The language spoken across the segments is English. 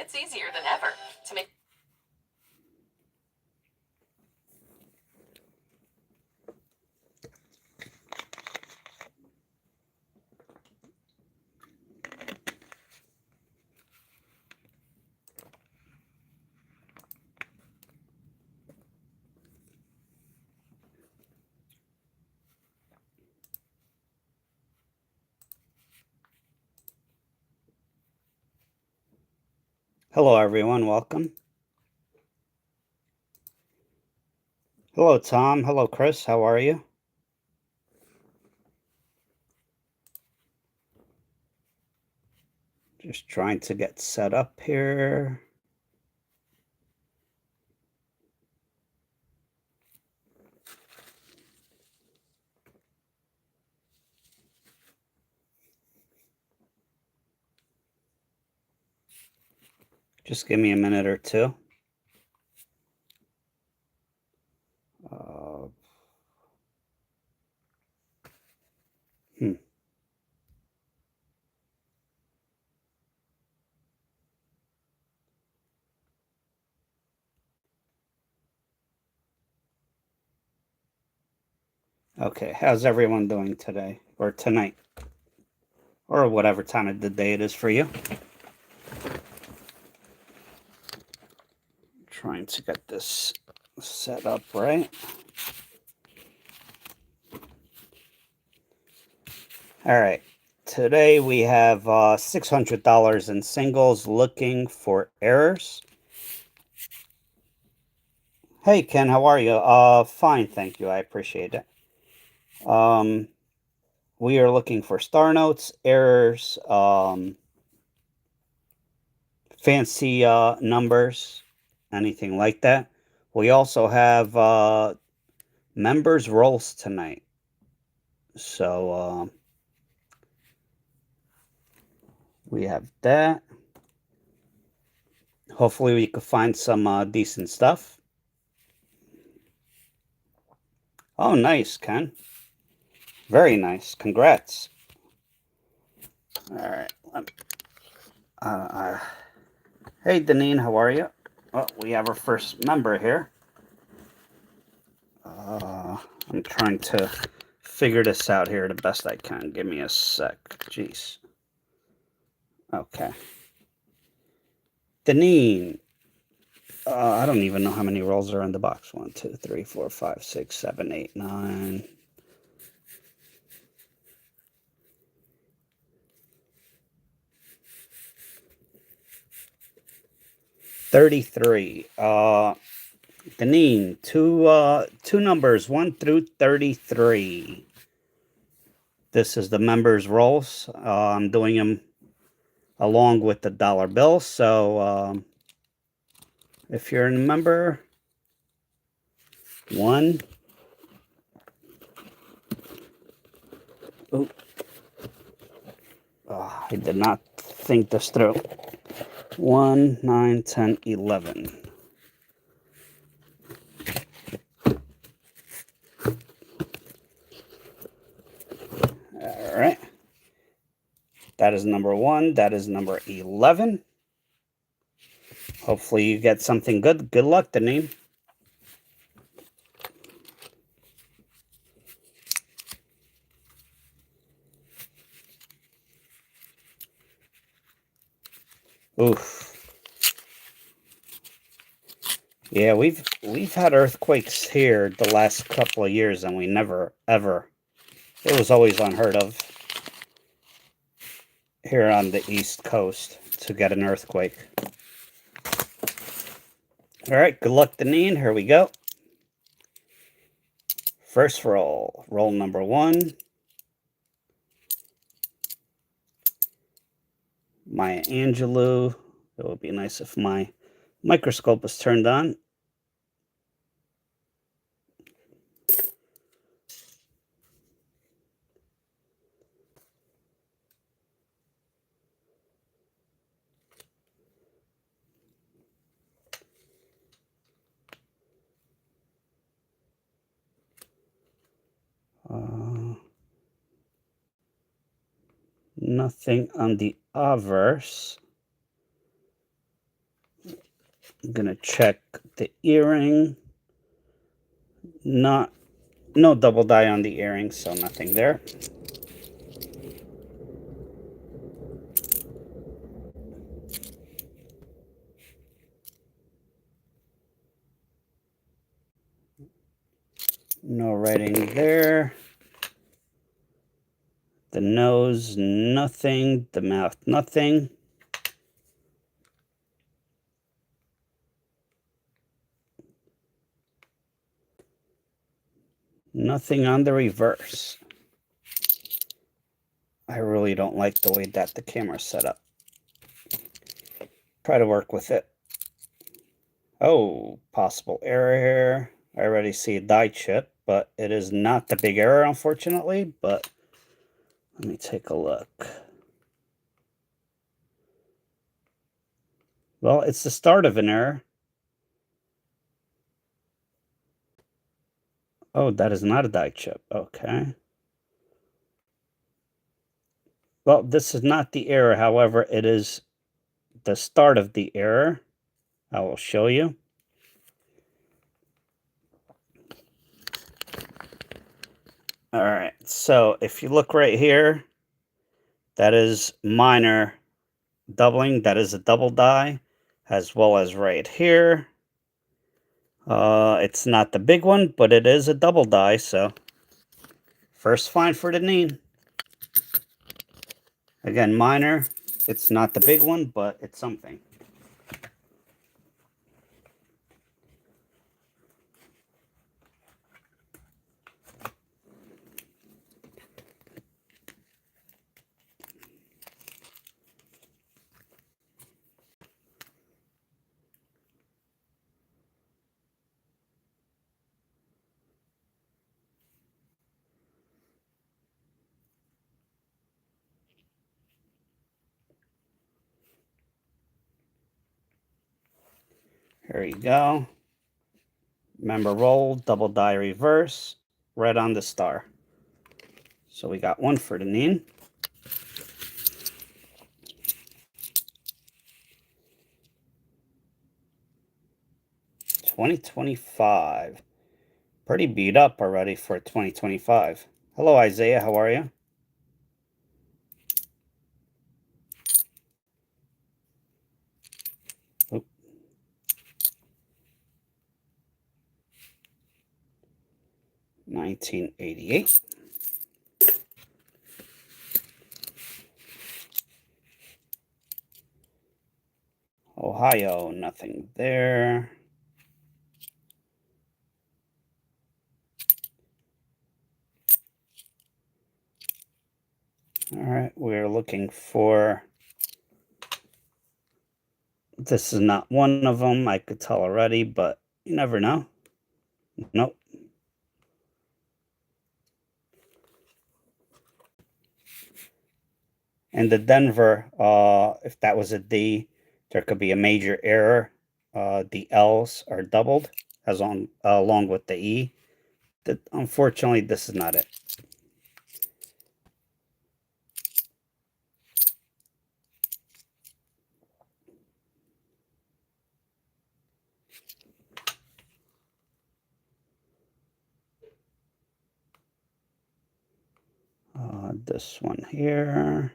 It's easier than ever to make. Hello, everyone. Welcome. Hello, Tom. Hello, Chris. How are you? Just trying to get set up here. Just give me a minute or two. Uh, hmm. Okay, how's everyone doing today or tonight? Or whatever time of the day it is for you. Trying to get this set up right. All right. Today we have $600 in singles looking for errors. Hey, Ken, how are you? Fine, thank you. I appreciate it. We are looking for star notes, errors, fancy numbers, anything like that. We also have members roles tonight. So we have that. Hopefully we could find some decent stuff. Oh, nice, Ken. Very nice. Congrats. All right. Hey, Deneen, how are you? Oh, we have our first member here. I'm trying to figure this out here the best I can. Give me a sec. Jeez. Okay. Deneen. I don't even know how many rolls are in the box. 1, 2, 3, 4, 5, 6, 7, 8, 9. 33. Deneen, two numbers, 1 through 33. This is the members' rolls. I'm doing them along with the dollar bill. So if you're a member, 1. Oh, I did not think this through. 1, 9, 10, 11. All right. That is number 1. That is number 11. Hopefully you get something good. Good luck, Deneen. Oof. Yeah, we've had earthquakes here the last couple of years, and we never ever. It was always unheard of here on the East Coast to get an earthquake. All right, good luck, Deneen. Here we go. First roll, roll number 1. Maya Angelou. It would be nice if my microscope was turned on. Nothing on the obverse. I'm gonna check the earring. No double die on the earring, so nothing there. No writing there. The nose, nothing. The mouth, nothing. Nothing on the reverse. I really don't like the way that the camera's set up. Try to work with it. Oh, possible error here. I already see a die chip, but it is not the big error, unfortunately. But let me take a look. Well, it's the start of an error. Oh, that is not a die chip. Okay. Well, this is not the error. However, it is the start of the error. I will show you. All right. So if you look right here, that is minor doubling. That is a double die, as well as right here. It's not the big one, but it is a double die. So first find for the Neen. Again, minor. It's not the big one, but it's something. Here you go. Member roll, double die reverse, red on the star. So we got one for the Neen. $20.25. Pretty beat up already for $20.25. Hello, Isaiah. How are you? Oop. 1988. Ohio, nothing there. All right, we're looking for. This is not one of them. I could tell already, but you never know. Nope. And the Denver, if that was a D, there could be a major error. The L's are doubled as on along with the E. Unfortunately, this is not it. This one here.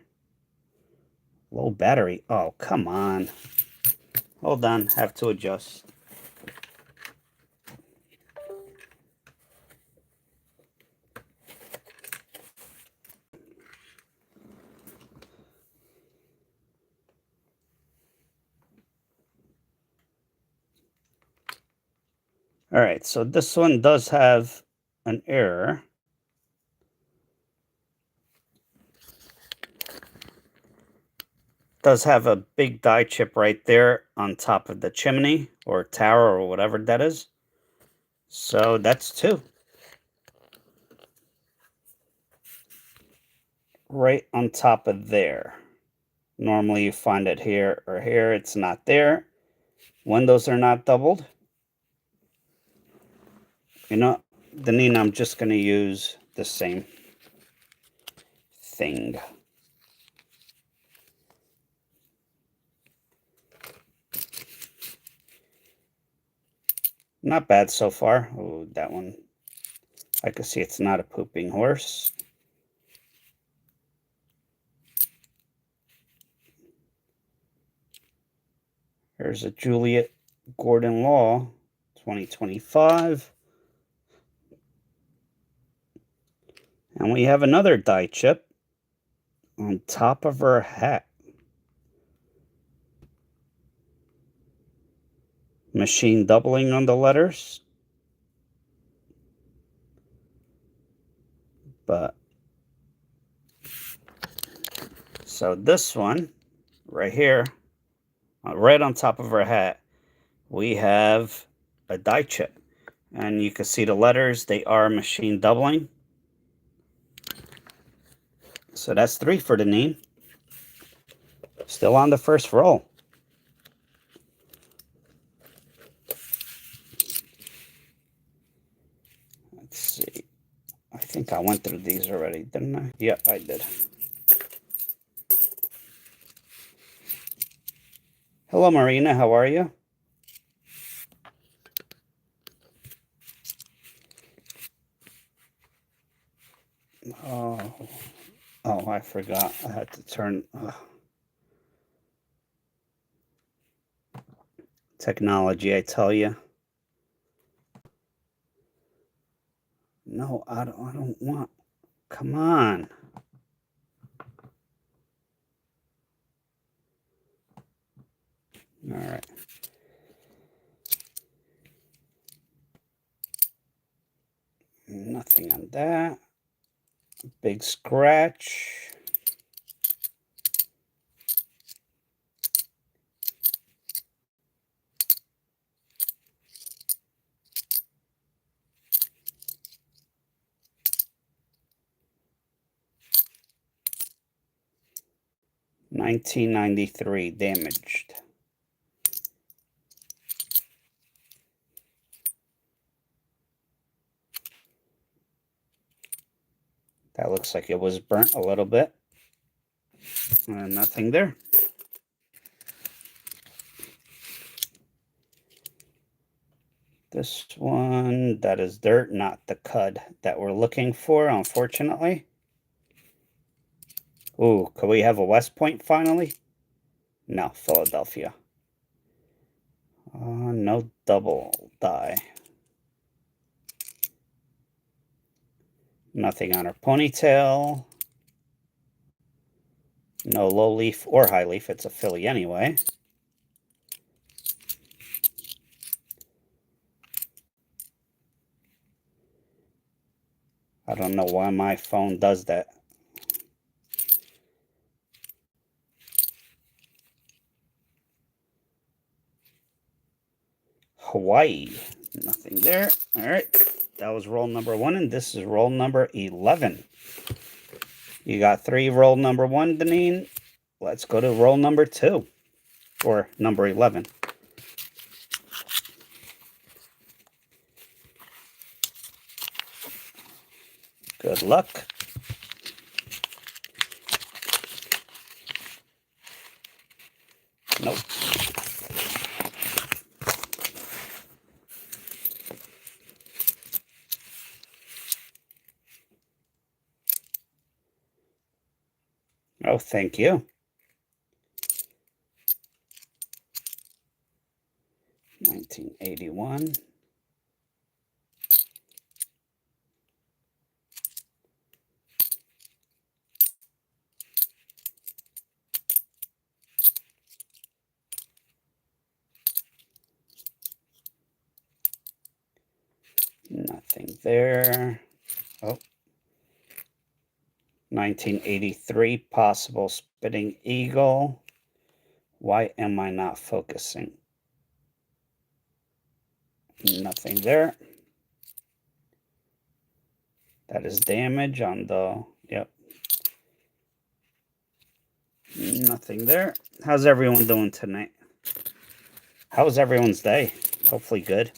Low battery. Oh, come on. Hold on. Have to adjust. All right. So this one does have an error. Does have a big die chip right there on top of the chimney or tower or whatever that is. So that's two. Right on top of there. Normally you find it here or here. It's not there. Windows are not doubled. You know, the Neen, I'm just going to use the same thing. Not bad so far. Oh, that one. I can see it's not a pooping horse. There's a Juliet Gordon Law, 2025. And we have another die chip on top of her hat. Machine doubling on the letters. But so this one right here, right on top of her hat, we have a die chip. And you can see the letters, they are machine doubling. So that's 3 for Deneen. Still on the first roll. Let's see. I think I went through these already, didn't I? Yep, I did. Hello, Marina. How are you? Oh, I forgot. I had to turn... Technology, I tell you. No, I don't want... Come on. All right. Nothing on that. Big scratch. $19.93 damaged. That looks like it was burnt a little bit. Nothing there. This one, that is dirt, not the cud that we're looking for, unfortunately. Ooh, could we have a West Point finally? No, Philadelphia. No double die. Nothing on her ponytail. No low leaf or high leaf. It's a Philly anyway. I don't know why my phone does that. Hawaii. Nothing there. All right. That was roll number 1, and this is roll number 11. You got 3 roll number 1, Deneen. Let's go to roll number 2, or number 11. Good luck. Nope. Oh, thank you. 1981. Nothing there. Oh. 1983 possible spitting eagle. Why am I not focusing? Nothing there. That is damage on the, yep. Nothing there. How's everyone doing tonight? How was everyone's day? Hopefully good.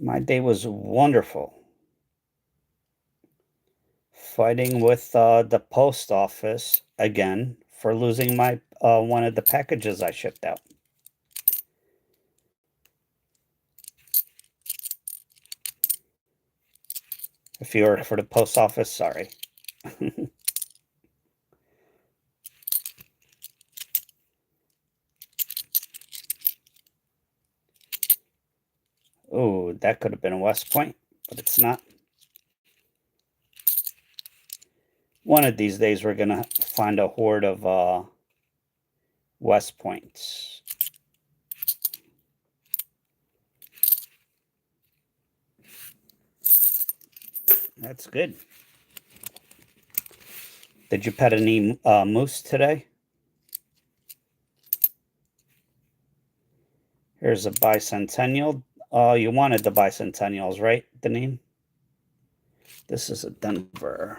My day was wonderful. Fighting with the post office again for losing my one of the packages I shipped out. If you work for the post office, sorry. Oh, that could have been a West Point, but it's not. One of these days, we're going to find a horde of West Points. That's good. Did you pet any moose today? Here's a bicentennial. You wanted the bicentennials, right, Deneen? This is a Denver.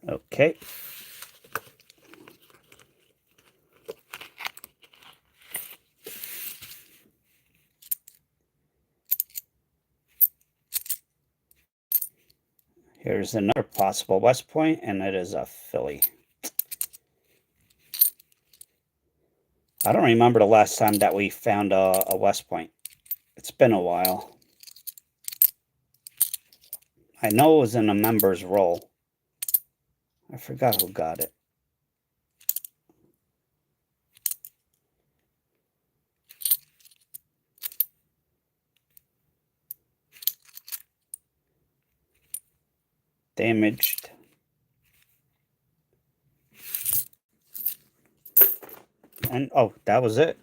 Okay. Here's another possible West Point, and it is a Philly. I don't remember the last time that we found a West Point. It's been a while. I know it was in a member's roll. I forgot who got it. Damaged. And oh, that was it.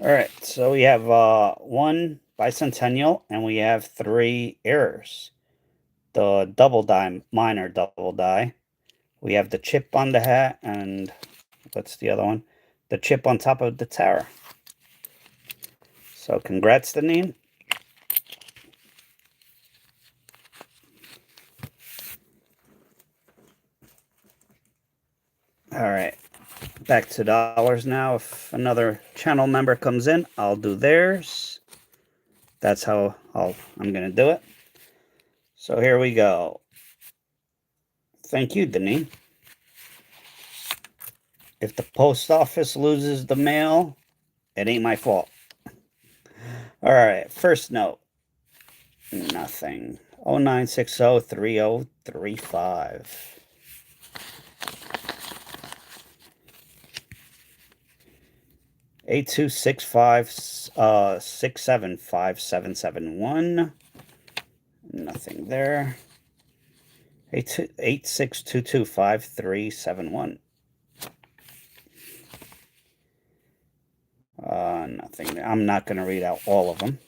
All right, so we have one bicentennial and we have 3 errors. The double die, minor double die. We have the chip on the hat, and what's the other one? The chip on top of the tower. So congrats, Deneen. All right, back to dollars now. If another channel member comes in, I'll do theirs. That's how I'm going to do it. So here we go. Thank you, Deneen. If the post office loses the mail, it ain't my fault. All right, first note. Nothing. 09603035. 8265 Nothing there. 86225371. Nothing there. I'm not going to read out all of them.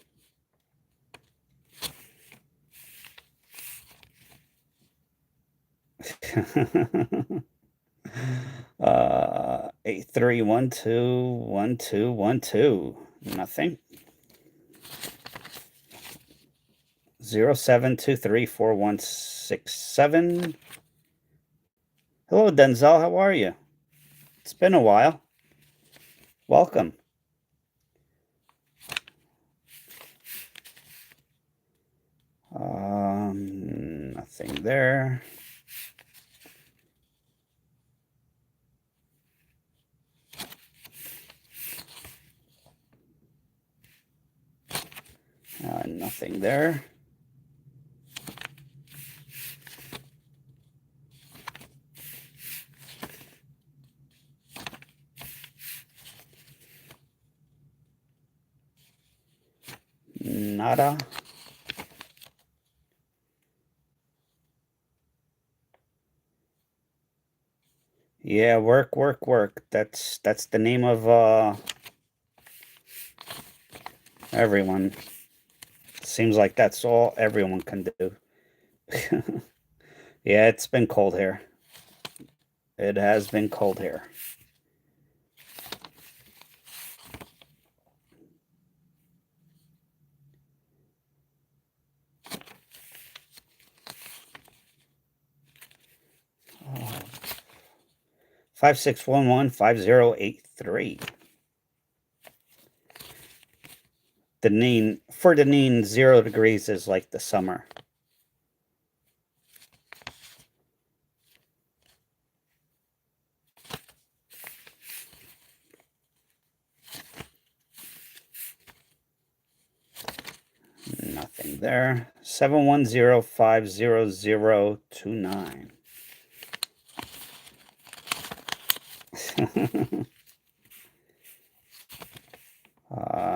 uh 83121212. Nothing. 07234167. Hello, Denzel. How are you? It's been a while. Welcome. Nothing there. Nothing there. Nada. Yeah, work. That's the name of everyone. Seems like that's all everyone can do. Yeah, it's been cold here. It has been cold here. 56115083. For Deneen, 0 degrees is like the summer. Nothing there. 710-50029.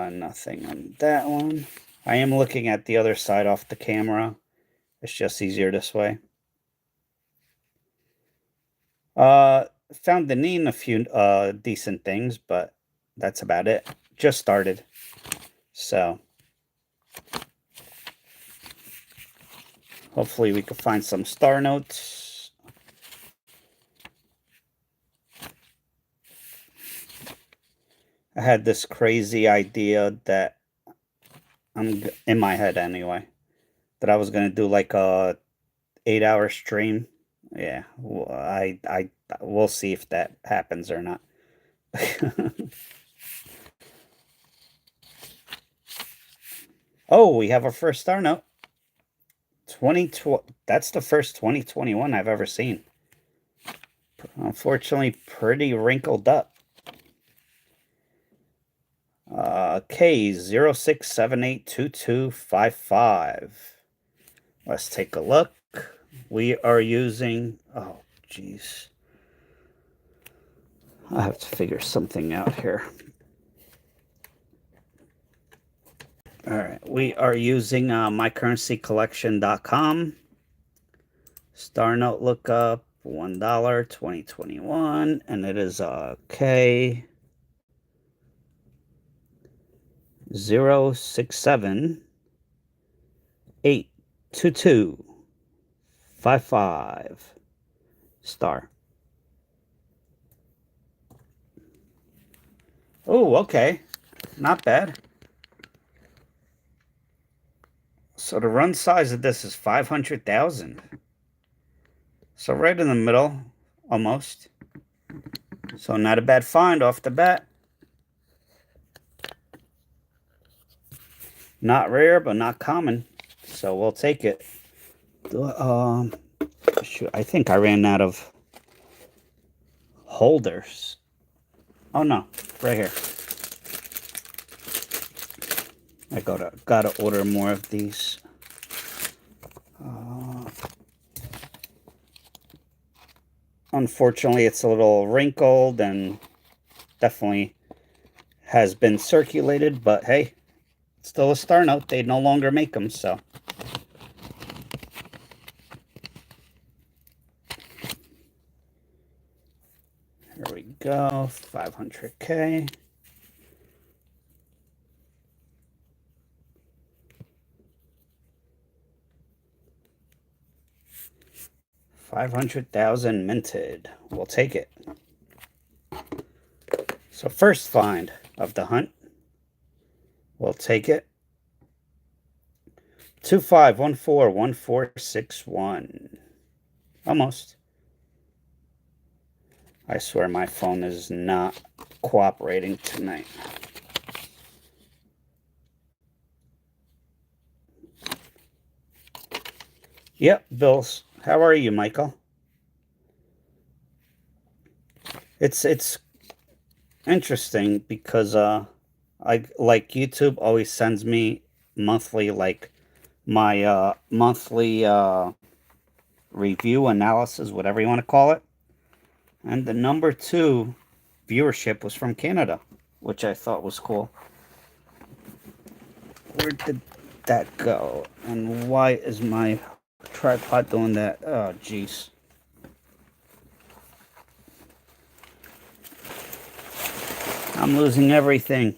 Nothing on that one. I am looking at the other side off the camera. It's just easier this way. Found Deneen a few decent things, but that's about it. Just started. So hopefully we can find some star notes. I had this crazy idea that I'm in my head anyway, that I was going to do like a 8-hour stream. Yeah, we'll see if that happens or not. Oh, we have our first star note. That's the first 2021 I've ever seen. Unfortunately, pretty wrinkled up. K06782255. Let's take a look. We are using, oh geez, I have to figure something out here. All right, we are using mycurrencycollection.com. Star note lookup, $1, 2021, and it is K 067-822-55 star. Oh, okay, not bad. So the run size of this is 500,000. So right in the middle, almost. So not a bad find off the bat. Not rare, but not common. So we'll take it. Shoot, I think I ran out of holders. Oh no, right here. I gotta order more of these. Unfortunately, it's a little wrinkled and definitely has been circulated, but hey, it's still a star note. They no longer make them, so. Here we go, 500K. $500,000 minted. We'll take it. So first find of the hunt. We'll take it. 25141461. Almost. I swear my phone is not cooperating tonight. Yep, Bills. How are you, Michael? It's interesting because I like YouTube always sends me monthly, like my monthly review analysis, whatever you want to call it. And the number 2 viewership was from Canada, which I thought was cool. Where did that go? And why is my tripod doing that? Oh, jeez. I'm losing everything.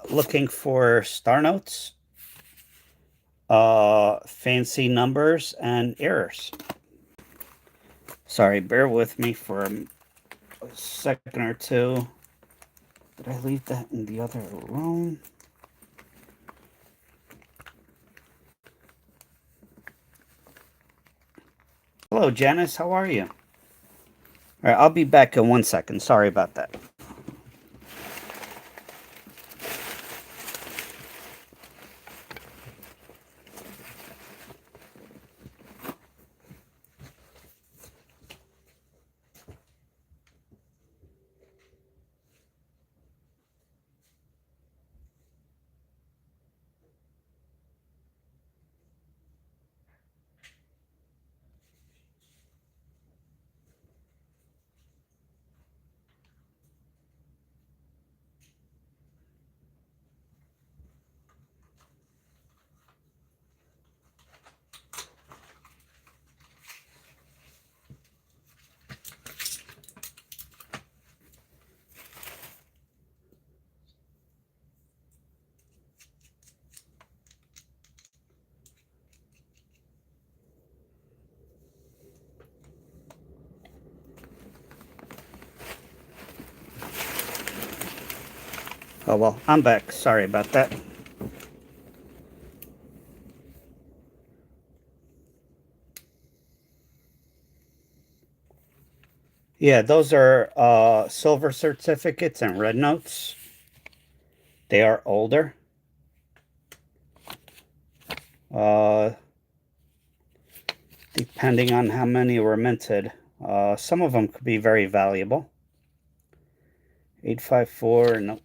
Looking for star notes, fancy numbers, and errors. Sorry, bear with me for a second or two. Did I leave that in the other room? Hello, Janice. How are you? All right, I'll be back in 1 second. Sorry about that. Oh, well, I'm back. Sorry about that. Yeah, those are silver certificates and red notes. They are older. Depending on how many were minted. Some of them could be very valuable. 854, no.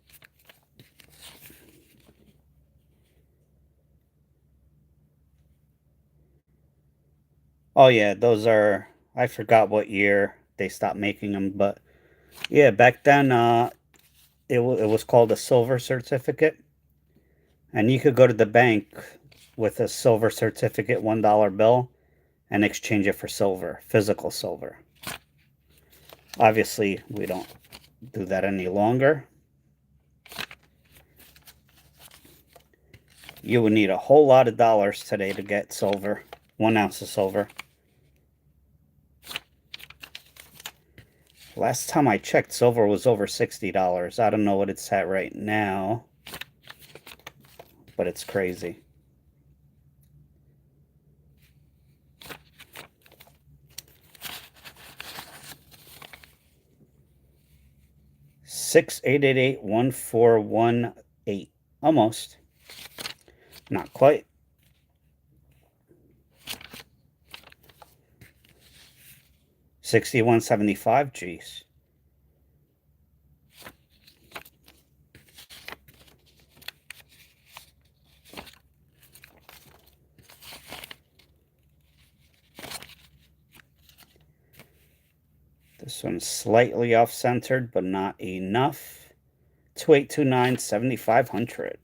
Oh yeah, those are, I forgot what year they stopped making them, but yeah, back then it was called a silver certificate, and you could go to the bank with a silver certificate $1 bill and exchange it for silver, physical silver. Obviously, we don't do that any longer. You would need a whole lot of dollars today to get silver, 1 ounce of silver. Last time I checked, silver was over $60. I don't know what it's at right now, but it's crazy. $6888141 almost, not quite. $61.75. Geez. This one's slightly off-centered, but not enough. 2829 7500.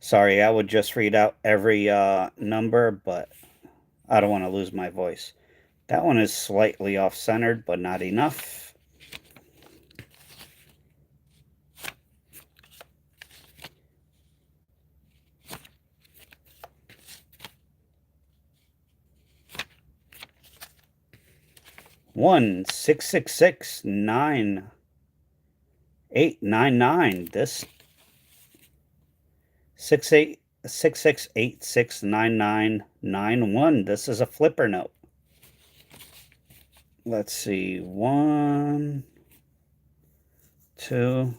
Sorry, I would just read out every number, but I don't want to lose my voice. That one is slightly off-centered, but not enough. One 6669899. This 666869991. This is a flipper note. Let's see. 1, 2.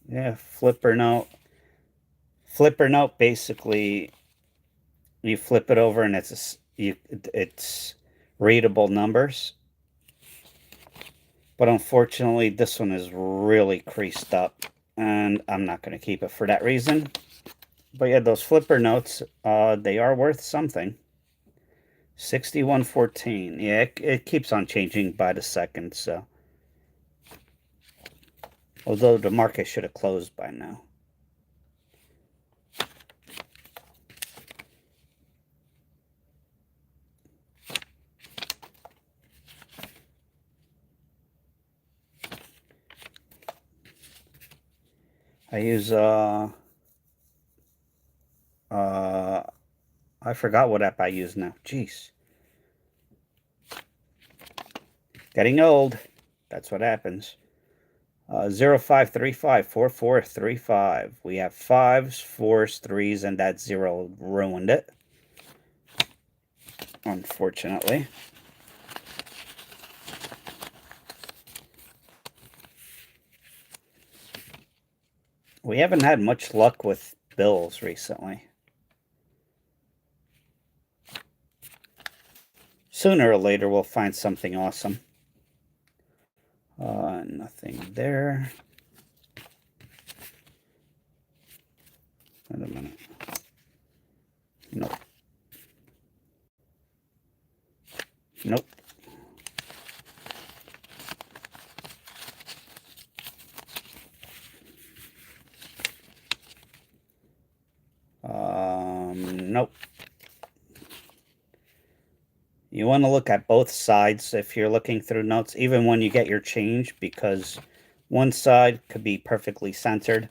Yeah, flipper note. Flipper note, basically, you flip it over and it's readable numbers. But unfortunately, this one is really creased up, and I'm not going to keep it for that reason. But yeah, those flipper notes, they are worth something. 6114. Yeah, it keeps on changing by the second, so. Although the market should have closed by now. I use I forgot what app I use now. Jeez. Getting old. That's what happens. 05354435. We have 5s, 4s, 3s, and that 0 ruined it. Unfortunately. We haven't had much luck with bills recently. Sooner or later, we'll find something awesome. Nothing there. Wait a minute. Nope. Nope. Nope. You want to look at both sides if you're looking through notes, even when you get your change, because one side could be perfectly centered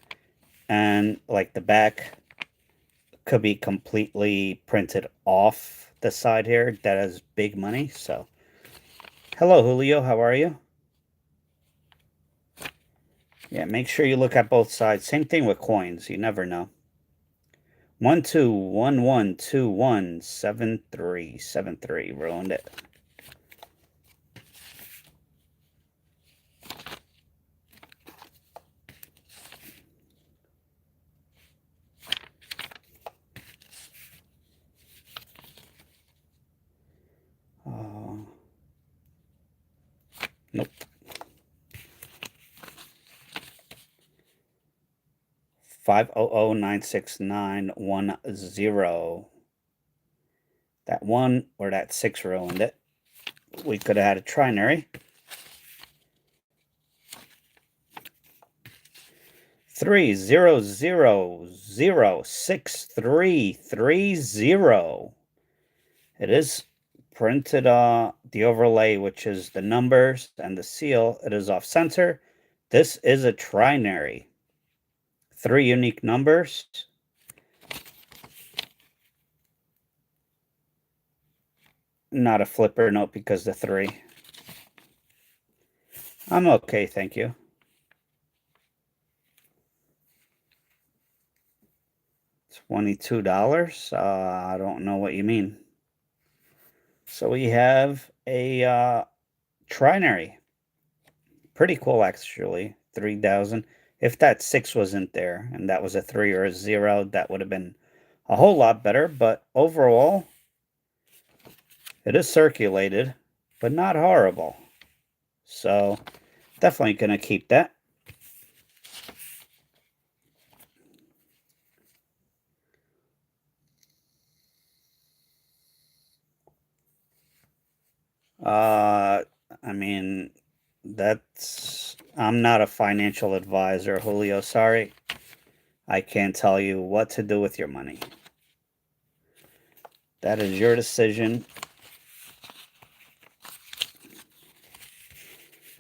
and like the back could be completely printed off the side here that has big money. So hello, Julio, how are you? Yeah, make sure you look at both sides. Same thing with coins, you never know. 1211217373 ruined it. Nope. 500969110. That 1 or that 6 ruined it. We could have had a trinary. 3006330. It is printed the overlay, which is the numbers and the seal. It is off center. This is a trinary. 3 unique numbers. Not a flipper note because the 3. I'm okay, thank you. $22. I don't know what you mean. So we have a trinary. Pretty cool, actually. 3,000. If that 6 wasn't there and that was a 3 or a 0, that would have been a whole lot better. But overall, it is circulated, but not horrible. So definitely going to keep that. I mean, I'm not a financial advisor, Julio. Sorry. I can't tell you what to do with your money. That is your decision.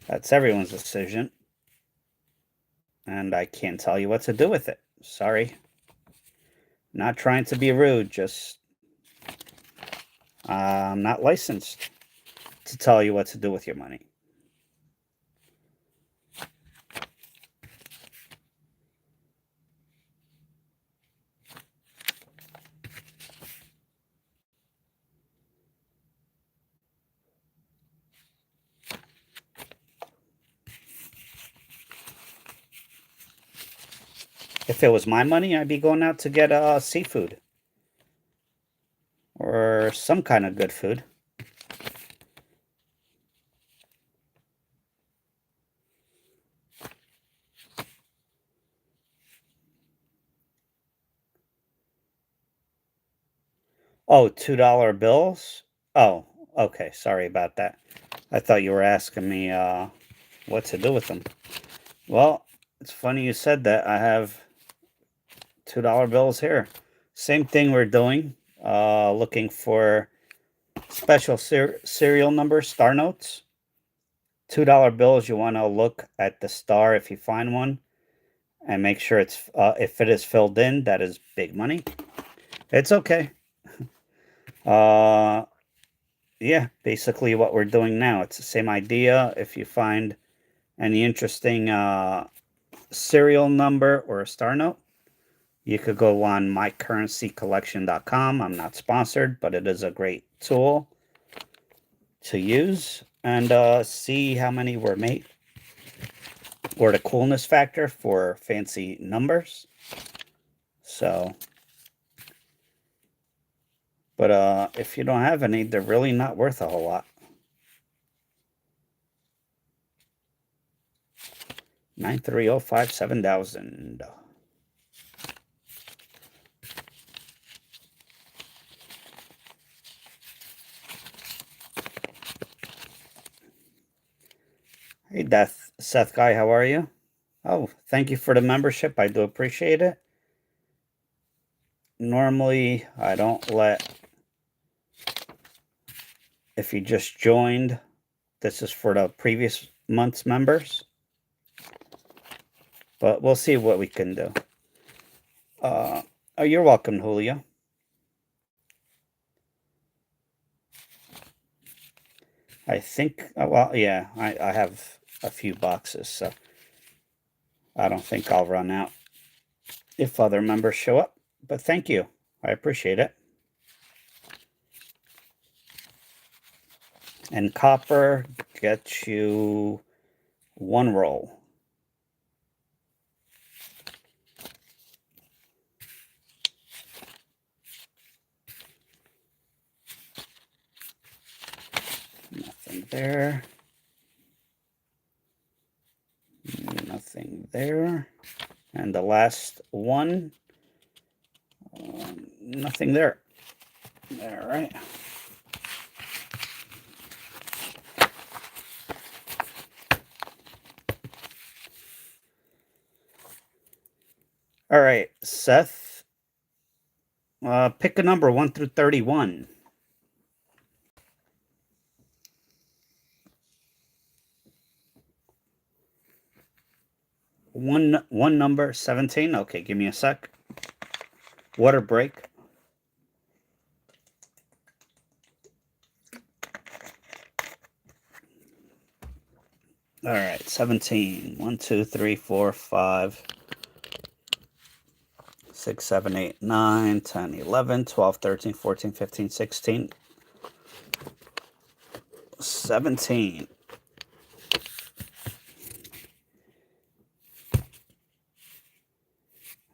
That's everyone's decision. And I can't tell you what to do with it. Sorry. Not trying to be rude, just I'm not licensed to tell you what to do with your money. If it was my money, I'd be going out to get seafood or some kind of good food. Oh, $2 bills? Oh, okay. Sorry about that. I thought you were asking me what to do with them. Well, it's funny you said that. I have $2 bills here. Same thing we're doing. Looking for special serial number star notes. $2 bills, you want to look at the star if you find one and make sure it's if it is filled in, that is big money. It's okay. Yeah, basically what we're doing now. It's the same idea. If you find any interesting serial number or a star note, you could go on mycurrencycollection.com. I'm not sponsored, but it is a great tool to use and see how many were made or the coolness factor for fancy numbers. So, but if you don't have any, they're really not worth a whole lot. 93057 7000. Hey, Seth Guy, how are you? Oh, thank you for the membership. I do appreciate it. Normally, I don't let, if you just joined, this is for the previous month's members. But we'll see what we can do. Oh, you're welcome, Julio. I think, well, yeah, I have a few boxes, so I don't think I'll run out if other members show up. But thank you. I appreciate it. And copper gets you one roll. Nothing there. Nothing there. And the last one, nothing there. All right. All right, Seth. Pick a number 1 through 31. One number, 17. Okay, give me a sec. Water break. All right, 17. 1, 2, 3, 4, 5, 6, 7, 8, 9, 10, 11, 12, 13, 14, 15, 16, 17.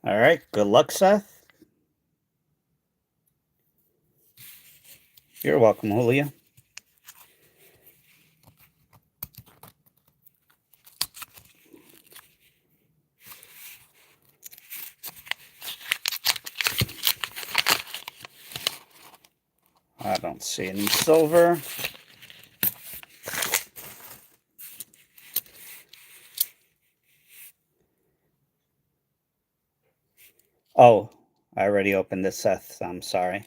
All right, good luck, Seth. You're welcome, Julio. I don't see any silver. Oh, I already opened this, Seth. I'm sorry.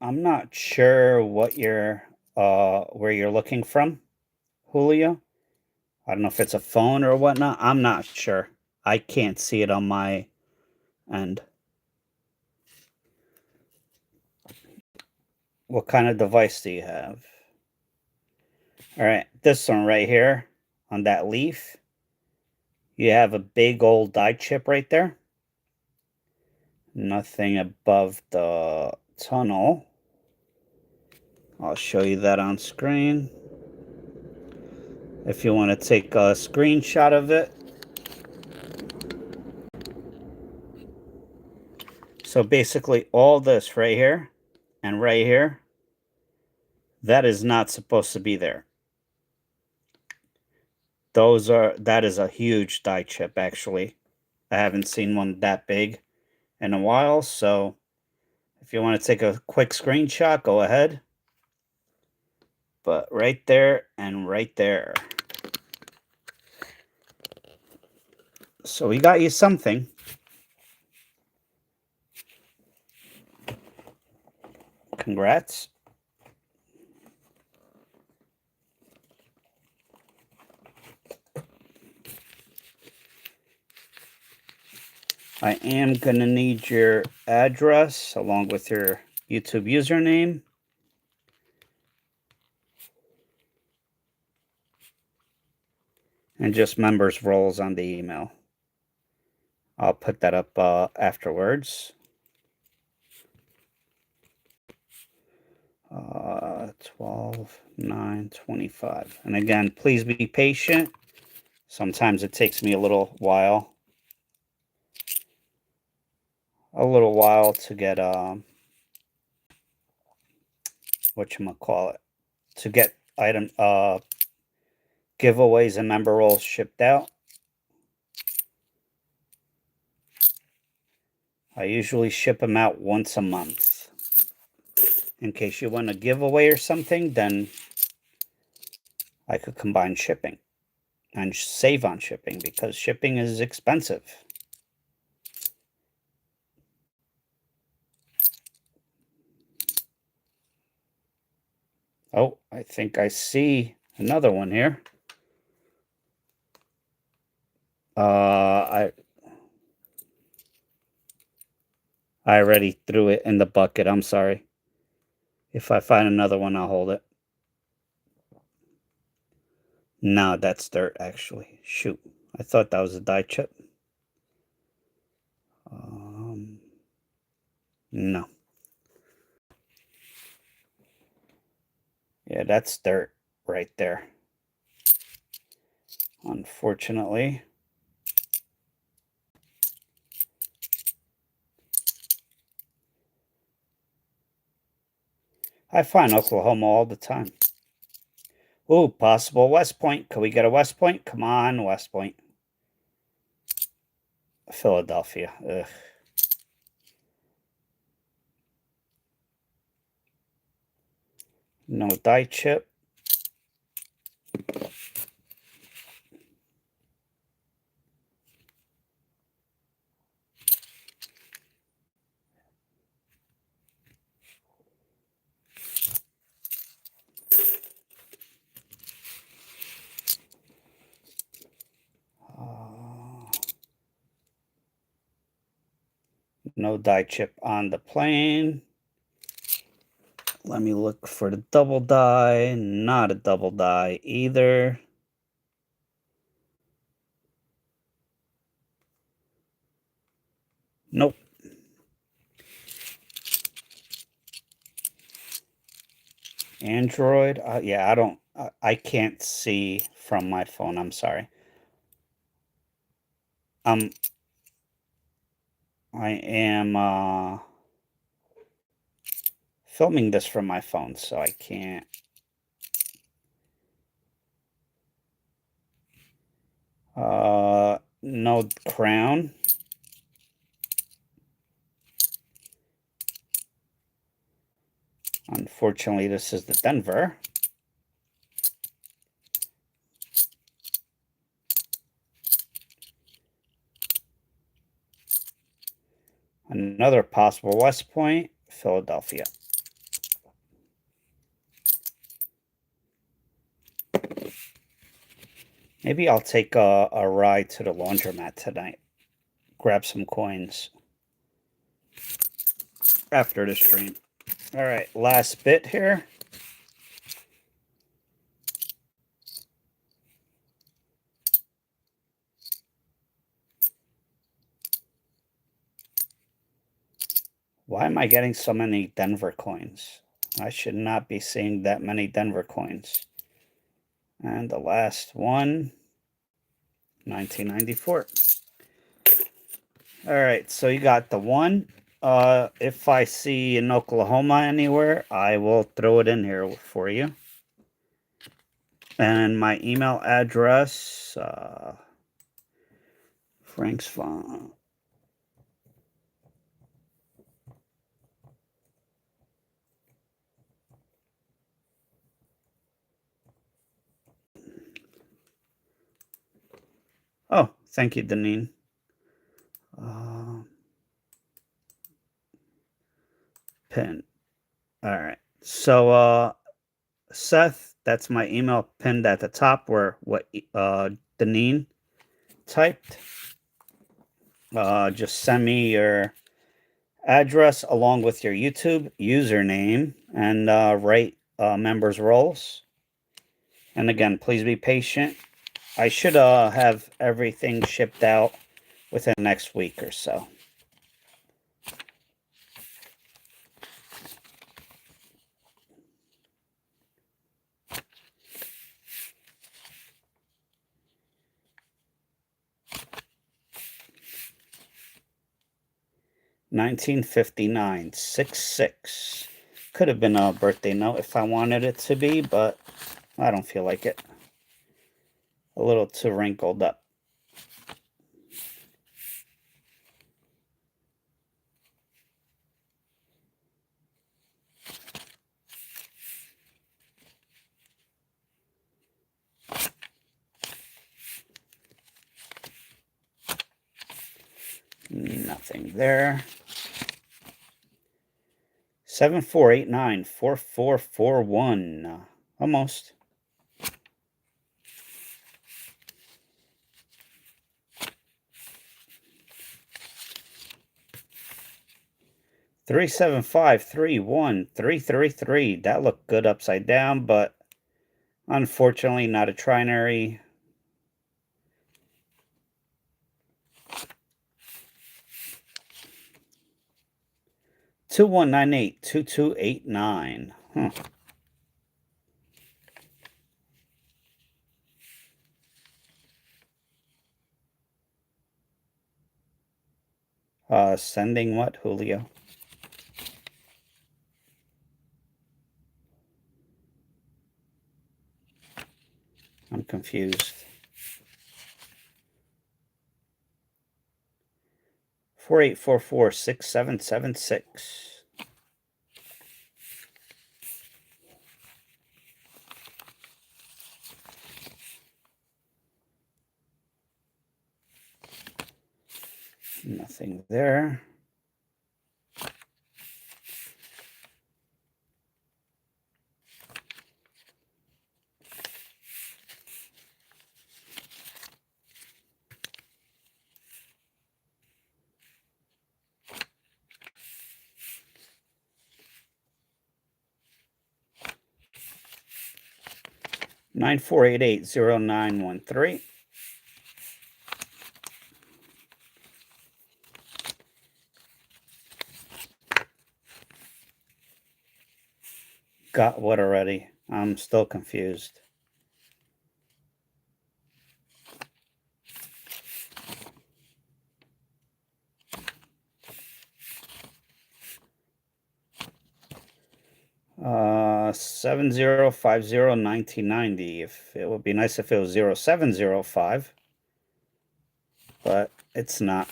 I'm not sure what you're where you're looking from, Julio. I don't know if it's a phone or whatnot. I'm not sure. I can't see it on my end. What kind of device do you have? All right, this one right here on that leaf. You have a big old die chip right there. Nothing above the tunnel. I'll show you that on screen. If you want to take a screenshot of it. So basically all this right here and right here, that is not supposed to be there. That is a huge die chip actually. I haven't seen one that big in a while, so if you want to take a quick screenshot, go ahead. But right there and right there. So we got you something. Congrats. I am going to need your address along with your YouTube username. And just members roles on the email. I'll put that up afterwards. 12/9/25. And again, please be patient. Sometimes it takes me a little while to get whatchamacallit, to get item giveaways and member rolls shipped out. I usually ship them out once a month. In case you want a giveaway or something, then I could combine shipping and save on shipping because shipping is expensive. Oh, I think I see another one here. I already threw it in the bucket. I'm sorry. If I find another one, I'll hold it. No, that's dirt, actually. Shoot. I thought that was a die chip. No. Yeah, that's dirt right there. Unfortunately. I find Oklahoma all the time. Ooh, possible West Point. Could we get a West Point? Come on, West Point. Philadelphia. Ugh. No die chip. No die chip on the plane. Let me look for the double die. Not a double die either. Nope. Android. Yeah, I can't see from my phone. I'm sorry. I am filming this from my phone, so I can't. No crown. Unfortunately, this is the Denver. Another possible West Point, Philadelphia. Maybe I'll take a ride to the laundromat tonight. Grab some coins after the stream. All right, last bit here. Why am I getting so many Denver coins? I should not be seeing that many Denver coins. And the last one, 1994. All right, so you got the one. If I see in Oklahoma anywhere, I will throw it in here for you. And my email address, Frank's phone. Oh, Thank you, Deneen. Pin. All right. So, Seth, that's my email pinned at the top where what Deneen typed. Just send me your address along with your YouTube username and write members' roles. And again, please be patient. I should have everything shipped out within the next week or so. $19.59, 6/6. Could have been a birthday note if I wanted it to be, but I don't feel like it. A little too wrinkled up. Nothing there. 74894441. Almost. $375313333. That looked good upside down, but unfortunately not a trinary. $21982289. Sending what, Julio? I'm confused. 48446776. Nothing there. Nine four eight eight 0913. Got what already? I'm still confused. Uh, 70501990. If it would be nice if it was 0705, but it's not.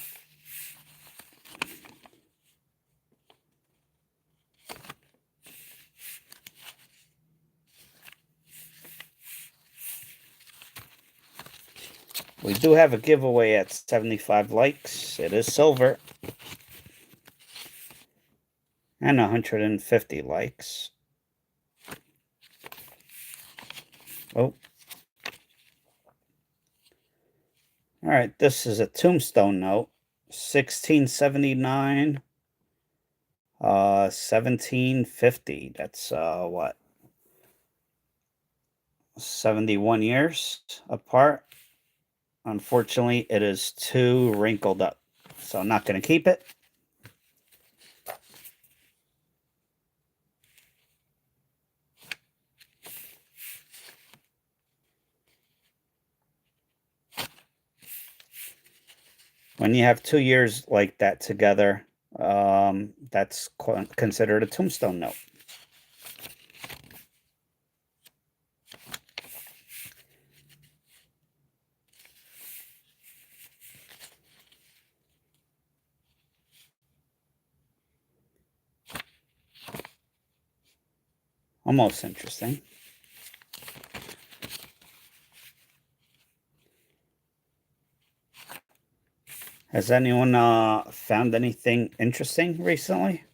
We do have a giveaway at 75 likes. It is silver. And 150 likes. Oh. All right, this is a tombstone note. 1679. 1750. That's what? 71 years apart. Unfortunately, it is too wrinkled up. So I'm not going to keep it. When you have 2 years like that together, that's considered a tombstone note. Almost interesting. Has anyone found anything interesting recently?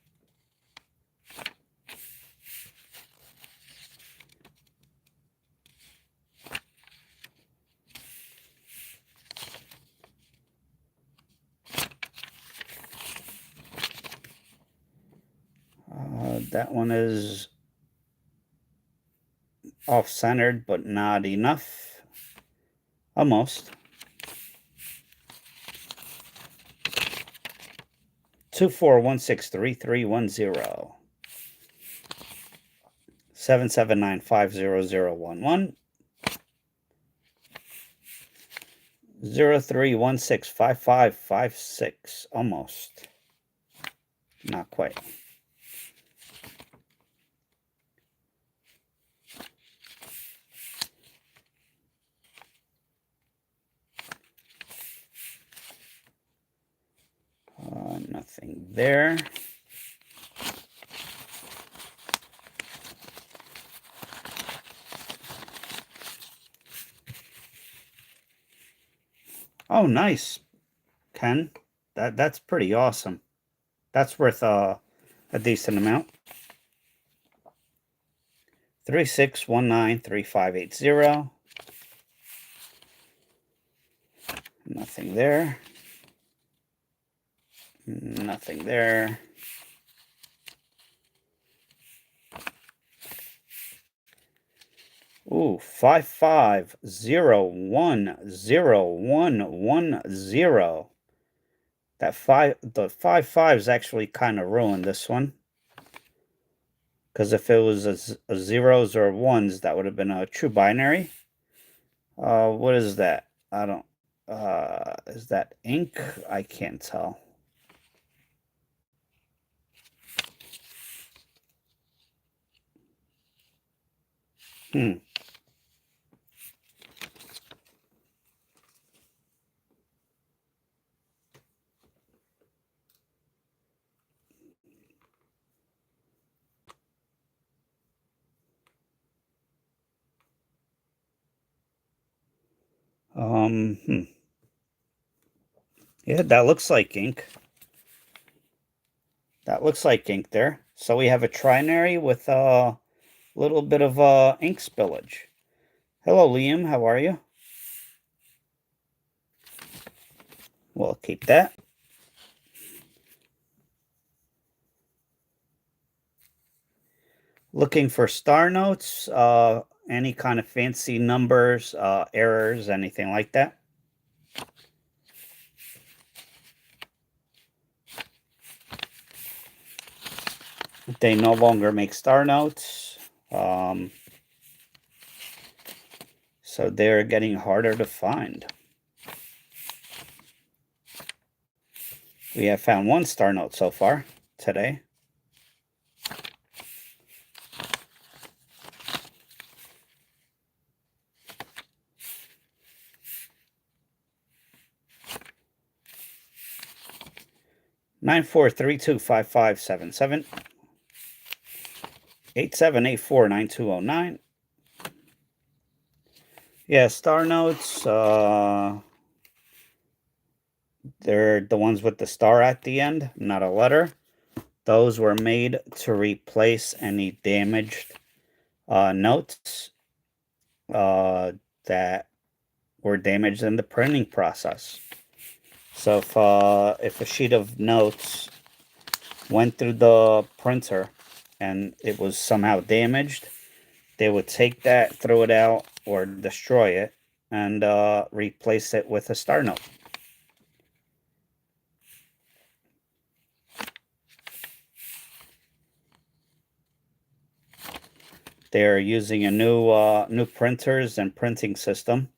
That one is off-centered, but not enough. Almost. 24163310. 779500011. 03165556. Almost. Not quite. Nothing there. Oh, nice, Ken. That's pretty awesome. That's worth a decent amount. 36193580. Nothing there. Nothing there. Ooh, 55010110. The 55's actually kind of ruined this one. Because if it was a zeros or ones, that would have been a true binary. What is that? I don't, is that ink? I can't tell. Hmm. Yeah, that looks like ink. That looks like ink there. So we have a trinary with a little bit of ink spillage. Hello, Liam. How are you? We'll keep that. Looking for star notes, any kind of fancy numbers, errors, anything like that. They no longer make star notes. So they're getting harder to find. We have found one star note so far today. Nine four three two 5577 87849209. Yeah, star notes. They're the ones with the star at the end, not a letter. Those were made to replace any damaged notes that were damaged in the printing process. So if a sheet of notes went through the printer and it was somehow damaged, they would take that, throw it out, or destroy it, and replace it with a star note. They're using a new printers and printing system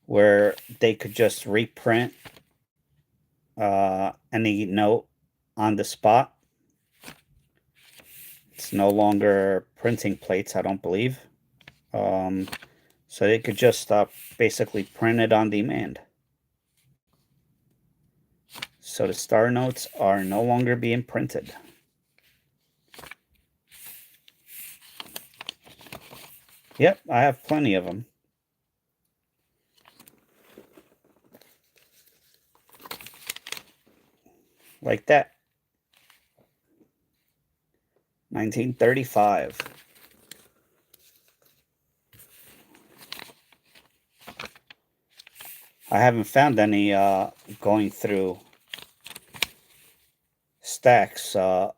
where they could just reprint any note on the spot. It's no longer printing plates, I don't believe. So they could just basically print it on demand. So the star notes are no longer being printed. Yep, I have plenty of them. like that. 1935. I haven't found any going through stacks of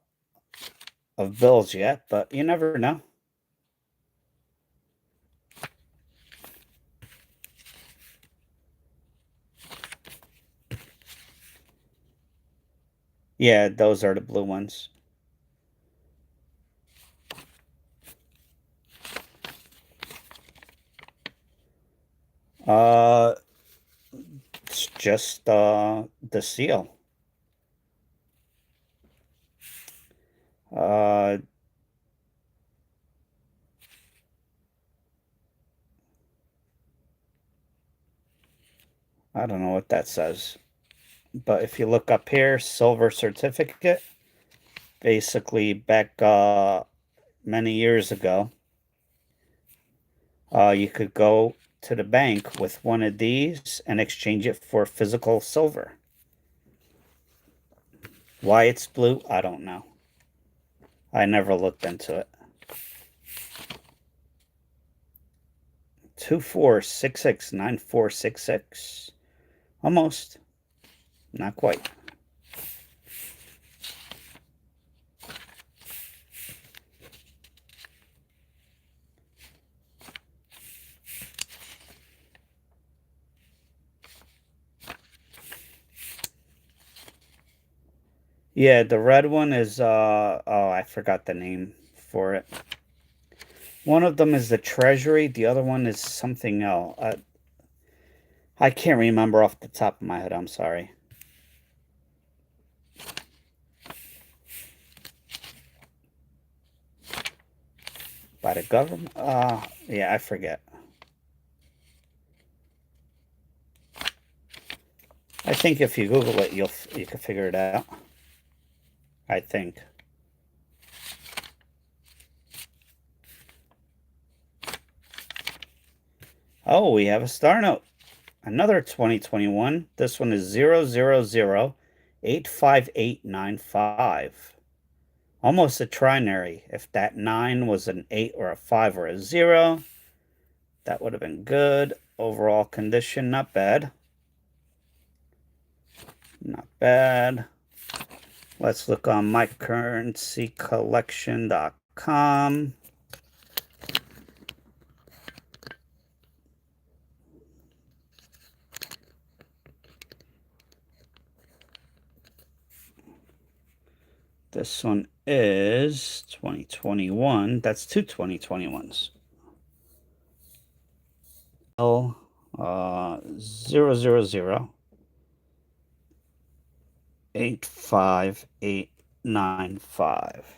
bills yet, but you never know. Yeah, those are the blue ones. It's just the seal. I don't know what that says. But if you look up here, silver certificate, basically back many years ago, you could go to the bank with one of these and exchange it for physical silver. Why it's blue, I don't know. I never looked into it. 24669466. Almost. Not quite. Yeah, the red one is oh, I forgot the name for it. One of them is the Treasury, the other one is something else. I can't remember off the top of my head, I'm sorry. By the government? Yeah, I forget. I think if you Google it, you can figure it out. I think. Oh, we have a star note. Another 2021. This one is 000-85895. Almost a trinary. If that 9 was an 8 or a 5 or a 0, that would have been good. Overall condition, not bad. Not bad. Let's look on mycurrencycollection.com. This one is 2021. That's two 2021s. 000 85895.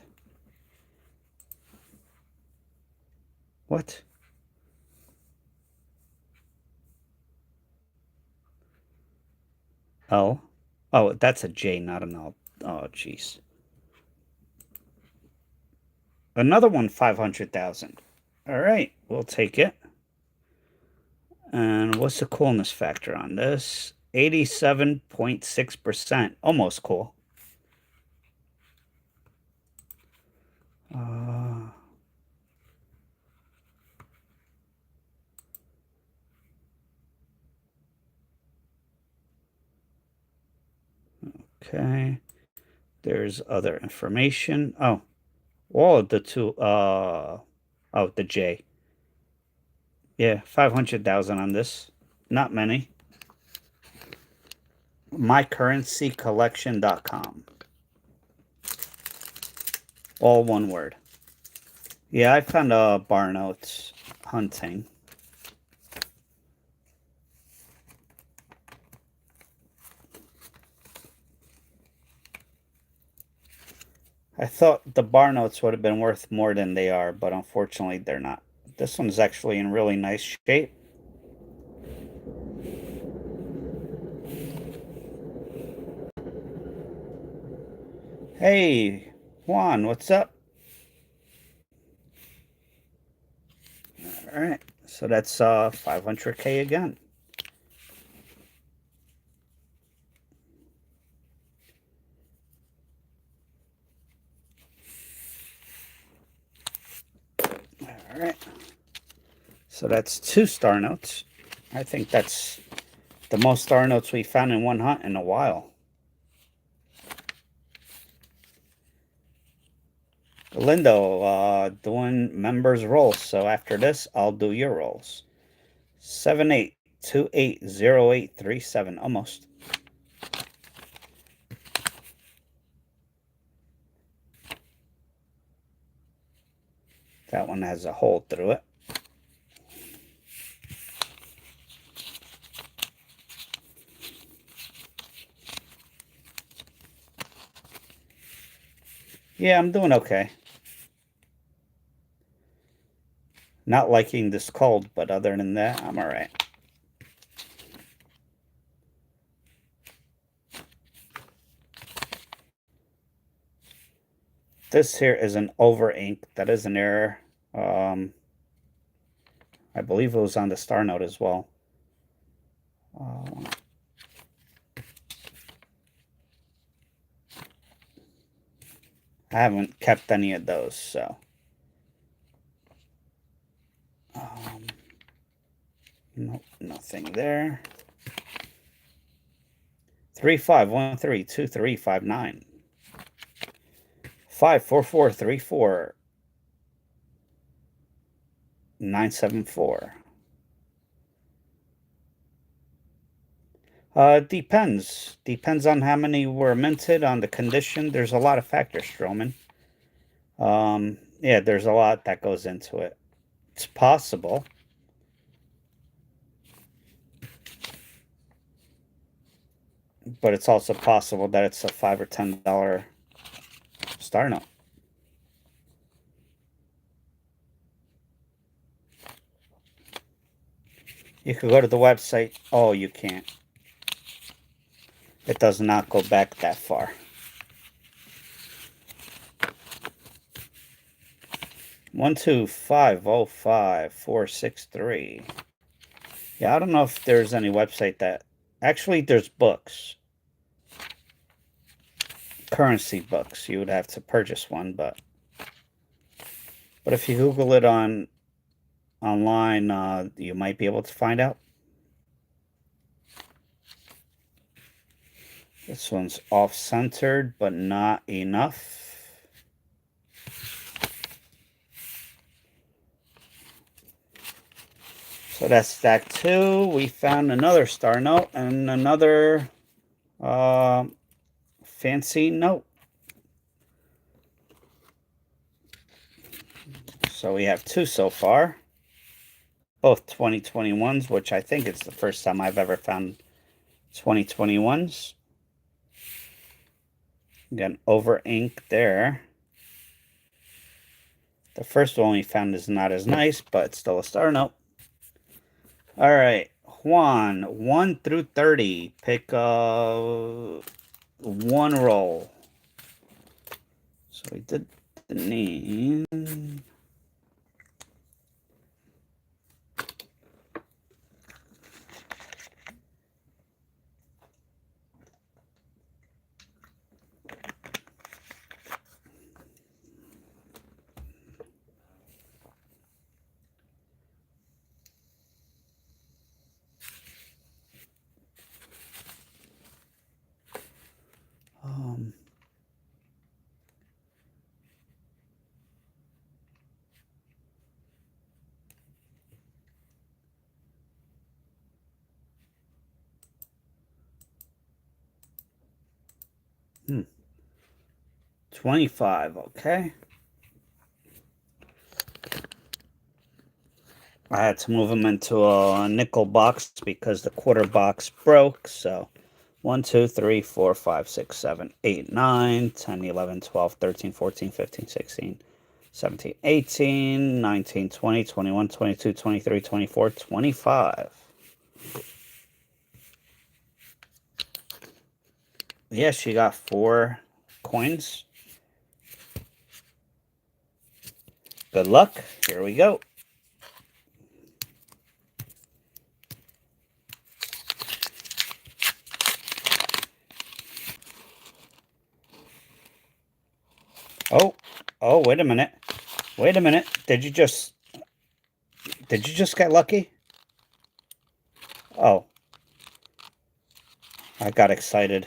What? L? Oh, that's a J, not an L. Oh, jeez. Another one, 500,000. All right, we'll take it. And what's the coolness factor on this? 87.6%. Almost cool. Okay. There's other information. Oh, all of the two. Oh, the J. Yeah, 500,000 on this. Not many. mycurrencycollection.com. All one word. Yeah, I found bar notes hunting. I thought the bar notes would have been worth more than they are, but unfortunately they're not. This one's actually in really nice shape. Hey, Juan, what's up? All right, so that's 500K again. right. So that's 2 star notes. I think that's the most star notes we found in one hunt in a while. Lindo, doing members rolls. So after this, I'll do your rolls. 78280837, almost. That one has a hole through it. Yeah, I'm doing okay. Not liking this cold, but other than that, I'm alright. This here is an over ink. That is an error. I believe it was on the star note as well. I haven't kept any of those, so. Nope, nothing there. 35132359. 54434 974. Depends. Depends on how many were minted, on the condition. There's a lot of factors, Stroman. Yeah, there's a lot that goes into it. It's possible. But it's also possible that it's a $5 or $10 star note. You could go to the website. Oh, you can't. It does not go back that far. 12505 463. Yeah, I don't know if there's any website that... Actually, there's books. Currency books. You would have to purchase one, but if you Google it online, you might be able to find out. This one's off-centered, but not enough. So that's stack 2. We found another star note and another fancy note. So we have 2 so far. Both 2021s, which I think it's the first time I've ever found 2021s. Got an over ink there. The first one we found is not as nice, but still a star note. All right, Juan, 1 through 30. Pick one roll. So we did the name. Hmm. 25, okay. I had to move them into a nickel box because the quarter box broke. So 1, 2, 3, 4, 5, 6, 7, 8, 9, 10, 11, 12, 13, 14, 15, 16, 17, 18, 19, 20, 21, 22, 23, 24, 25. Yeah, she got 4 coins. Good luck. Here we go. Oh, wait a minute. Wait a minute. Did you just... Did you just get lucky? Oh. I got excited.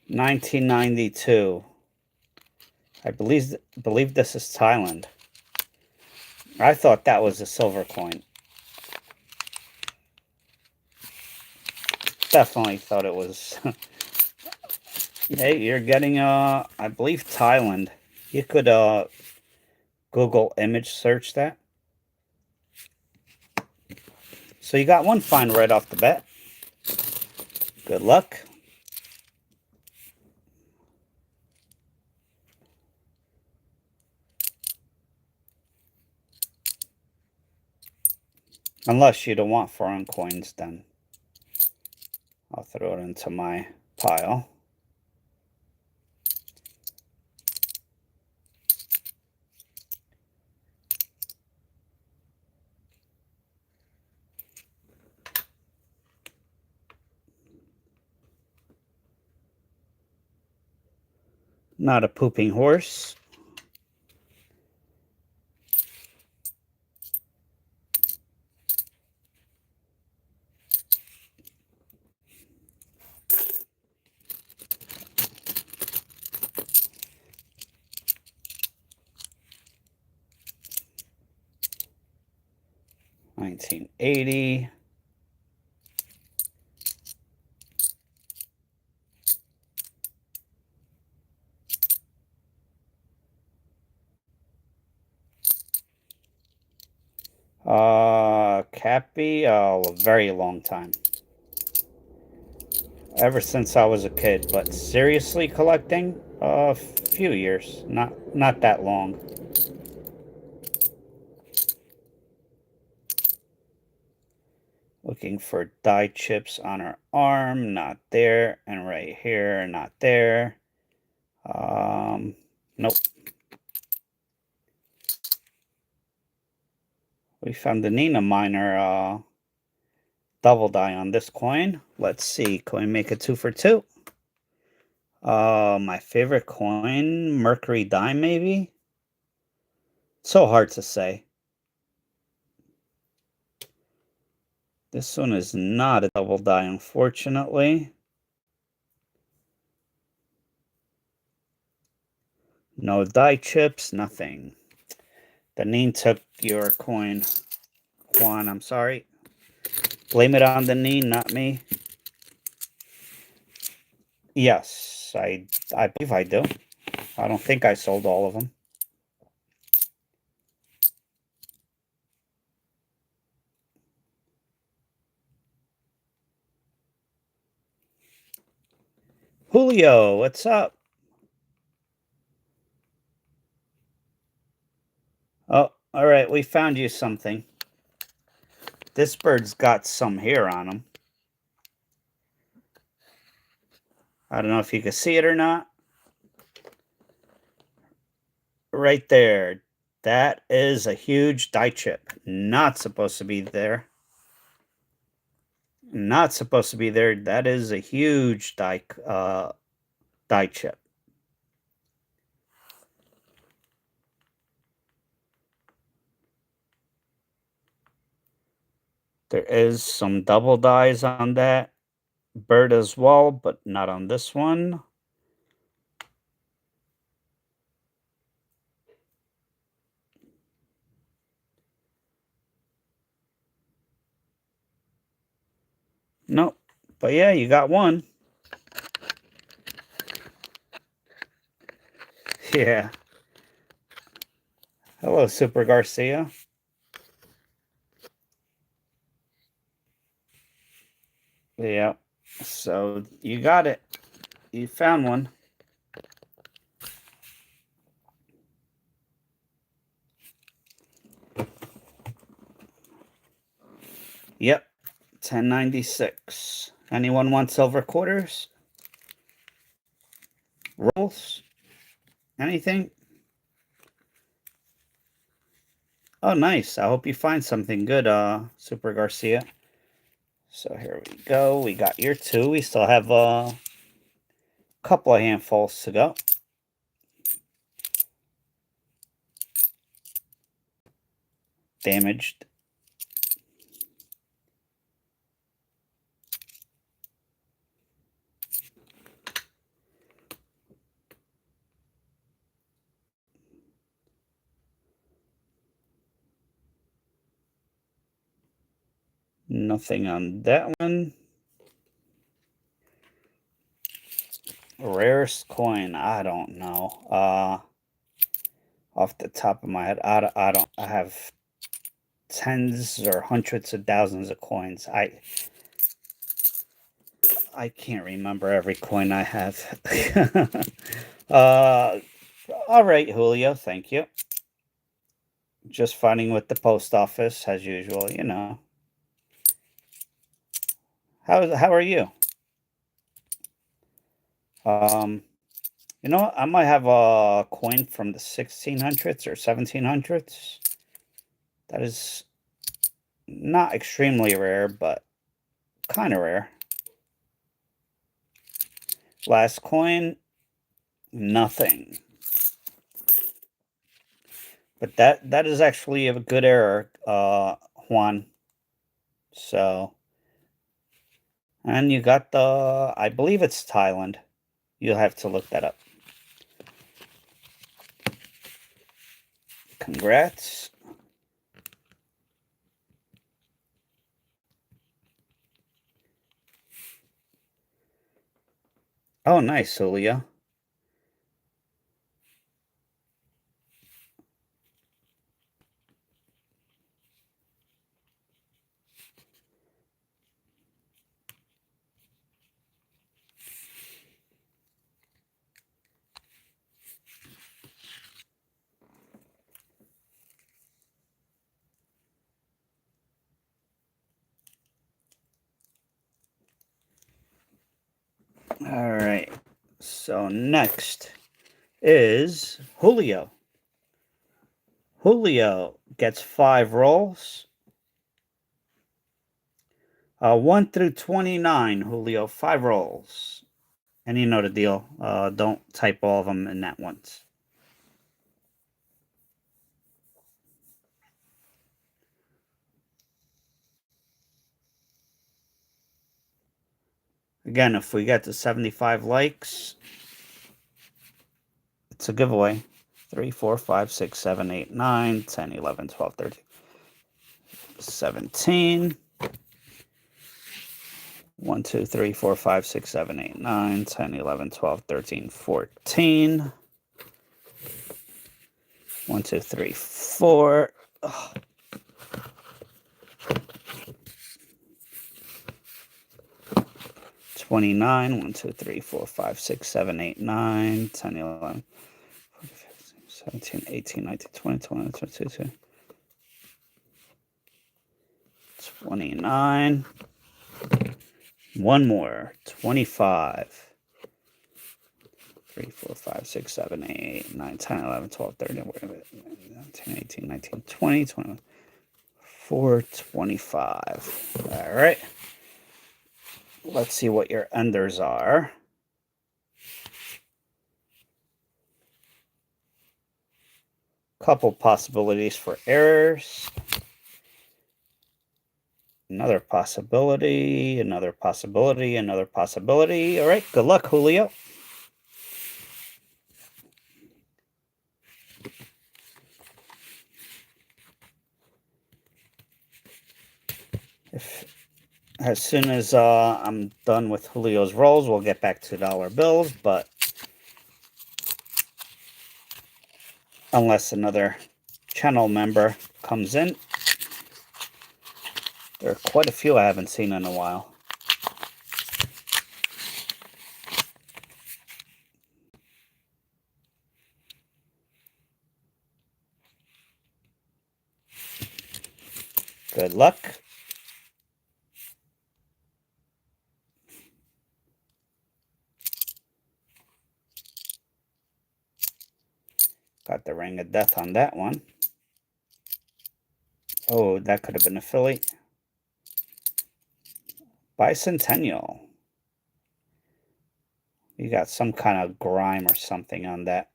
1992. I believe this is Thailand. I thought that was a silver coin. Definitely thought it was. Hey, you're getting I believe Thailand. You could Google image search that. So you got one find right off the bat. Good luck. Unless you don't want foreign coins, then I'll throw it into my pile. Not a pooping horse. $19.80. Cappy, a very long time. Ever since I was a kid, but seriously collecting, a few years, not that long. Looking for die chips on her arm, not there, and right here, not there. Nope. We found the Nina Miner double die on this coin. Let's see, can we make it 2 for 2? My favorite coin, Mercury dime, maybe? So hard to say. This one is not a double die, unfortunately. No die chips, nothing. The Neen took your coin, Juan, I'm sorry. Blame it on the Neen, not me. Yes, I believe I do. I don't think I sold all of them. Julio, what's up? Oh, all right, we found you something. This bird's got some hair on him. I don't know if you can see it or not. Right there. That is a huge die chip. Not supposed to be there. Not supposed to be there. That is a huge die chip. There is some double dies on that bird as well, but not on this one. Nope. But yeah, you got one. Yeah. Hello, Super Garcia. Yeah. So you got it. You found one. Yep. 1096. Anyone want silver quarters? Rolls? Anything? Oh, nice. I hope you find something good, Super Garcia. So here we go. We got your 2. We still have a couple of handfuls to go. damaged. Nothing on that one. Rarest coin, I don't know. Off the top of my head, I have tens or hundreds of thousands of coins. I can't remember every coin I have. All right, Julio, thank you. Just fighting with the post office as usual, you know. How are you? You know what? I might have a coin from the 1600s or 1700s. That is not extremely rare, but kind of rare. Last coin, nothing. But that is actually a good error, Juan. So, and you got the, I believe it's Thailand. You'll have to look that up. Congrats. Oh, nice, Julio. All right. So next is Julio. Julio gets 5 rolls. 1 through 29, Julio, 5 rolls. And you know the deal. Don't type all of them in at once. Again, if we get to 75 likes, it's a giveaway. 3, 4, 5, 6, 7, 8, 9, 10, 11, 12, 13, 17. 1, 2, 3, 4, 5, 6, 7, 8, 9, 10, 11, 12, 13, 14. 1, 2, 3, 4. Oh. 29. 1, 2, 3, 4, 5, 6, 7, 8, 9, 10, 11, 17, 18, 19, 20, 21, 22, 29. One more. 25. 3, 4, 5, 6, 7, 8, 9, 10, 11, 12, 13, 19, 18, 19, 20, 21. 425. All right. Let's see what your enders are. Couple possibilities for errors. Another possibility, another possibility, another possibility. All right, good luck, Julio. As soon as I'm done with Julio's rolls, we'll get back to dollar bills, but unless another channel member comes in. There are quite a few I haven't seen in a while. Good luck. Got the ring of death on that one. Oh, that could have been a Philly. Bicentennial. You got some kind of grime or something on that.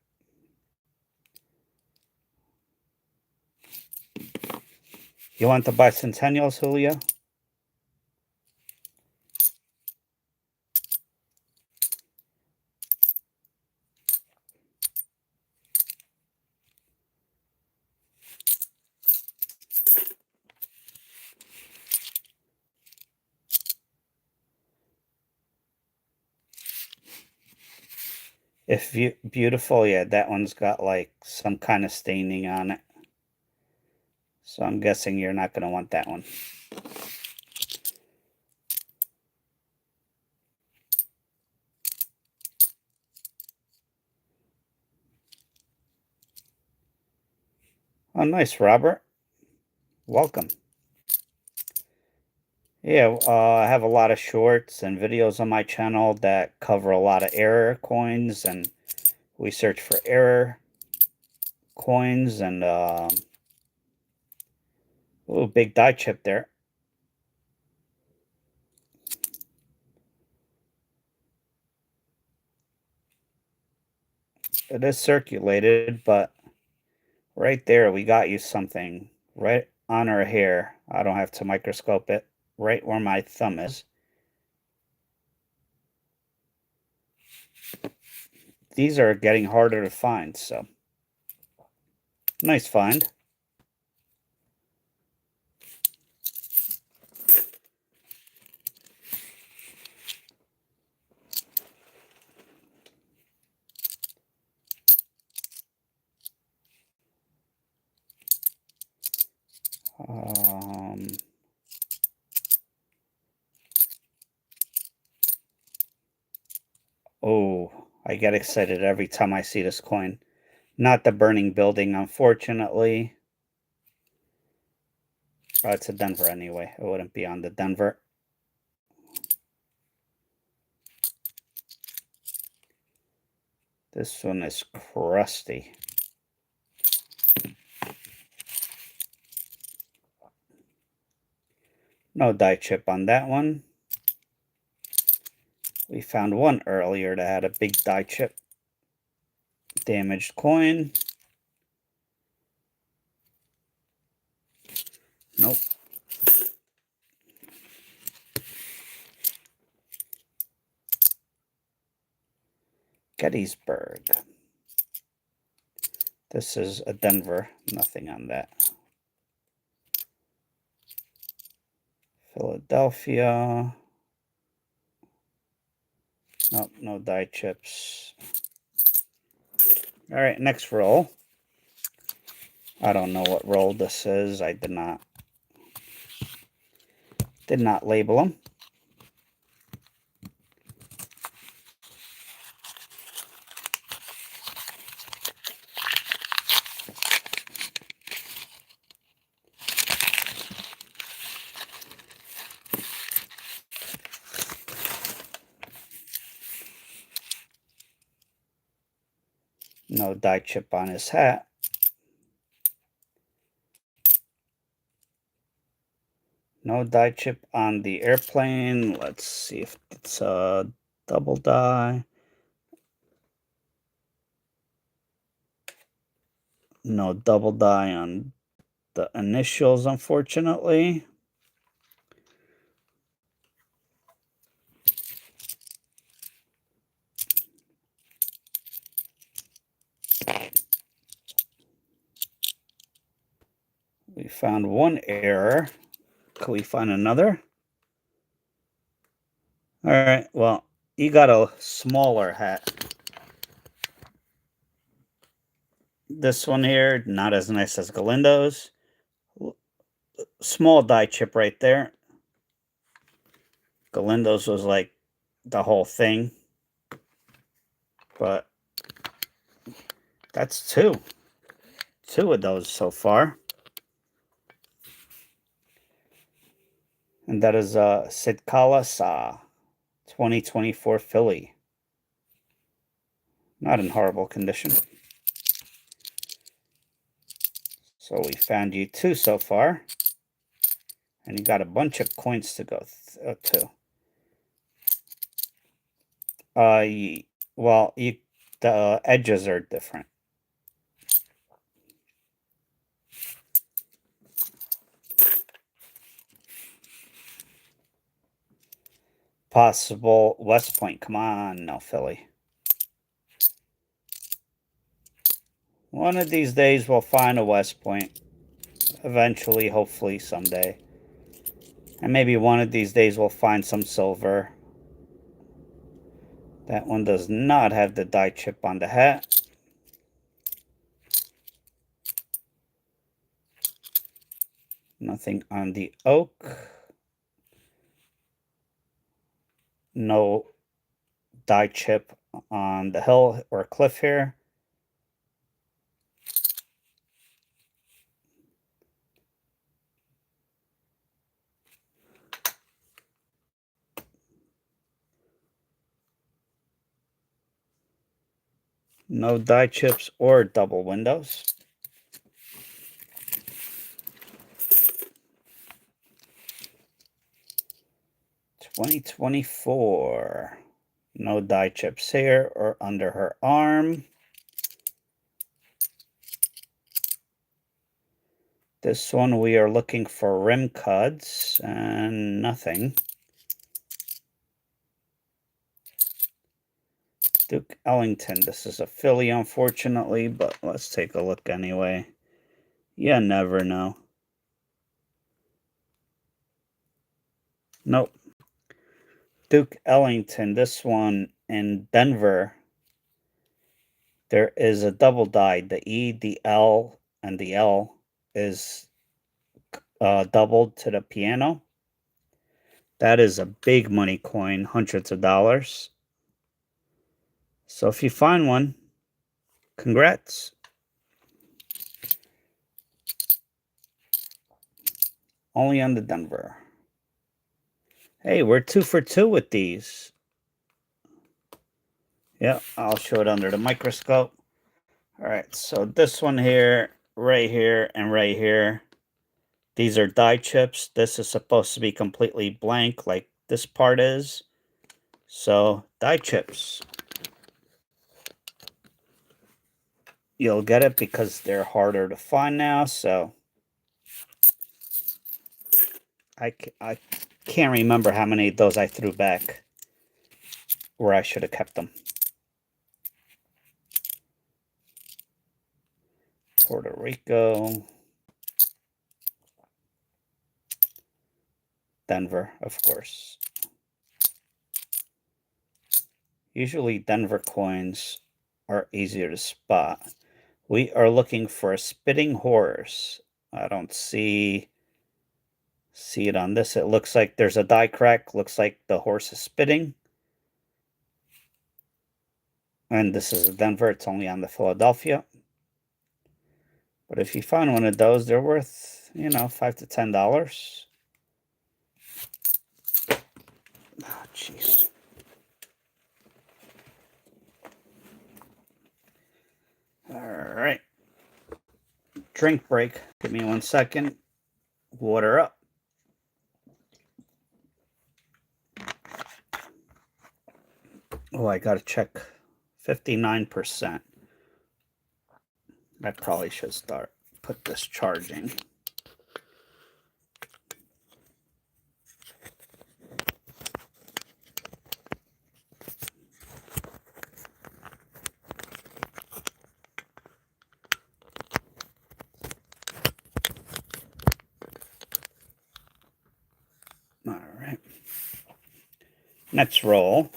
You want the bicentennials, Julio? If you beautiful, yeah, that one's got like some kind of staining on it. So I'm guessing you're not going to want that one. Oh, nice, Robert. Welcome. Yeah, I have a lot of shorts and videos on my channel that cover a lot of error coins, and we search for error coins, and ooh, big die chip there. It is circulated, but right there we got you something right on our hair. I don't have to microscope it. Right where my thumb is. These are getting harder to find, so nice find. Oh, I get excited every time I see this coin. Not the burning building, unfortunately. Oh, it's a Denver anyway. It wouldn't be on the Denver. This one is crusty. No die chip on that one. We found one earlier that had a big die chip. Damaged coin. Nope. Gettysburg. This is a Denver. Nothing on that. Philadelphia. Nope, no die chips. All right, next roll. I don't know what roll this is. I did not label them. No die chip on his hat. No die chip on the airplane. Let's see if it's a double die. No double die on the initials, unfortunately. We found one error. Can we find another? All right, well, you got a smaller hat. This one here, not as nice as Galindo's. Small die chip right there. Galindo's was like the whole thing. But that's two. Two of those so far. And that is Sitkala Sa 2024 Philly. Not in horrible condition. So we found you two so far. And you got a bunch of coins to go to. Well, the edges are different. Possible West Point. Come on, no, Philly. One of these days we'll find a West Point. Eventually, hopefully, someday. And maybe one of these days we'll find some silver. That one does not have the die chip on the hat. Nothing on the oak. No die chip on the hill or cliff here. No die chips or double windows. $2024. No die chips here or under her arm. This one we are looking for rim cuts and nothing. Duke Ellington. This is a Philly, unfortunately, but let's take a look anyway. You never know. Nope. Duke Ellington. This one in Denver. There is a double die. The E, the L, and the L is doubled to the piano. That is a big money coin, hundreds of dollars. So if you find one, congrats. Only on the Denver. Hey, we're 2 for 2 with these. Yeah, I'll show it under the microscope. All right, so this one here, and right here. These are die chips. This is supposed to be completely blank like this part is. So, die chips. You'll get it because they're harder to find now, so I can't remember how many of those I threw back where I should have kept them. Puerto Rico. Denver, of course. Usually Denver coins are easier to spot. We are looking for a spitting horse. I don't see it on this. It looks like there's a die crack. Looks like the horse is spitting. And this is a Denver. It's only on the Philadelphia. But if you find one of those, they're worth, $5 to $10. Oh, jeez. All right. Drink break. Give me 1 second. Water up. Oh, I got to check. 59%. I probably should put this charging. All right. Next roll.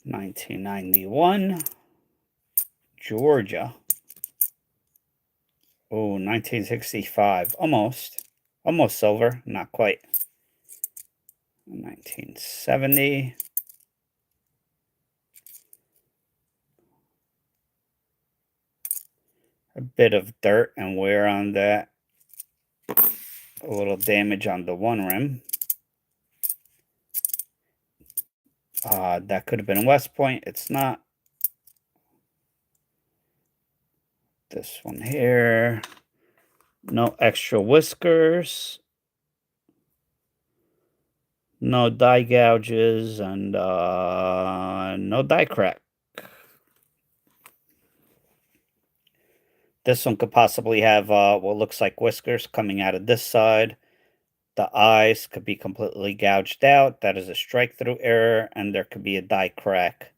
$19.91. Georgia. Oh, 1965. Almost silver. Not quite. 1970. A bit of dirt and wear on that. A little damage on the one rim. That could have been West Point. It's not. This one here. No extra whiskers. No die gouges and no die crack. This one could possibly have what looks like whiskers coming out of this side. The eyes could be completely gouged out. That is a strike through error, and there could be a die crack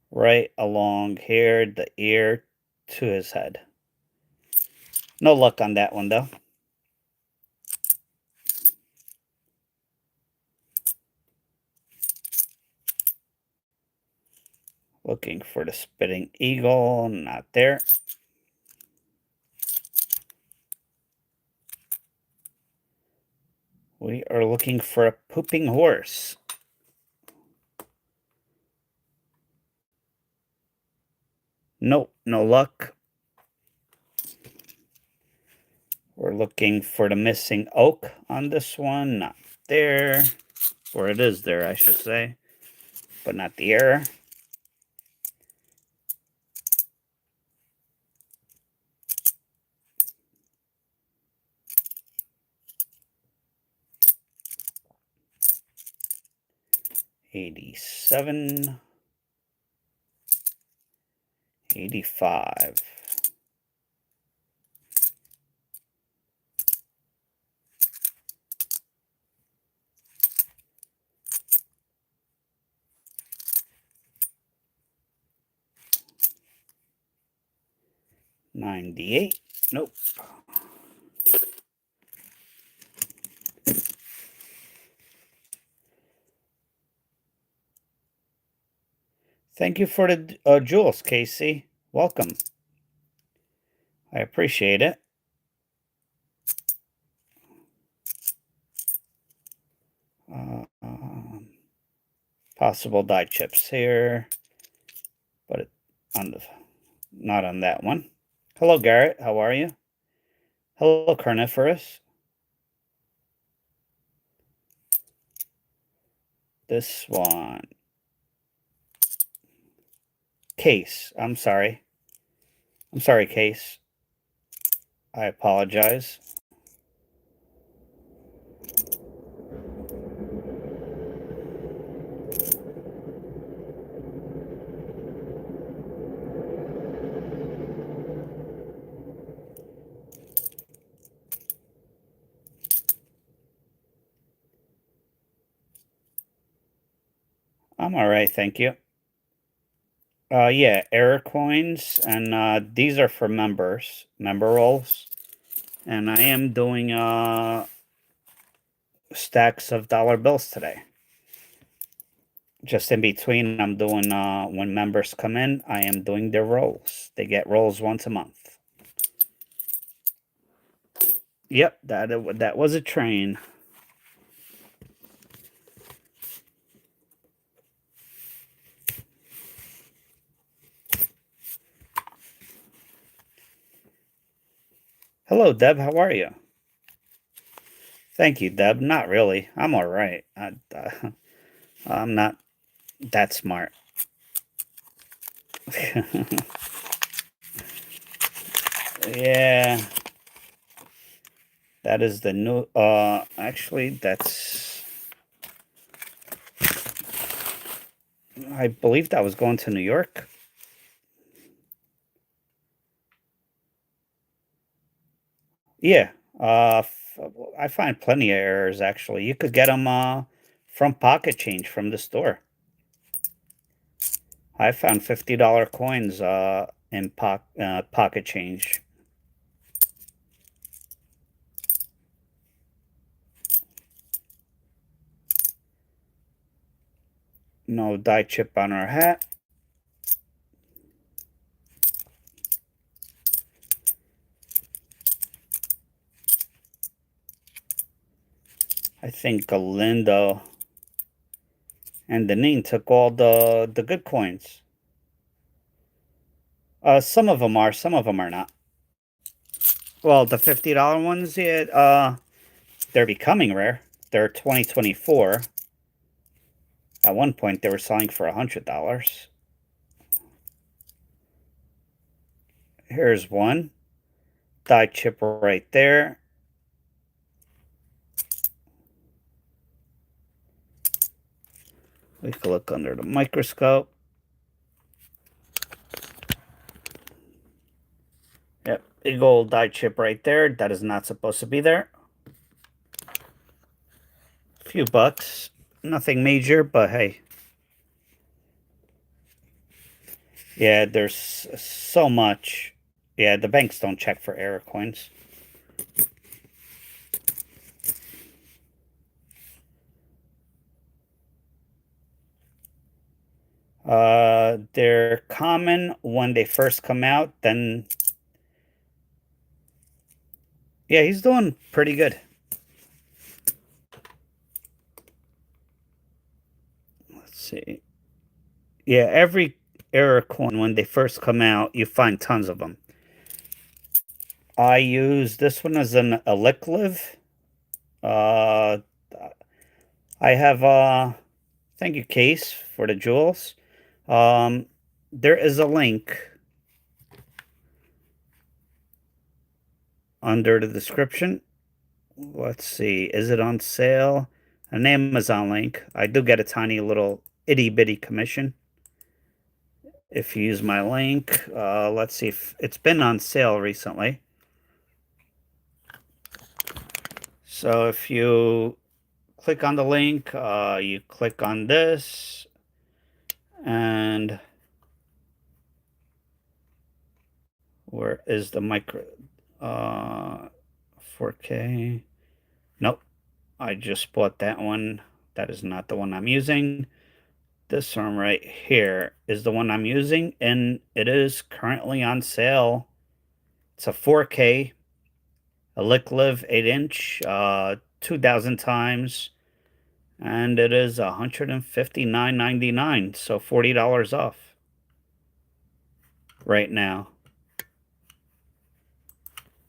right along here, the ear to his head. No luck on that one though. Looking for the spitting eagle, not there. We are looking for a pooping horse. Nope, no luck. We're looking for the missing oak on this one, not there. Or it is there, I should say, but not the error. $87, $85. $98. Nope. Thank you for the jewels, Casey. Welcome. I appreciate it. Possible die chips here, but not on that one. Hello, Garrett. How are you? Hello, Carnivorous. This one. Case. I'm sorry. I'm sorry, Case. I apologize. I'm all right, thank you. Yeah, error coins, and these are for members, member rolls. And I am doing stacks of dollar bills today. Just in between, I'm doing when members come in, I am doing their rolls. They get rolls once a month. Yep, that was a train. Hello, Deb. How are you? Thank you, Deb. Not really. I'm all right. I'm not that smart. Yeah. That is the new, actually, I believe that was going to New York. Yeah. I find plenty of errors, actually. You could get them, from Pocket Change from the store. I found $50 coins, in Pocket Change. No die chip on our hat. I think Galindo and Deneen took all the good coins. Some of them are, some of them are not. Well, the $50 ones, yeah, they're becoming rare. They're 2024. At one point, they were selling for $100. Here's one die chip right there. We can look under the microscope. Yep, big old die chip right there. That is not supposed to be there. A few bucks. Nothing major, but hey. Yeah, there's so much. Yeah, the banks don't check for error coins. They're common when they first come out. Then, yeah, he's doing pretty good. Let's see. Yeah, every error coin when they first come out, you find tons of them. I use this one as an Elikliv. Uh, I have a thank you case for the jewels. There is a link under the description. Let's see, is it on sale? An Amazon link. I do get a tiny little itty bitty commission if you use my link. Let's see if it's been on sale recently. So if you click on the link, you click on this, and where is the micro 4K? Nope, I just bought that one. That is not the one I'm using. This one right here is the one I'm using, and it is currently on sale. It's a 4K Elikliv 8-inch, 2,000 times, and it is $159.99, so $40 off right now.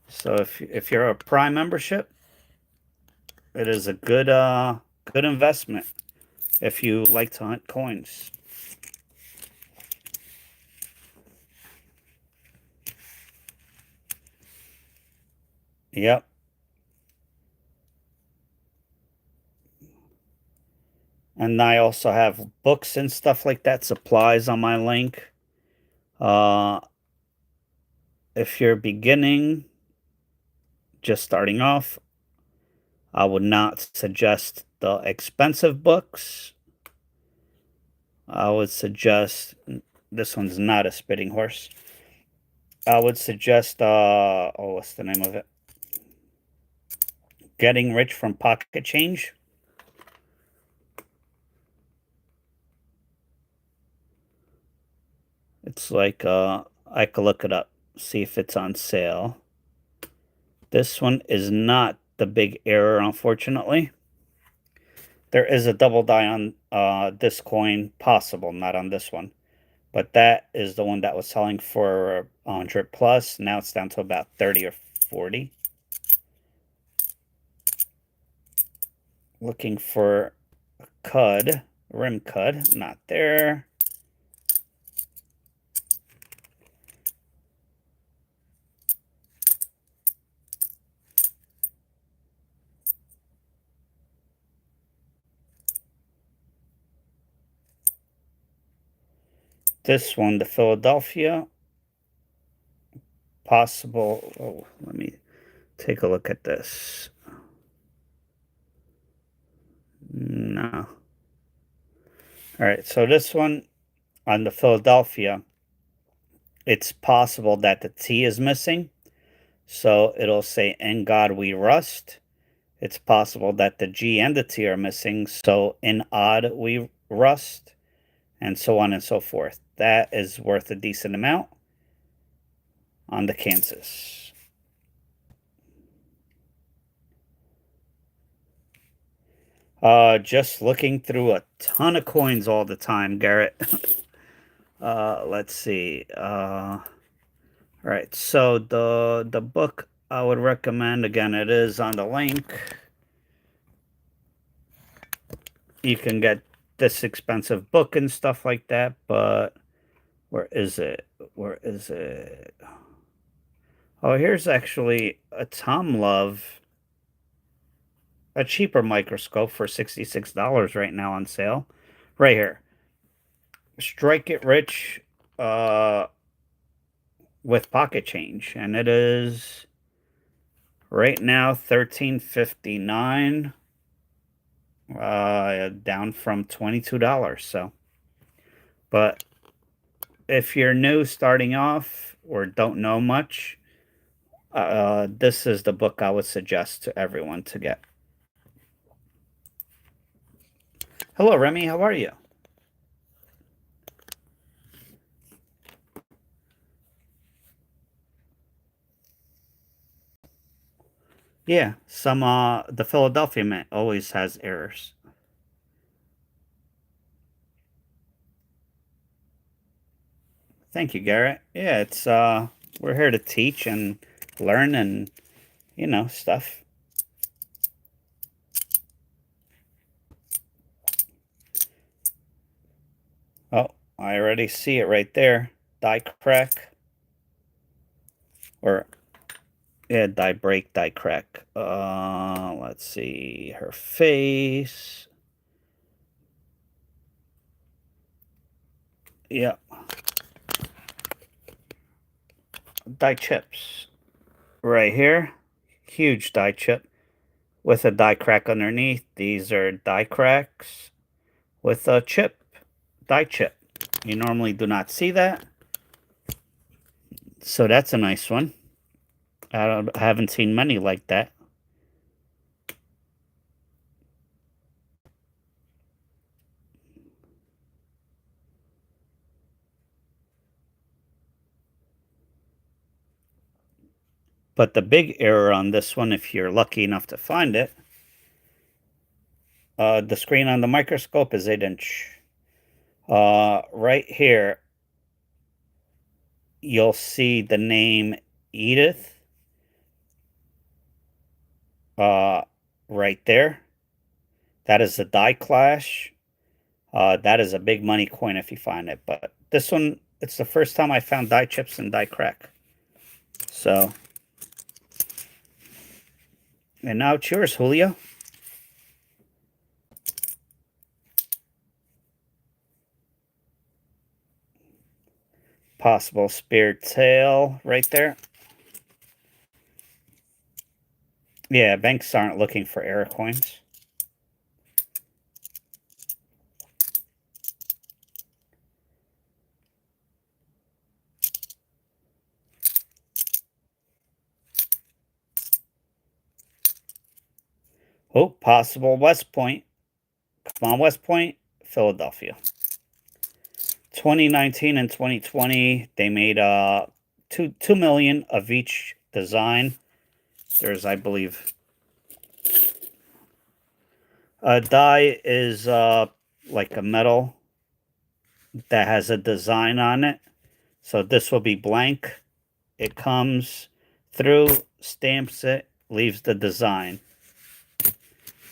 So if you're a Prime membership, it is a good good investment if you like to hunt coins. Yep. And I also have books and stuff like that, supplies on my link. If you're beginning, just starting off, I would not suggest the expensive books. I would suggest, this one's not a spitting horse. I would suggest, what's the name of it? Getting Rich from Pocket Change. It's like, I could look it up, see if it's on sale. This one is not the big error, unfortunately. There is a double die on this coin, possible, not on this one. But that is the one that was selling for 100 plus. Now it's down to about 30 or 40. Looking for a cud, rim cud, not there. This one, the Philadelphia. Possible. Oh, let me take a look at this. No. All right, so this one on the Philadelphia, it's possible that the T is missing. So it'll say, "In God we rust." It's possible that the G and the T are missing. So in odd we rust, and so on and so forth. That is worth a decent amount on the Kansas. Just looking through a ton of coins all the time, Garrett. Let's see. All right, so the book I would recommend, again, it is on the link. You can get this expensive book and stuff like that, but where is it? Where is it? Oh, here's actually a Tom Love, a cheaper microscope for $66 right now on sale. Right here. Strike It Rich with pocket change. And it is right now $13.59. Down from $22. So, but if you're new starting off or don't know much, this is the book I would suggest to everyone to get. Hello, Remy. How are you? Yeah, the Philadelphia Mint always has errors. Thank you, Garrett. Yeah, it's we're here to teach and learn and stuff. Oh, I already see it right there. Die crack. Or yeah, die break, die crack. Let's see her face. Yep. Die chips. Right here. Huge die chip with a die crack underneath. These are die cracks with a chip. Die chip. You normally do not see that. So that's a nice one. I haven't seen many like that. But the big error on this one, if you're lucky enough to find it, the screen on the microscope is 8-inch. Right here, you'll see the name Edith. Right there. That is a die clash. That is a big money coin if you find it. But this one, it's the first time I found die chips and die crack. So, and now it's yours, Julio. Possible spear tail right there. Yeah, banks aren't looking for error coins. Oh, possible West Point. Come on, West Point, Philadelphia. 2019 and 2020, they made 2 million of each design. There's, I believe, a die is like a metal that has a design on it. So this will be blank. It comes through, stamps it, leaves the design.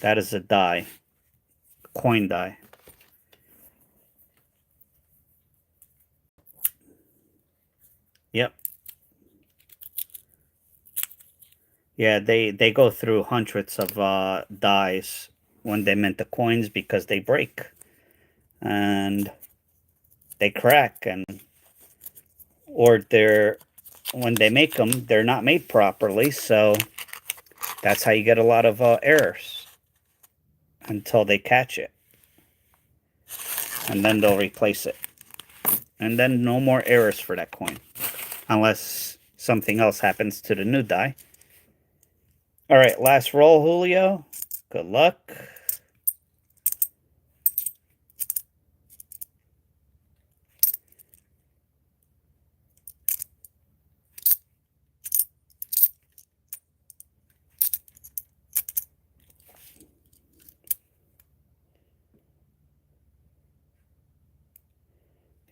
That is a die, coin die. Yep. Yeah, they go through hundreds of dies when they mint the coins because they break and they crack, and or they're when they make them, they're not made properly. So that's how you get a lot of errors until they catch it, and then they'll replace it, and then no more errors for that coin unless something else happens to the new die. All right, last roll, Julio. Good luck.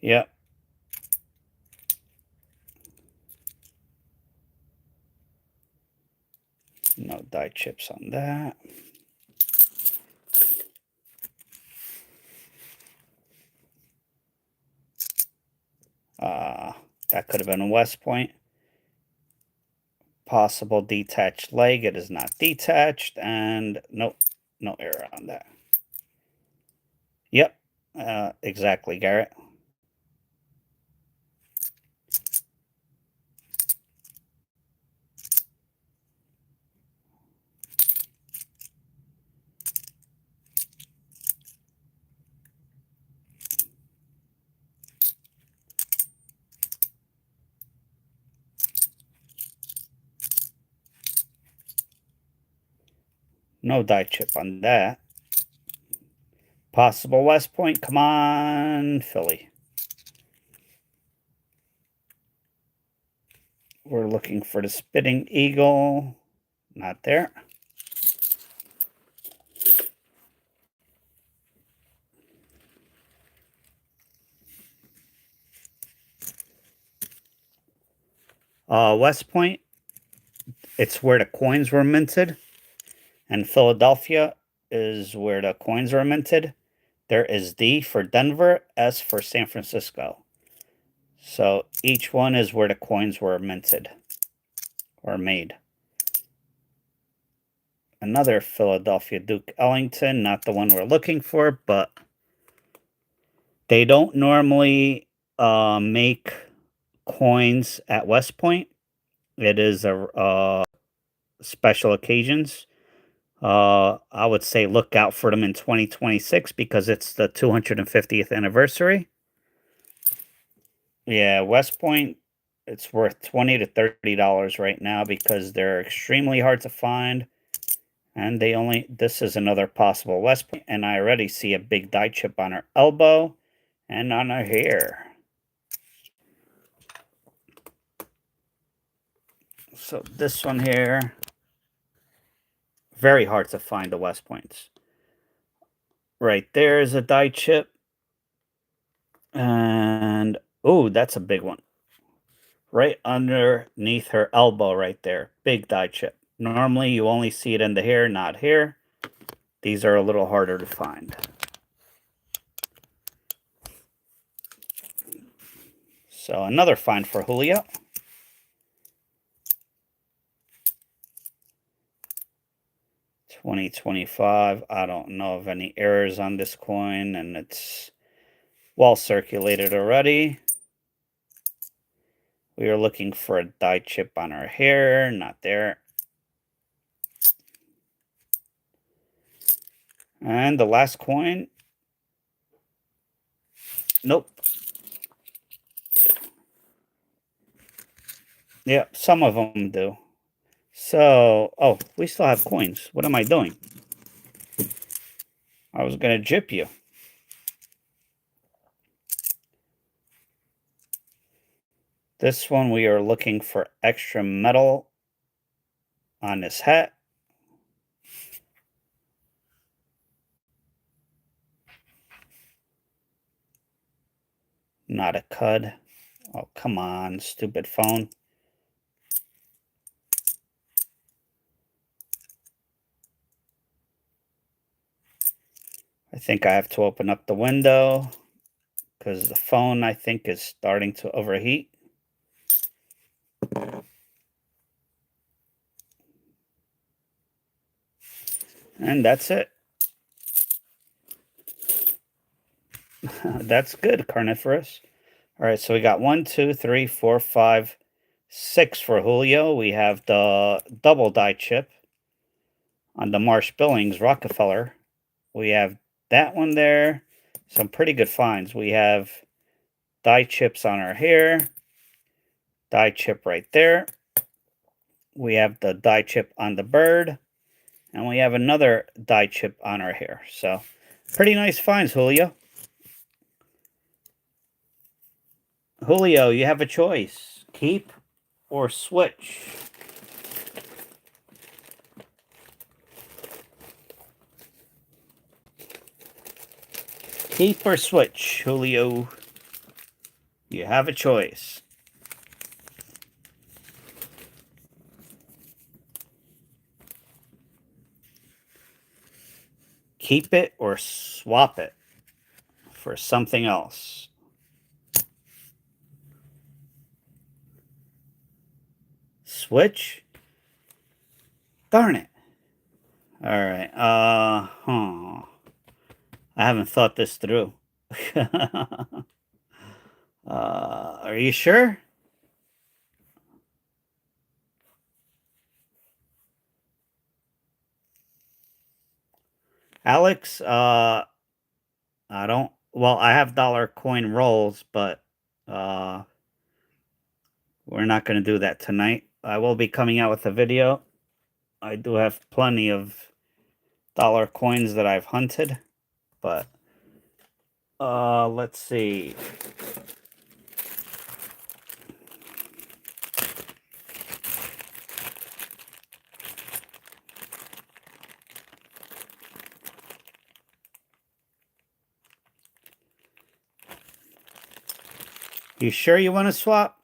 Yep. die chips on that. That could have been a West Point. Possible detached leg. It is not detached. And nope, no error on that. Yep, exactly, Garrett. No die chip on that. Possible West Point. Come on, Philly. We're looking for the Spitting Eagle. Not there. West Point. It's where the coins were minted. And Philadelphia is where the coins were minted. There is D for Denver, S for San Francisco. So each one is where the coins were minted or made. Another Philadelphia Duke Ellington, not the one we're looking for, but they don't normally make coins at West Point. It is a special occasions. I would say look out for them in 2026 because it's the 250th anniversary. Yeah, West Point, it's worth $20 to $30 right now because they're extremely hard to find. And this is another possible West Point, and I already see a big die chip on her elbow and on her hair. So this one here, very hard to find the West Points. Right there is a die chip. And, oh, that's a big one. Right underneath her elbow right there. Big die chip. Normally, you only see it in the hair, not here. These are a little harder to find. So another find for Julio. $20.25. I don't know of any errors on this coin, and it's well circulated already. We are looking for a die chip on our hair. Not there. And the last coin. Nope. Yeah, some of them do. So, oh, we still have coins. What am I doing? I was going to jip you. This one, we are looking for extra metal on this hat. Not a cud. Oh, come on, stupid phone. I think I have to open up the window because the phone, I think, is starting to overheat. And that's it. That's good, Carnivorous. All right, so we got 1, 2, 3, 4, 5, 6 for Julio. We have the double die chip on the Marsh Billings Rockefeller. We have that one there. Some pretty good finds. We have die chips on our hair. Die chip right there. We have the die chip on the bird. And we have another die chip on our hair. So, pretty nice finds, Julio. Julio, you have a choice. Keep or switch. Keep or switch, Julio. You have a choice. keep it or swap it for something else. Switch? Darn it. All right. I haven't thought this through. Are you sure? Alex, I don't, well, I have dollar coin rolls, but we're not going to do that tonight. I will be coming out with a video. I do have plenty of dollar coins that I've hunted, but let's see. You sure you want to swap?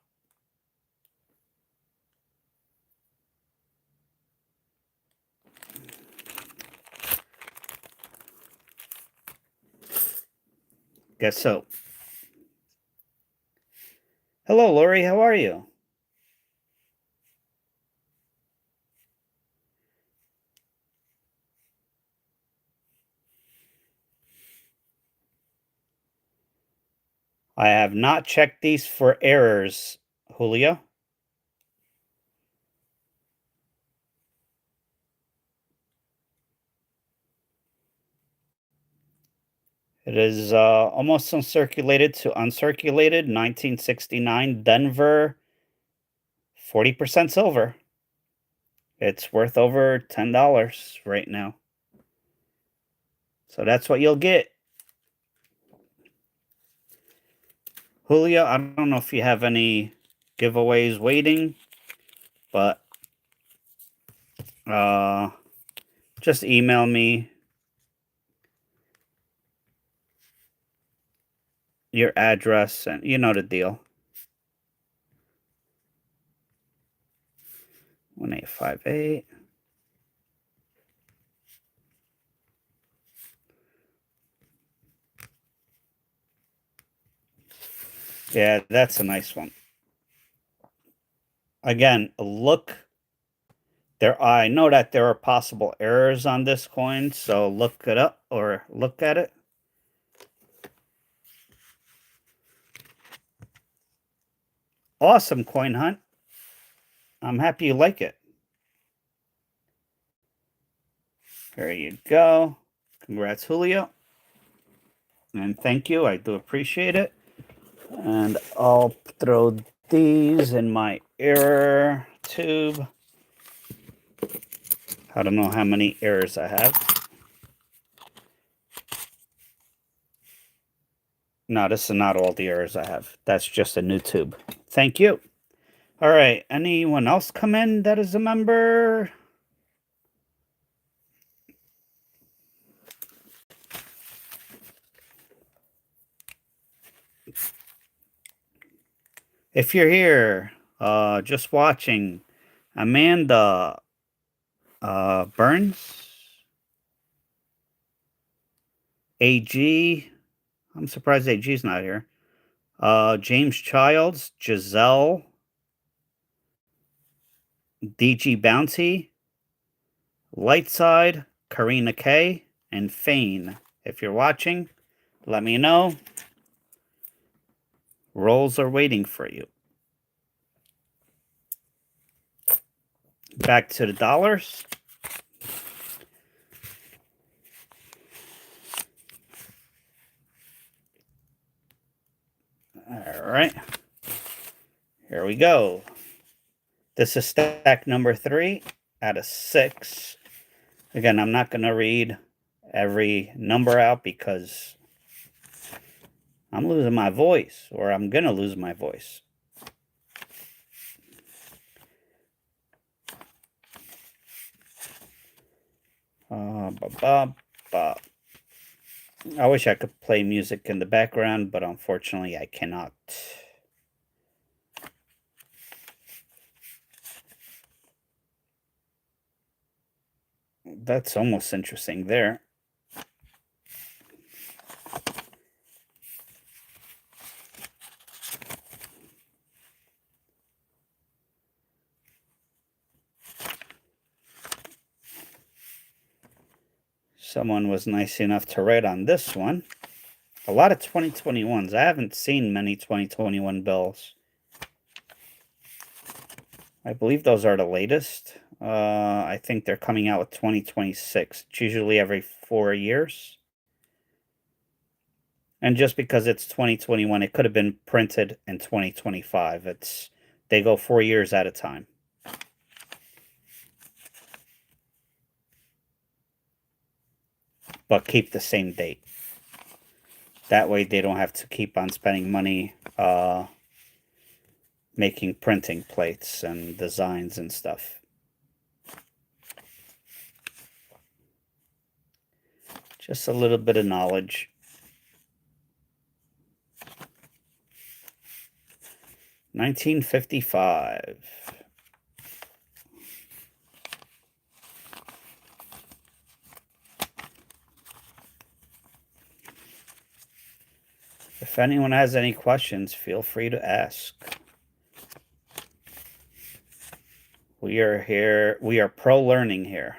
Guess so. Hello, Lori. How are you? I have not checked these for errors, Julio. It is almost uncirculated to uncirculated, 1969 Denver, 40% silver. It's worth over $10 right now. So that's what you'll get. Julio, I don't know if you have any giveaways waiting, but just email me your address and you know the deal. 1858. Yeah, that's a nice one. Again, look there. I know that there are possible errors on this coin, so look it up or look at it. Awesome coin hunt. I'm happy you like it. There you go. Congrats, Julio. And thank you. I do appreciate it. And I'll throw these in my error tube. I don't know how many errors I have. No, this is not all the errors I have. That's just a new tube. Thank you. All right. Anyone else come in that is a member? If you're here, just watching, Amanda Burns, AG. I'm surprised AG's not here. James Childs, Giselle, DG Bounty, Lightside, Karina K, and Fane. If you're watching, let me know. Rolls are waiting for you. Back to the dollars. All right. Here we go. This is stack number 3 out of 6. Again, I'm not going to read every number out because I'm losing my voice, or I'm going to lose my voice. I wish I could play music in the background, but unfortunately I cannot. That's almost interesting there. Someone was nice enough to write on this one. A lot of 2021s. I haven't seen many 2021 bills. I believe those are the latest. I think they're coming out with 2026. It's usually every 4 years. And just because it's 2021, it could have been printed in 2025. They go 4 years at a time. But keep the same date. That way they don't have to keep on spending money making printing plates and designs and stuff. Just a little bit of knowledge. 1955. If anyone has any questions, feel free to ask. We are here. We are pro learning here.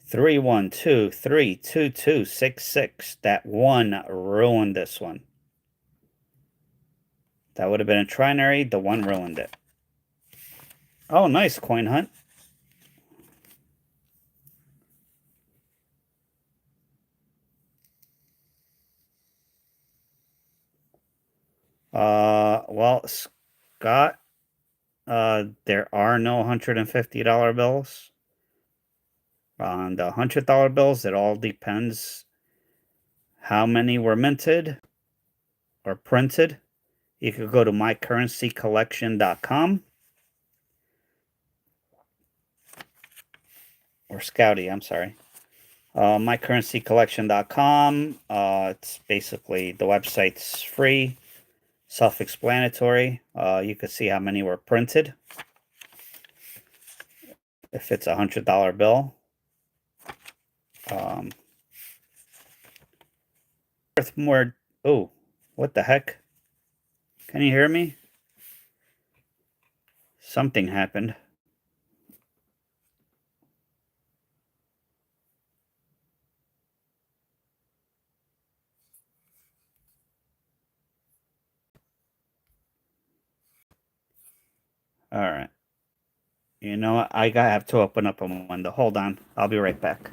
Three, 1, 2, 3, 2, 2, 6, 6. That one ruined this one. That would have been a trinary. The one ruined it. Oh, nice coin hunt. Well, Scott, there are no $150 bills. On the $100 bills, it all depends how many were minted or printed. You could go to mycurrencycollection.com or Scouty, I'm sorry. Mycurrencycollection.com. It's basically, the website's free, self-explanatory. You could see how many were printed. If it's a $100 bill. Worth more. Oh, what the heck? Can you hear me? Something happened. All right. You know what? I have to open up a window. Hold on. I'll be right back.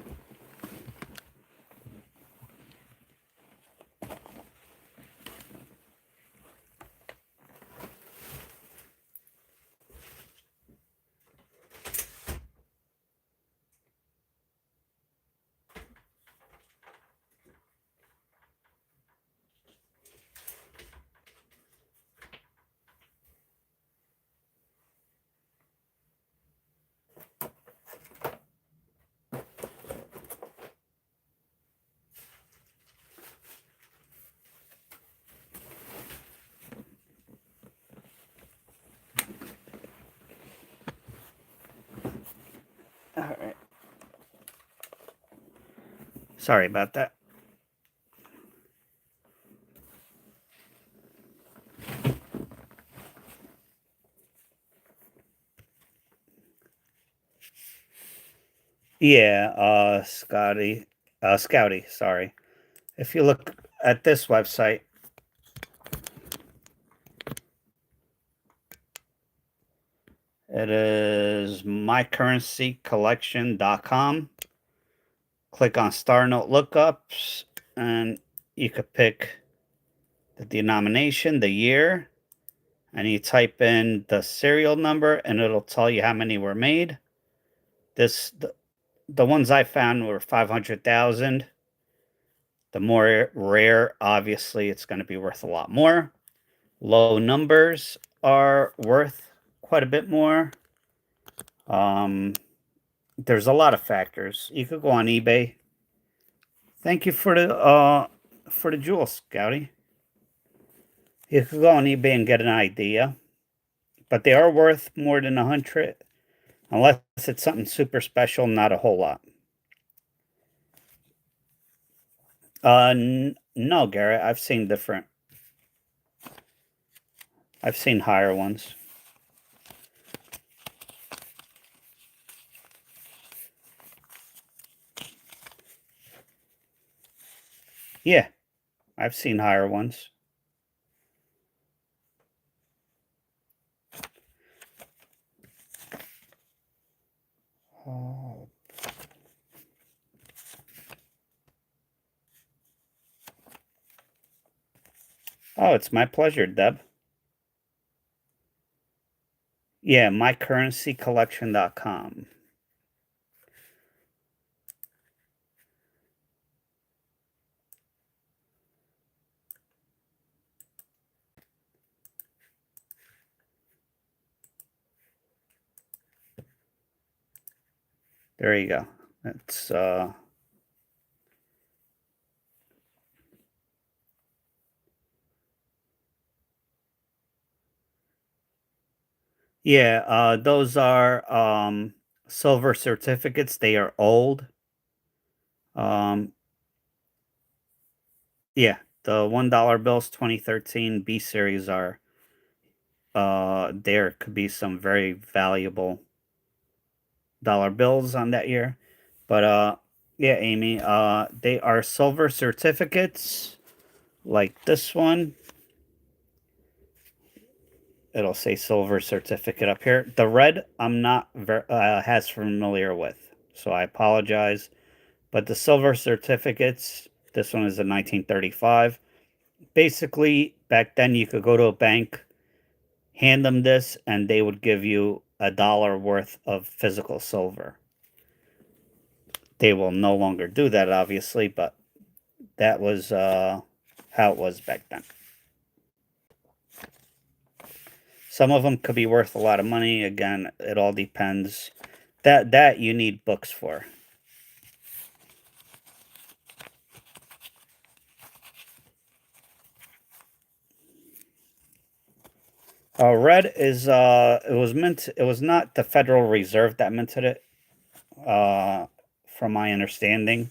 All right. Sorry about that. Yeah, Scouty, sorry. If you look at this website, it is mycurrencycollection.com. Click on Star Note lookups, and you could pick the denomination, the year, and you type in the serial number, and it'll tell you how many were made. The ones I found were 500,000. The more rare, obviously, it's going to be worth a lot more. Low numbers are worth quite a bit more. There's a lot of factors. You could go on eBay. Thank you for the jewel, Scouty. You could go on eBay and get an idea, but they are worth more than 100, unless it's something super special. Not a whole lot. No, Garrett, I've seen different. I've seen higher ones. Yeah, I've seen higher ones. Oh. Oh, it's my pleasure, Deb. Yeah, mycurrencycollection.com. There you go. That's yeah, those are silver certificates. They are old. Um yeah, the $1 bills 2013 B series are there could be some very valuable dollar bills on that year. But yeah, Amy, they are silver certificates like this one. It'll say silver certificate up here. The red I'm not as familiar with, so I apologize. But the silver certificates, this one is a 1935. Basically, back then you could go to a bank, hand them this, and they would give you $1 worth of physical silver. They will no longer do that, obviously, but that was how it was back then. Some of them could be worth a lot of money. Again, it all depends. That you need books for. Red is it was not the Federal Reserve that minted it, from my understanding.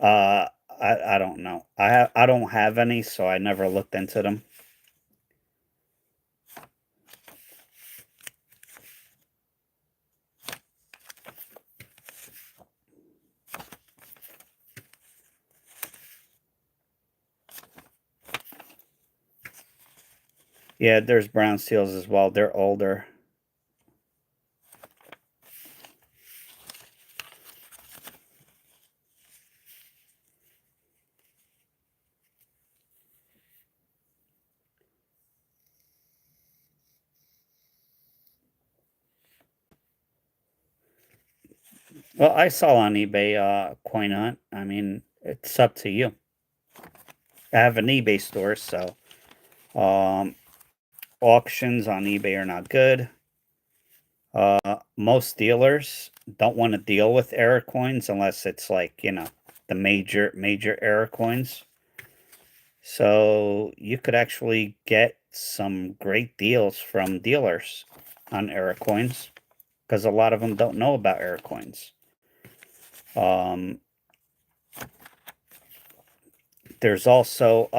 I don't know. I don't have any, so I never looked into them. Yeah, there's brown seals as well. They're older. Well, I saw on eBay coin hunt. I mean, it's up to you. I have an eBay store, so um, auctions on eBay are not good. Most dealers don't want to deal with error coins unless it's like, the major error coins. So you could actually get some great deals from dealers on error coins because a lot of them don't know about error coins. Um, there's also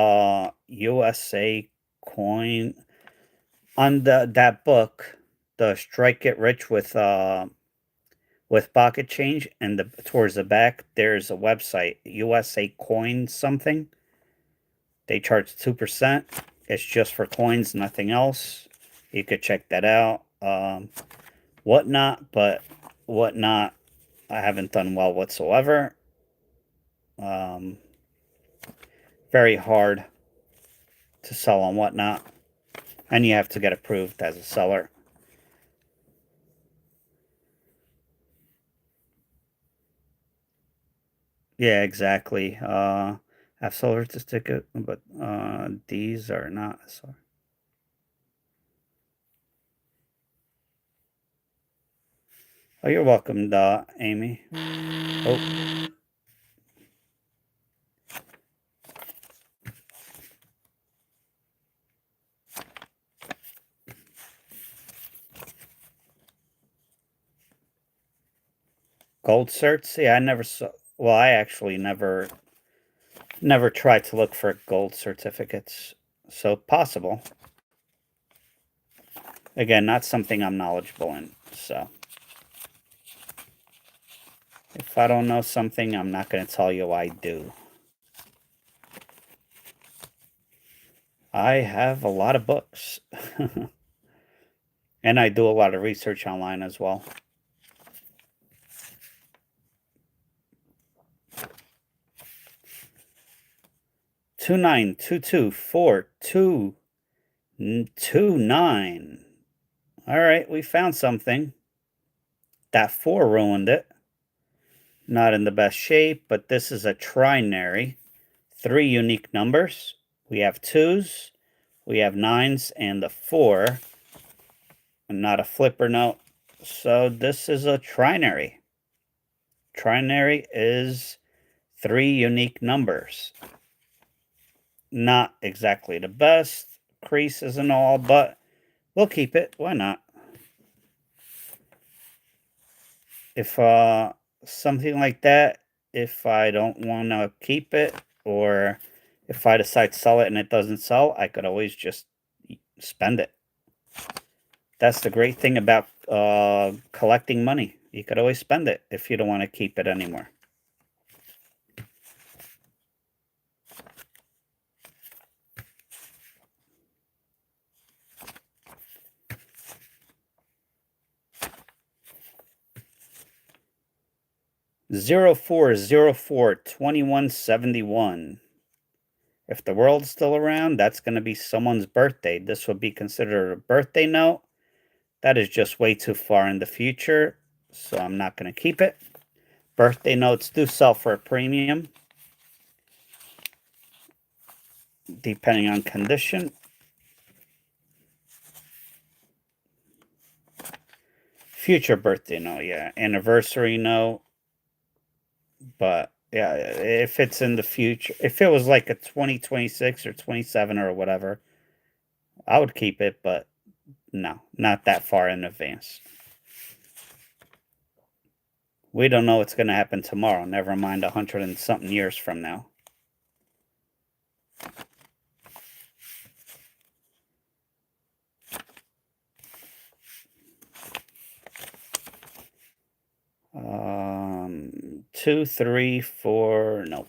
USA coin on that book, the Strike It Rich with Pocket Change, and towards the back there's a website, USA Coin something. They charge 2%. It's just for coins, nothing else. You could check that out. Whatnot, but Whatnot, I haven't done well whatsoever. Um, Very hard to sell on Whatnot, and you have to get approved as a seller. Yeah, exactly. Have silver to stick it, but these are not. So. Oh, you're welcome, Amy. Oh, gold certs. Yeah, I never saw. Well, I actually never Never tried to look for gold certificates, so possible. Again, not something I'm knowledgeable in, so if I don't know something, I'm not going to tell you I do. I have a lot of books. And I do a lot of research online as well. Two nine two two four two 2 9. All right, we found something. That 4 ruined it. Not in the best shape, but this is a trinary. 3 unique numbers. We have 2s, we have 9s, and the 4. And not a flipper note. So this is a trinary. Trinary is 3 unique numbers. Not exactly the best. Creases and all, but we'll keep it. Why not? If something like that, if I don't want to keep it, or if I decide to sell it and it doesn't sell, I could always just spend it. That's the great thing about collecting money. You could always spend it if you don't want to keep it anymore. Zero 0404 2171. If the world's still around, that's going to be someone's birthday. This would be considered a birthday note. That is just way too far in the future, so I'm not going to keep it. Birthday notes do sell for a premium, depending on condition. Future birthday note, yeah. Anniversary note. But yeah, if it's in the future, if it was like a 2026 or 27 or whatever, I would keep it, but no, not that far in advance. We don't know what's going to happen tomorrow, never mind 100 and something years from now. Two, three, four, no.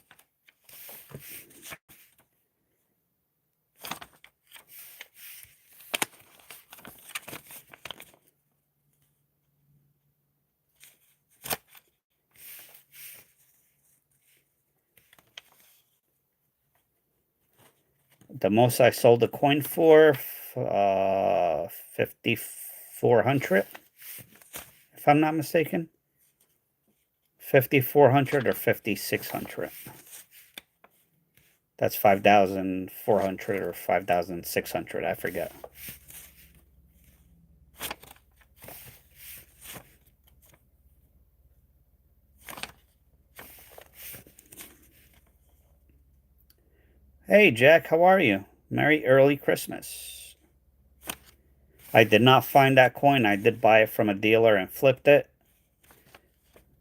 The most I sold a coin for, 5,400, if I'm not mistaken. 5,400 or 5,600. That's 5,400 or 5,600. I forget. Hey, Jack, how are you? Merry early Christmas. I did not find that coin. I did buy it from a dealer and flipped it.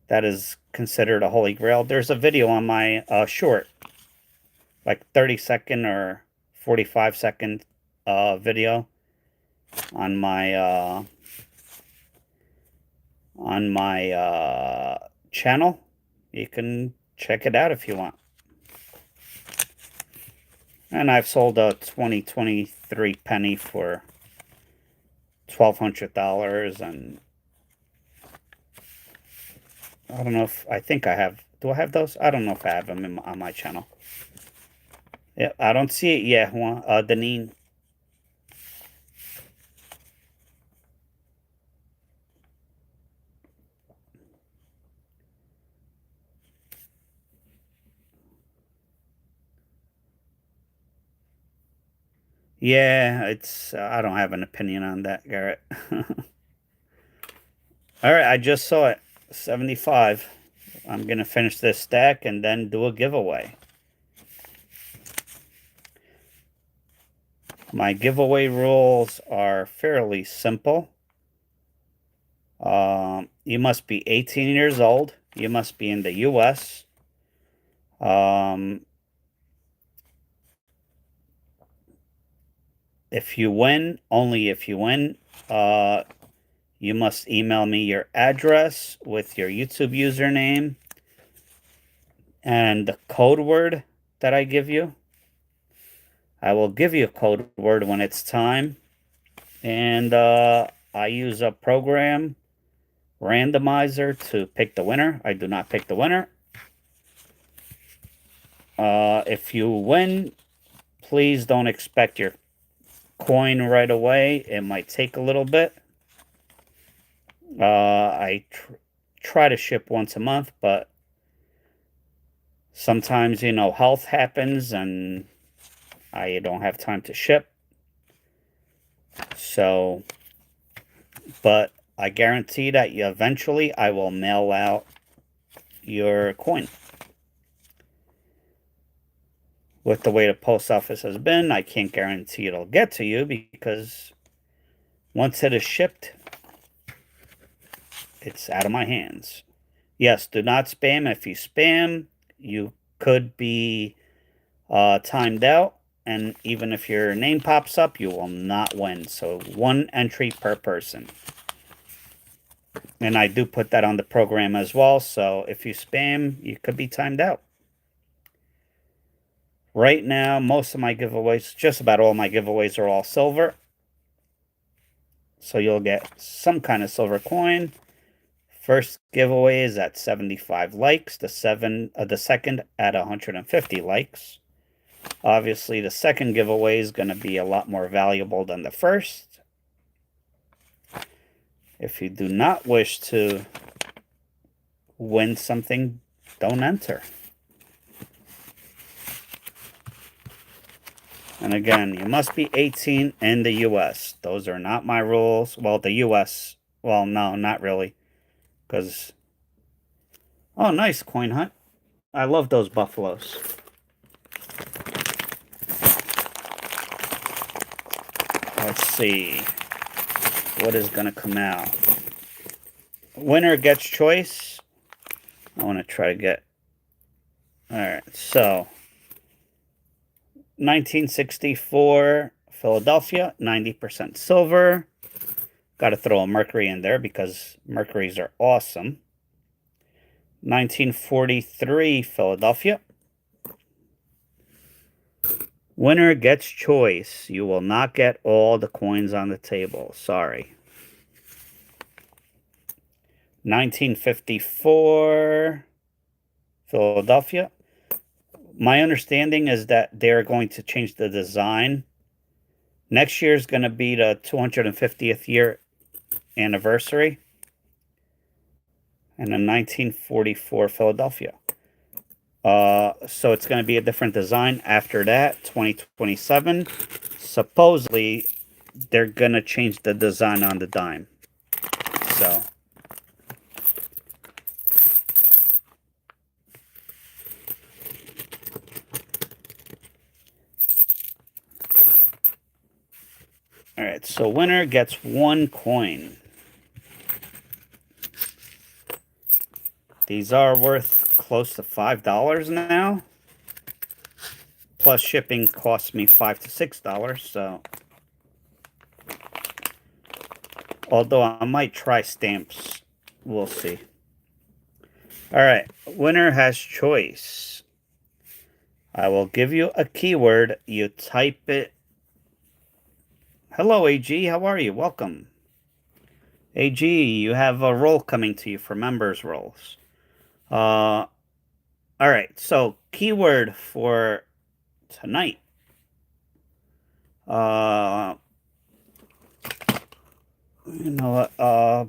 That is considered a holy grail. There's a video on my short, like 30-second or 45-second video on my channel. You can check it out if you want. And I've sold a 2023 penny for $1,200, and I don't know if, I think I have, do I have those? I don't know if I have them on my channel. Yeah, I don't see it yet, Deneen. Yeah, it's, I don't have an opinion on that, Garrett. All right, I just saw it, 75. I'm going to finish this stack and then do a giveaway. My giveaway rules are fairly simple. You must be 18 years old. You must be in the U.S. If you win, only if you win, you must email me your address with your YouTube username and the code word that I give you. I will give you a code word when it's time. And I use a program randomizer to pick the winner. I do not pick the winner. If you win, please don't expect your coin right away. It might take a little bit. I try to ship once a month, but sometimes, health happens and I don't have time to ship. So, but I guarantee that eventually I will mail out your coin. With the way the post office has been, I can't guarantee it'll get to you because once it is shipped, it's out of my hands. Yes, do not spam. If you spam, you could be timed out. And even if your name pops up, you will not win. So 1 entry per person. And I do put that on the program as well. So if you spam, you could be timed out. Right now, most of my giveaways, just about all my giveaways are all silver. So you'll get some kind of silver coin. First giveaway is at 75 likes. The second at 150 likes. Obviously, the second giveaway is going to be a lot more valuable than the first. If you do not wish to win something, don't enter. And again, you must be 18 in the U.S. Those are not my rules. Well, the U.S. Well, no, not really. Because... Oh, nice, Coin Hunt. I love those buffaloes. Let's see. What is going to come out? Winner gets choice. I want to try to get... Alright, so... 1964 Philadelphia, 90% silver. Got to throw a Mercury in there because Mercuries are awesome. 1943 Philadelphia. Winner gets choice. You will not get all the coins on the table. Sorry. 1954 Philadelphia. My understanding is that they're going to change the design. Next year is going to be the 250th year anniversary. And then 1944 Philadelphia. So it's going to be a different design after that, 2027. Supposedly, they're going to change the design on the dime. So... Alright, so winner gets 1 coin. These are worth close to $5 now. Plus shipping costs me $5 to $6, so... Although I might try stamps. We'll see. Alright, winner has choice. I will give you a keyword. You type it. Hello, AG. How are you? Welcome. AG, you have a roll coming to you for members rolls. All right. So keyword for tonight. You know what?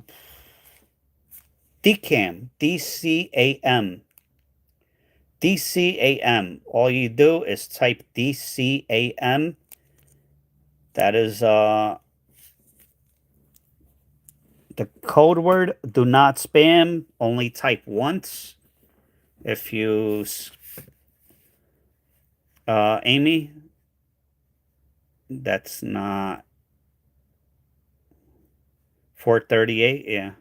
DCAM. DCAM. DCAM. All you do is type DCAM. That is the code word. Do not spam. Only type once. If you, Amy, that's not 438. Yeah.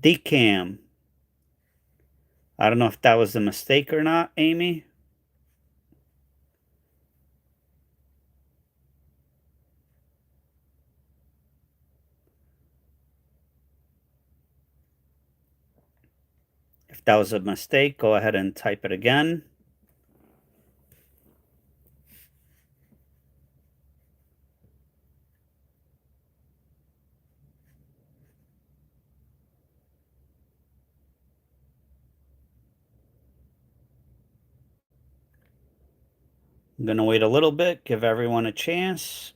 DCAM. I don't know if that was a mistake or not, Amy. that was a mistake. Go ahead and type it again. I'm going to wait a little bit, give everyone a chance.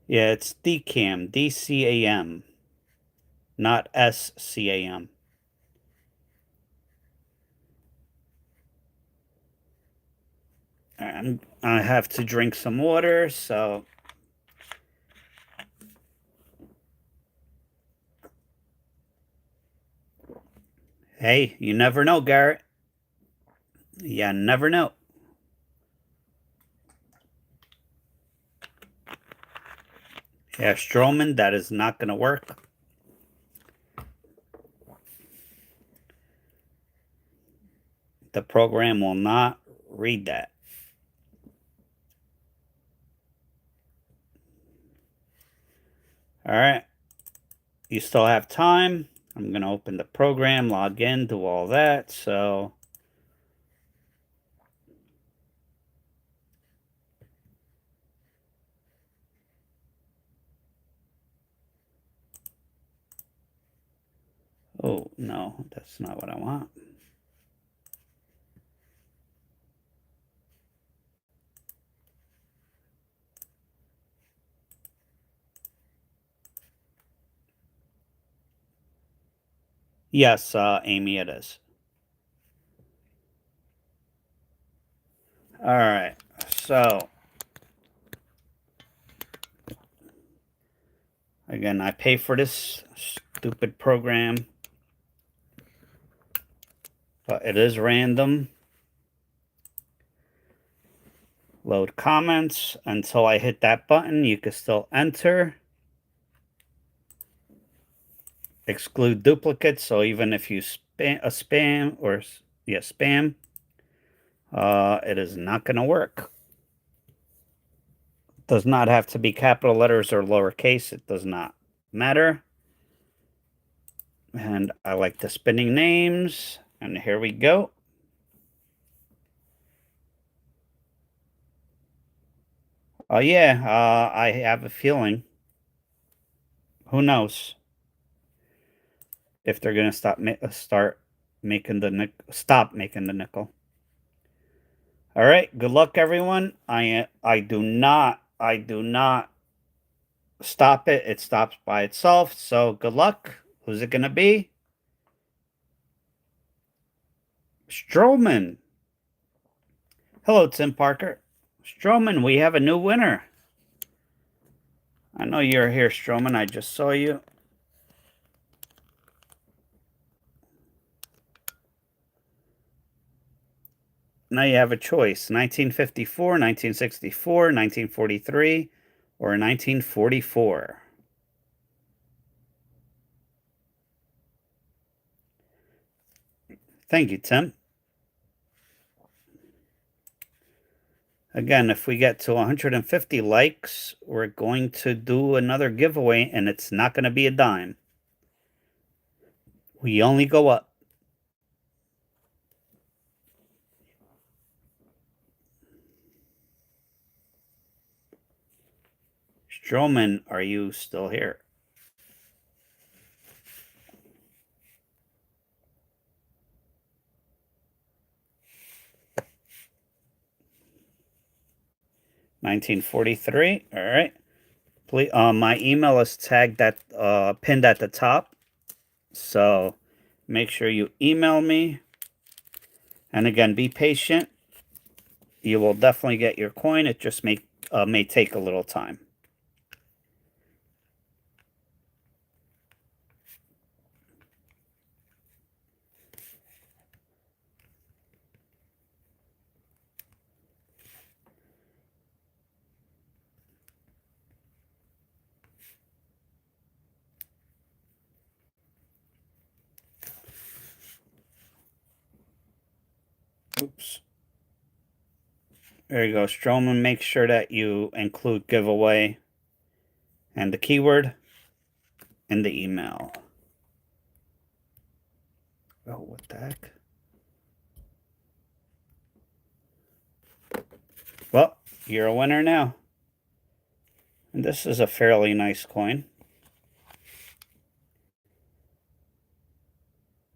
Yeah, it's DCAM, DCAM, not SCAM. I have to drink some water, so. Hey, you never know, Garrett. You never know. Yeah, Stroman, that is not going to work. The program will not read that. All right. You still have time. I'm going to open the program, log in, do all that. So. Oh, no, that's not what I want. Yes, Amy, it is. All right. So, again, I pay for this stupid program, but it is random. Load comments. Until I hit that button, you can still enter. Exclude duplicates. So even if you spam, it is not going to work. Does not have to be capital letters or lowercase. It does not matter. And I like the spinning names. And here we go. Oh, yeah. I have a feeling. Who knows if they're going to stop making the nickel. All right. Good luck, everyone. I do not stop it. It stops by itself. So good luck. Who's it going to be? Stroman. Hello, Tim Parker. Stroman, we have a new winner. I know you're here, Stroman. I just saw you. Now you have a choice. 1954, 1964, 1943, or 1944. Thank you, Tim. Again, if we get to 150 likes, we're going to do another giveaway, and it's not going to be a dime. We only go up. Stroman, are you still here? $19.43. All right. Please, my email is tagged pinned at the top. So make sure you email me. And again, be patient. You will definitely get your coin. It just may take a little time. Oops. There you go, Stroman. Make sure that you include giveaway and the keyword in the email. Oh, what the heck? Well, you're a winner now. And this is a fairly nice coin.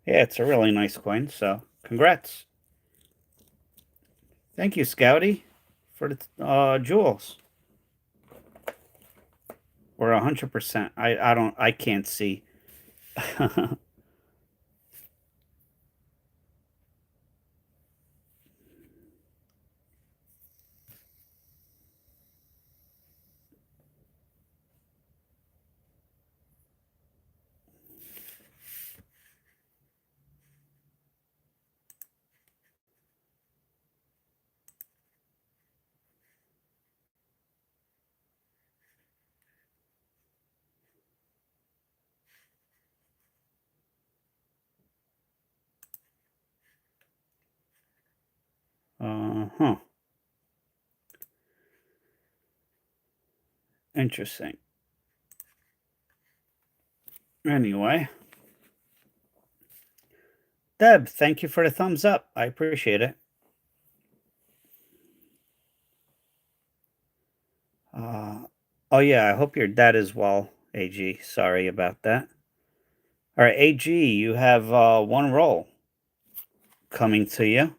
Yeah, it's a really nice coin, so congrats. Thank you, Scouty, for the jewels. Or 100%. I can't see. Huh. Interesting. Anyway. Deb, thank you for the thumbs up. I appreciate it. Oh yeah, I hope your dad is well, AG. Sorry about that. All right, AG, you have one roll coming to you.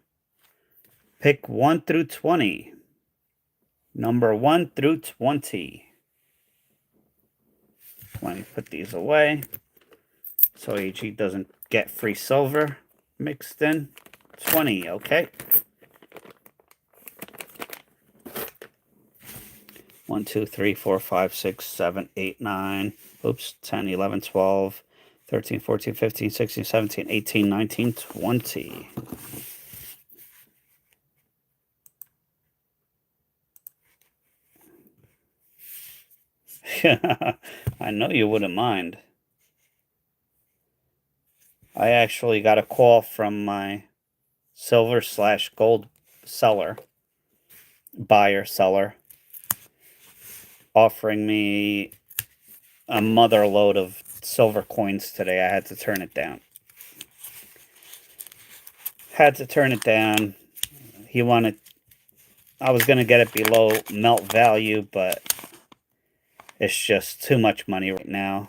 Pick 1 through 20. Number 1 through 20. Let me put these away so AG doesn't get free silver mixed in. 20, okay. 1, 2, 3, 4, 5, 6, 7, 8, 9. Oops, 10, 11, 12, 13, 14, 15, 16, 17, 18, 19, 20. I know you wouldn't mind. I actually got a call from my silver/gold buyer-seller, offering me a mother load of silver coins today. I had to turn it down. He wanted, I was going to get it below melt value, but it's just too much money right now.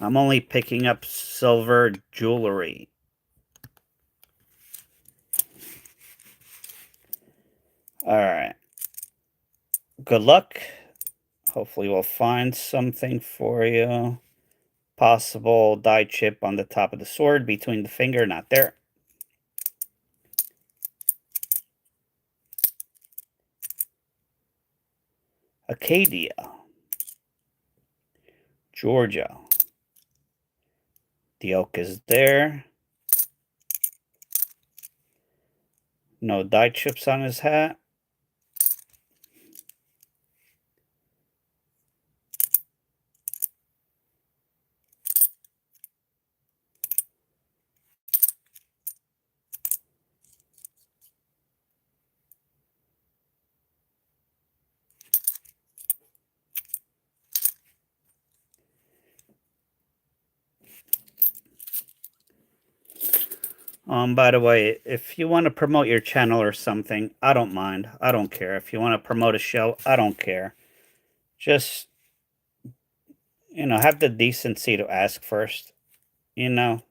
I'm only picking up silver jewelry. All right. Good luck. Hopefully we'll find something for you. Possible die chip on the top of the sword between the finger, not there. Acadia. Georgia. The oak is there. No die chips on his hat. By the way, if you want to promote your channel or something, I don't mind. I don't care. If you want to promote a show, I don't care. Just, have the decency to ask first. Don't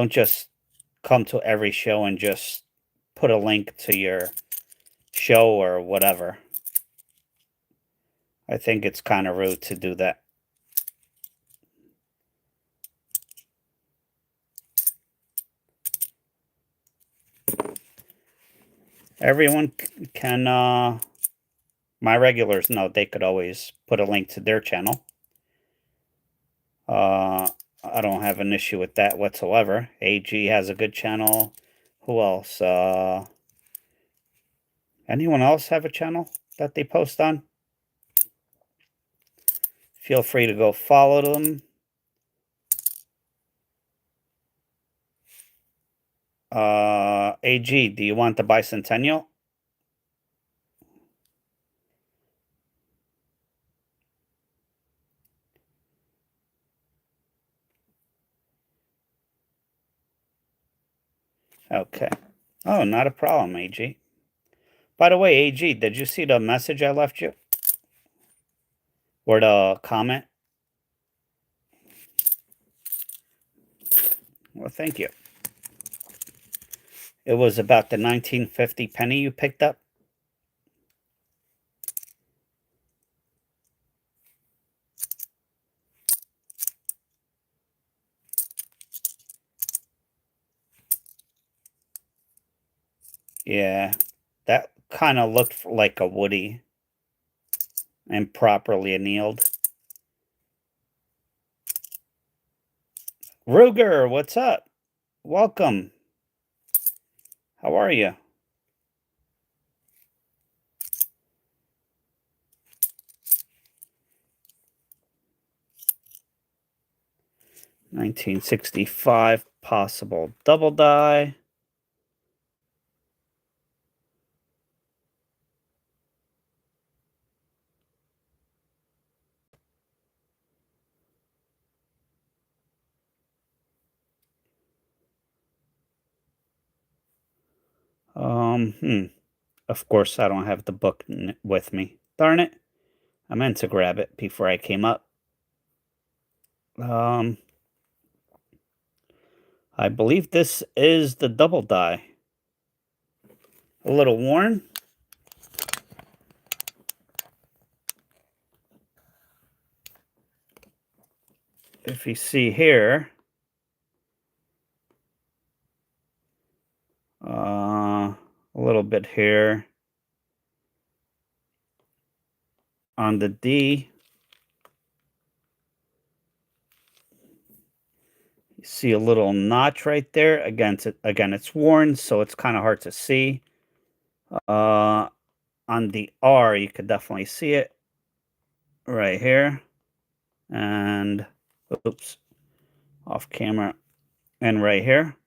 just come to every show and just put a link to your show or whatever. I think it's kind of rude to do that. Everyone can, my regulars know they could always put a link to their channel. I don't have an issue with that whatsoever. AG has a good channel. Who else? Anyone else have a channel that they post on? Feel free to go follow them. AG, do you want the bicentennial? Okay. Oh, not a problem, AG. By the way, AG, did you see the message I left you? Or the comment? Well, thank you. It was about the 1950 penny you picked up. Yeah, that kind of looked like a Woody and properly annealed. Ruger, what's up? Welcome. How are you? $1965 possible double die. Of course, I don't have the book with me. Darn it. I meant to grab it before I came up. I believe this is the double die. A little worn. If you see here, a little bit here on the D. You see a little notch right there. Again, it's worn, so it's kind of hard to see. On the R, you could definitely see it right here. And, oops, off camera. And right here.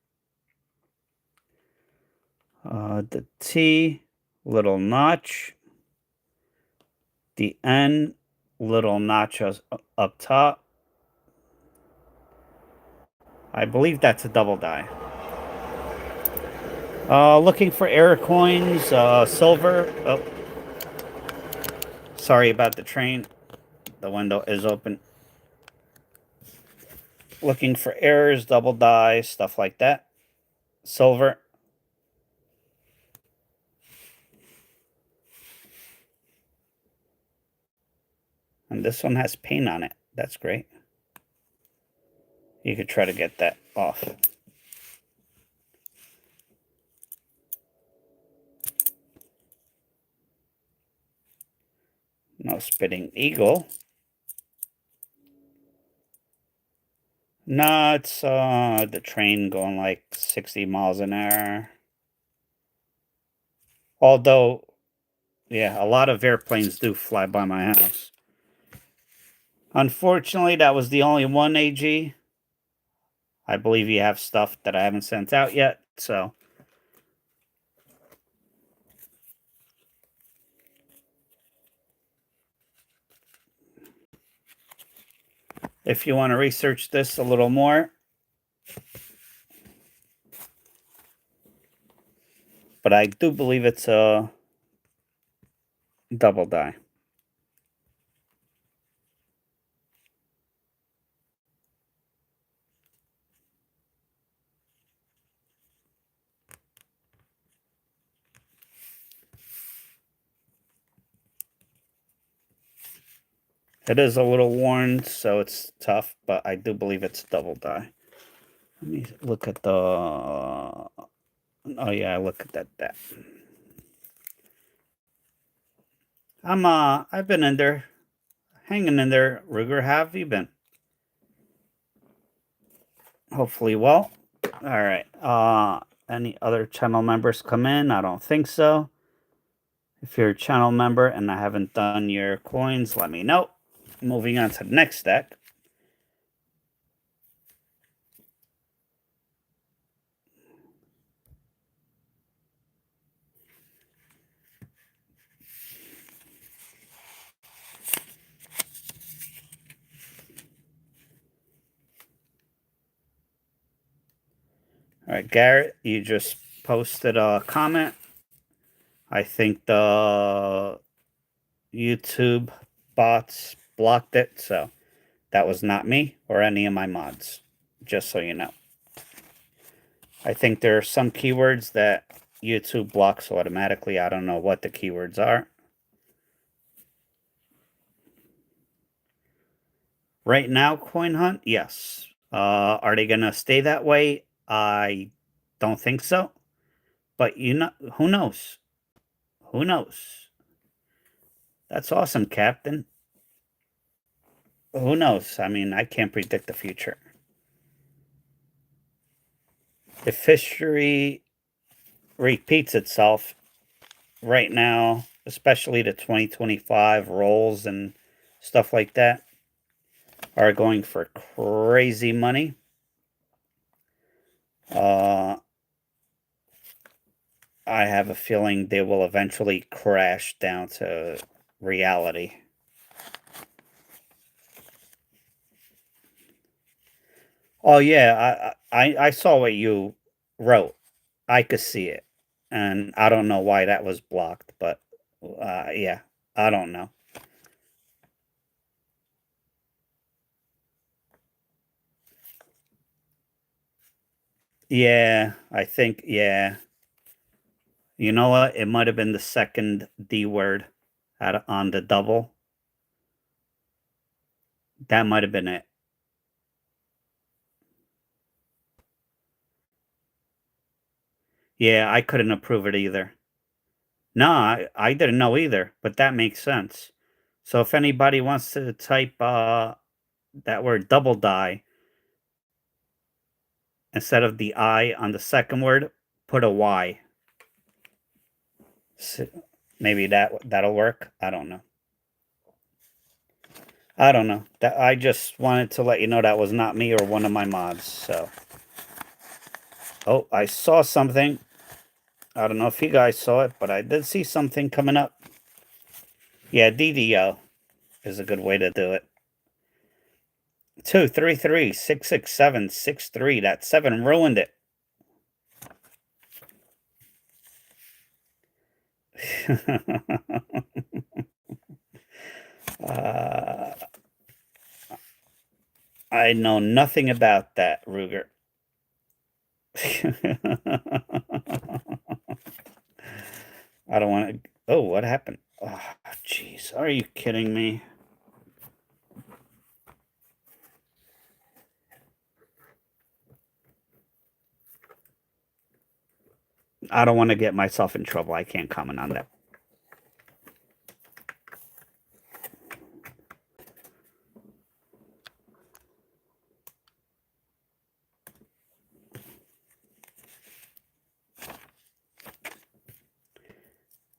The T, little notch. The N, little notches up top. I believe that's a double die. Looking for error coins, silver. Oh, sorry about the train. The window is open. Looking for errors, double die, stuff like that. Silver. And this one has paint on it. That's great. You could try to get that off. No spitting eagle. No, it's the train going like 60 miles an hour. Although, yeah, a lot of airplanes do fly by my house. Unfortunately, that was the only one, AG. I believe you have stuff that I haven't sent out yet, so. If you want to research this a little more. But I do believe it's a double die. It is a little worn, so it's tough, but I do believe it's double die. Let me look at the... Oh, yeah, look at that. I've been in there, hanging in there. Ruger, how have you been? Hopefully well. All right. Any other channel members come in? I don't think so. If you're a channel member and I haven't done your coins, let me know. Moving on to the next deck. right, Garrett, you just posted a comment. I think the YouTube bots blocked it, so that was not me or any of my mods, just so you know. I think there are some keywords that YouTube blocks automatically. I don't know what the keywords are. Right now, Coin Hunt, yes. Are they going to stay that way? I don't think so. But who knows? Who knows? That's awesome, Captain. Who knows? I mean, I can't predict the future. If history repeats itself right now, especially the 2025 rolls and stuff like that, are going for crazy money. I have a feeling they will eventually crash down to reality. Oh yeah, I saw what you wrote. I could see it, and I don't know why that was blocked, but yeah, I don't know. Yeah, I think yeah. You know what? It might have been the second D word on the double. That might have been it. Yeah, I couldn't approve it either. No, I didn't know either, but that makes sense. So if anybody wants to type that word double die instead of the I on the second word, put a Y. So maybe that'll work. I don't know. I don't know. That I just wanted to let you know that was not me or one of my mods. So, oh, I saw something. I don't know if you guys saw it, but I did see something coming up. Yeah, DDO is a good way to do it. 233-667-63. That 7 ruined it. uh, I know nothing about that, Ruger. I don't want to. Oh, what happened? Oh, jeez. Are you kidding me? I don't want to get myself in trouble. I can't comment on that.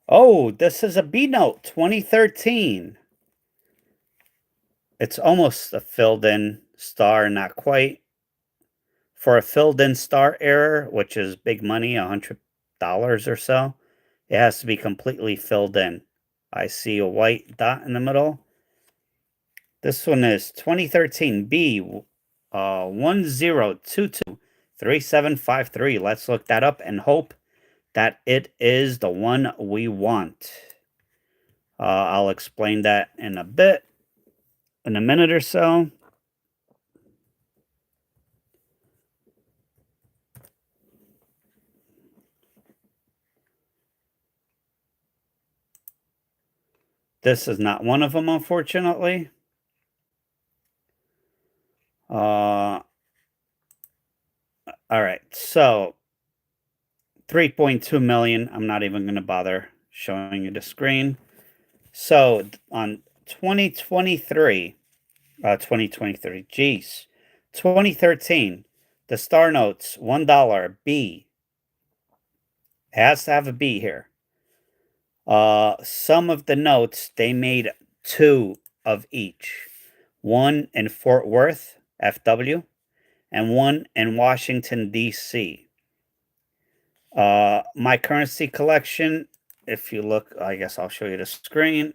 Oh, this is a B note 2013. It's almost a filled in star, not quite. For a filled in star error, which is big money, $100 or so, it has to be completely filled in. I see a white dot in the middle. This one is 2013 B 10223753. Let's look that up and hope that it is the one we want. I'll explain that in a bit, in a minute or so. This is not one of them, unfortunately. All right, so 3.2 million. I'm not even going to bother showing you the screen. So on 2023, 2013, the star notes, $1 B. It has to have a B here. Some of the notes, they made 2 of each. One in Fort Worth, FW, and one in Washington, D.C. My currency collection, if you look, I guess I'll show you the screen.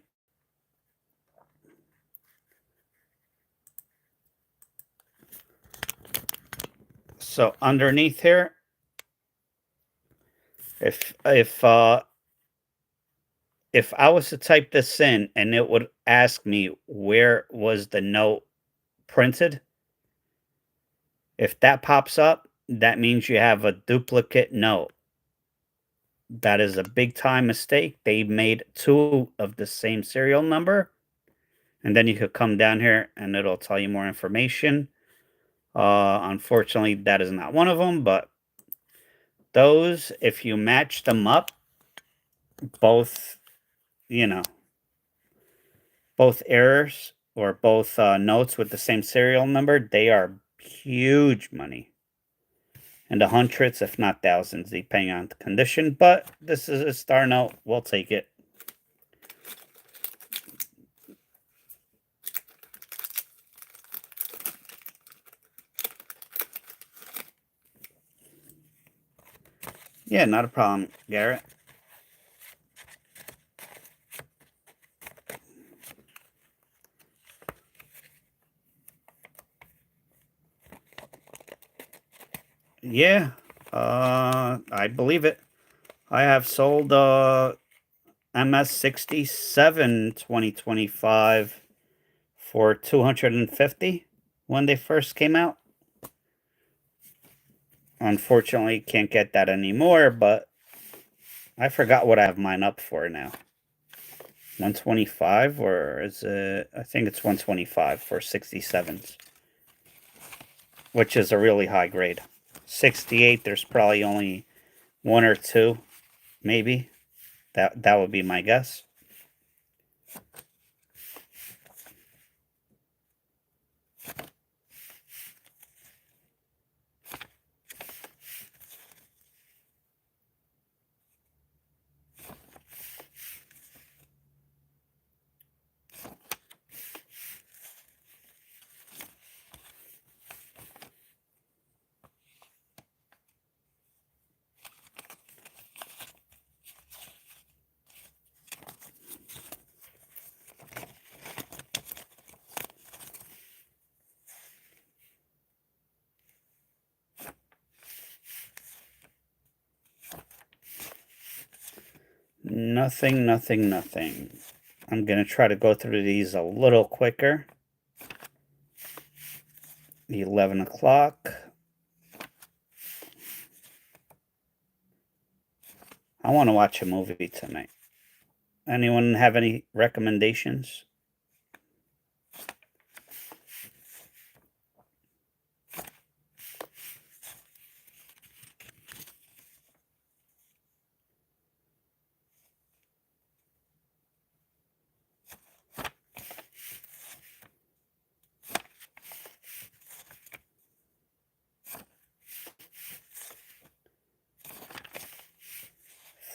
So underneath here, If I was to type this in and it would ask me where was the note printed, if that pops up, that means you have a duplicate note. That is a big time mistake. They made 2 of the same serial number, and then you could come down here and it'll tell you more information. Unfortunately, that is not one of them, but those, if you match them up, both, you know, both errors or both notes with the same serial number, they are huge money. In the hundreds, if not thousands, depending on the condition. But this is a star note. We'll take it. Yeah, not a problem, Garrett. Yeah, I believe it. I have sold MS-67 2025 for 250 when they first came out. Unfortunately, can't get that anymore, but I forgot what I have mine up for now. 125, or is it? I think it's 125 for 67s, which is a really high grade. 68, there's probably only 1 or 2, maybe. That would be my guess. Nothing, nothing, nothing. I'm going to try to go through these a little quicker. 11 o'clock. I want to watch a movie tonight. Anyone have any recommendations?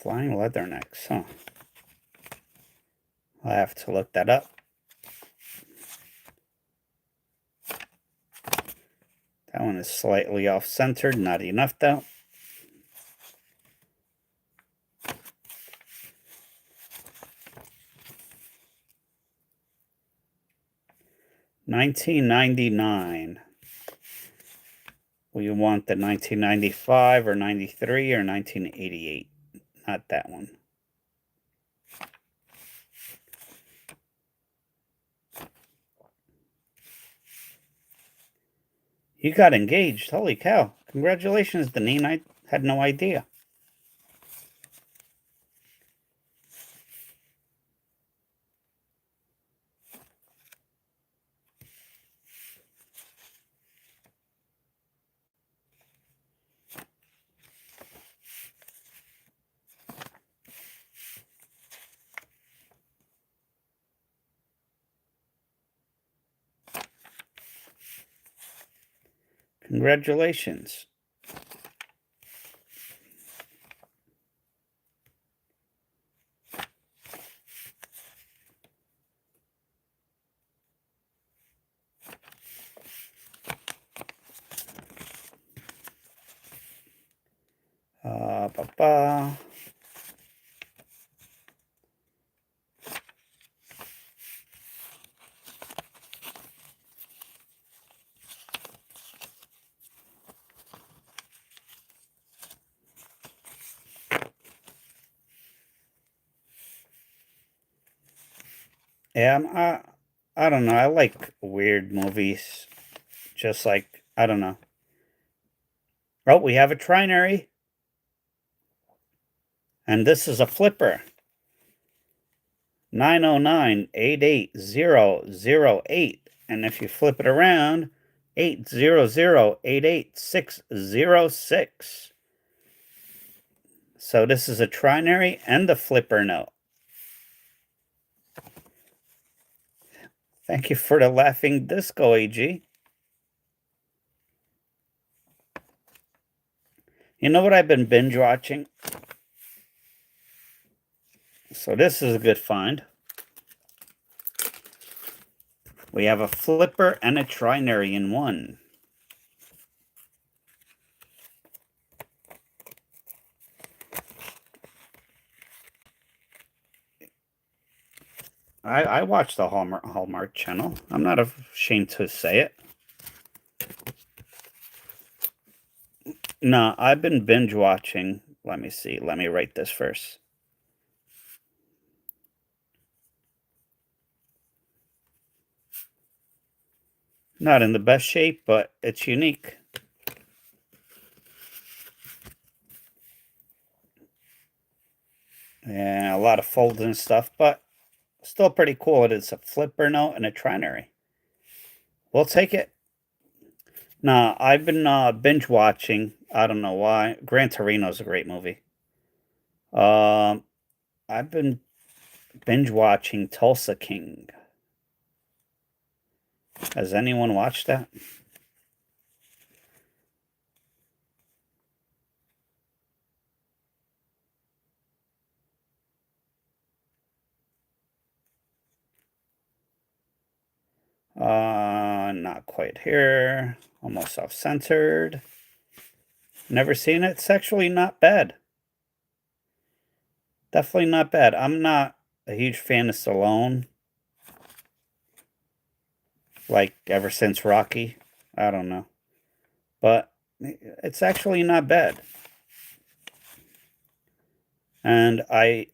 Flying leathernecks, huh? I'll have to look that up. That one is slightly off-centered, not enough though. $19.99. Will you want the 1995 or 93 or 1988? Not that one. You got engaged. Holy cow. Congratulations, Deneen. I had no idea. Congratulations. Ba-ba. Yeah, I don't know. I like weird movies. Just like, I don't know. Oh, we have a trinary, and this is a flipper. 909-88008. And if you flip it around, 800-88606. So this is a trinary and the flipper note. Thank you for the laughing disco, AG. You know what I've been binge watching? So this is a good find. We have a flipper and a trinary in one. I watch the Hallmark Channel. I'm not ashamed to say it. No, I've been binge watching. Let me see. Let me write this first. Not in the best shape, but it's unique. And a lot of folds and stuff, but still pretty cool. It is a flipper note and a trinary. We'll take it. Nah, I've been binge watching. I don't know why. Gran Torino is a great movie. Um, I've been binge watching Tulsa King. Has anyone watched that? Not quite here. Almost self-centered. Never seen it. It's actually not bad. Definitely not bad. I'm not a huge fan of Stallone. Like ever since Rocky. I don't know. But it's actually not bad. And I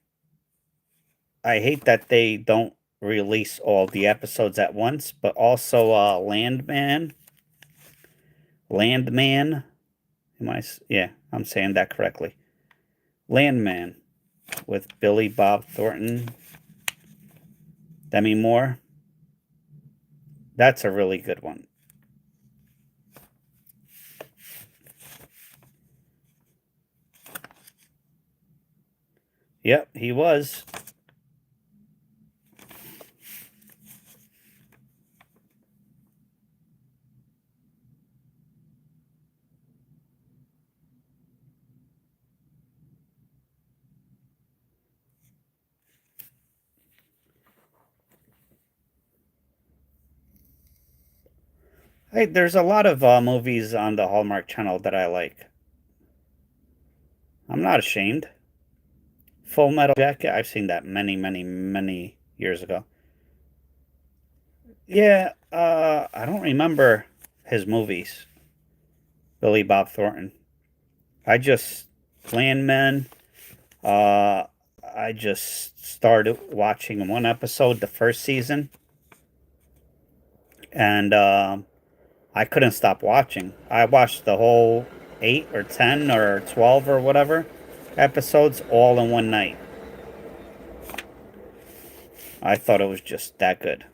hate that they don't release all the episodes at once, but also Landman. Yeah, I'm saying that correctly. Landman with Billy Bob Thornton, Demi Moore. That's a really good one. Yep, he was. Hey, there's a lot of movies on the Hallmark Channel that I like. I'm not ashamed. Full Metal Jacket, I've seen that many, many, many years ago. Yeah, I don't remember his movies. Billy Bob Thornton. I just Landman. Uh, I just started watching one episode, the first season, and I couldn't stop watching. I watched the whole 8 or 10 or 12 or whatever episodes all in one night. I thought it was just that good.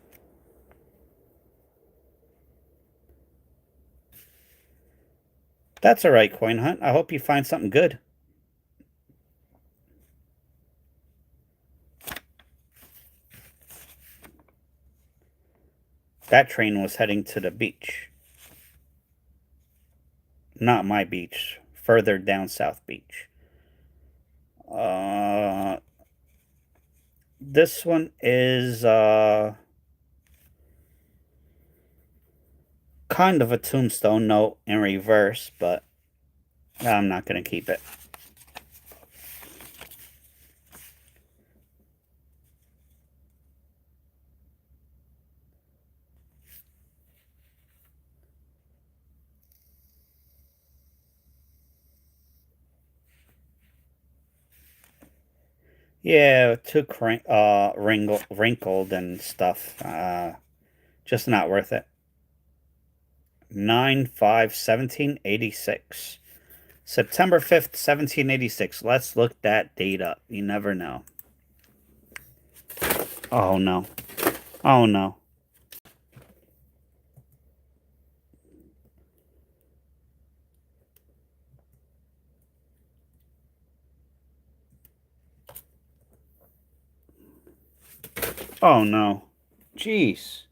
That's all right, Coin Hunt. I hope you find something good. That train was heading to the beach. Not my beach, further down South Beach. Uh, this one is kind of a tombstone note in reverse, but I'm not going to keep it. Yeah, too wrinkled and stuff. Just not worth it. 9/5/1786. September 5th, 1786. Let's look that date up. You never know. Oh no. Oh no. Oh no. Jeez.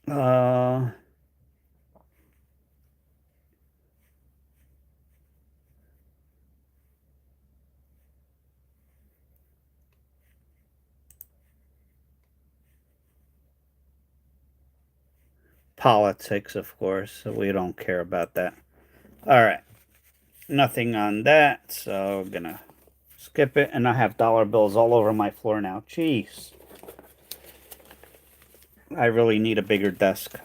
Uh Politics, of course. We don't care about that. All right. Nothing on that, so I'm gonna skip it. And I have dollar bills all over my floor now. Jeez. I really need a bigger desk.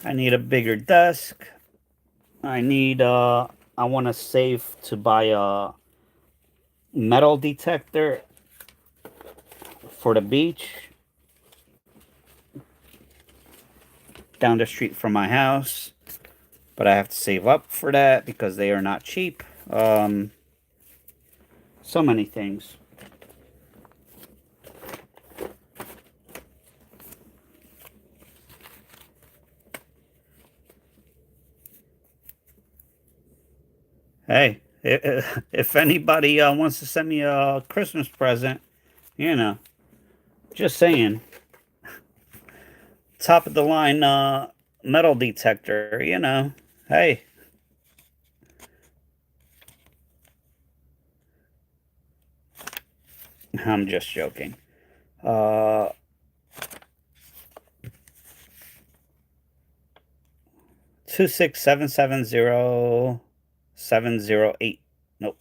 I need a bigger desk. I need I want to save to buy a metal detector for the beach down the street from my house, but I have to save up for that because they are not cheap. So many things. Hey, if anybody wants to send me a Christmas present, you know, just saying, top of the line metal detector, you know, hey, I'm just joking. 26770 708. Nope.